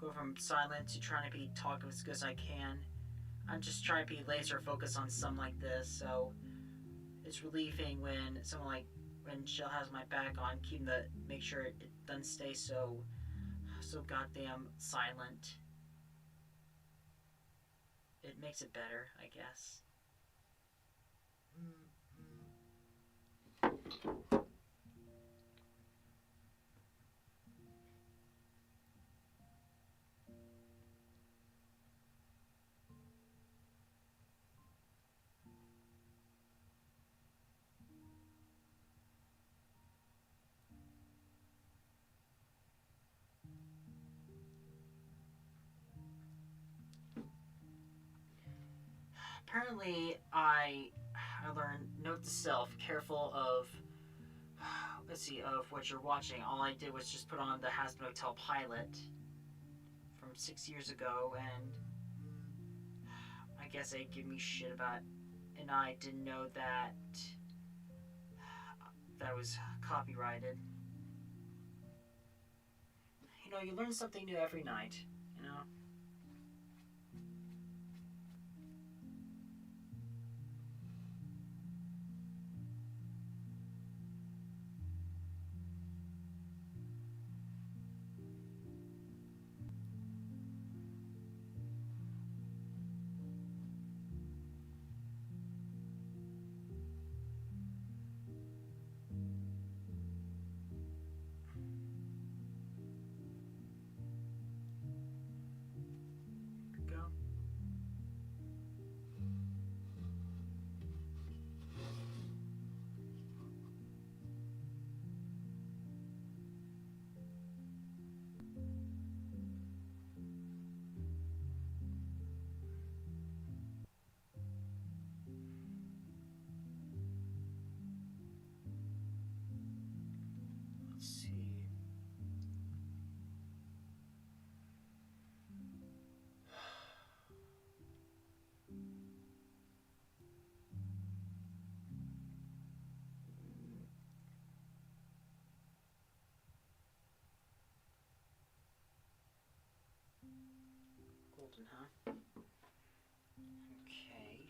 go from silent to trying to be talkative as good as I can, I'm just trying to be laser focused on something like this, so it's relieving when someone like when sHELL has my back on, make sure it doesn't stay so goddamn silent. It makes it better, I guess. Apparently, I learned note to self, careful of of what you're watching. All I did was just put on the Hazbin Hotel pilot from 6 years ago, and I guess they give me shit about, and I didn't know that was copyrighted. You know, you learn something new every night, you know? Go. Let's see. Golden, huh? Okay.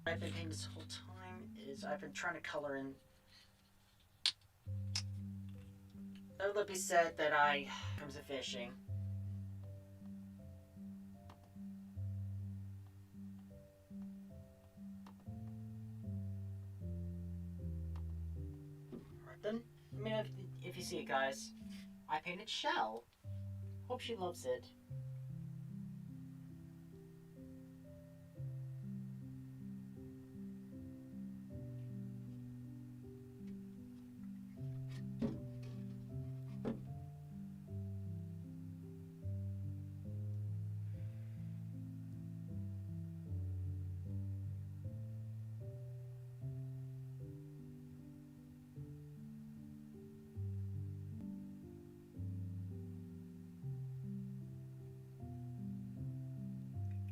I've been doing this whole time is I've been trying to color in. Lippy said that comes to fishing. Alright then. I mean, if you see it, guys, I painted sHELL. Hope she loves it.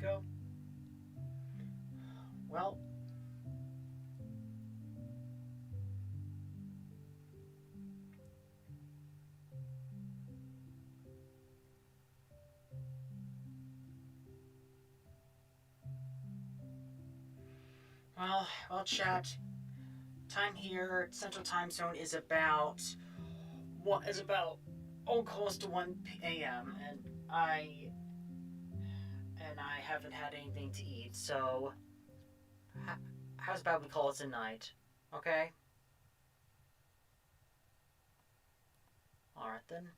Go. Well. Well, chat. Time here, Central Time Zone is about close to 1 a.m. and I haven't had anything to eat, so how's about we call it a night, okay? Alright then.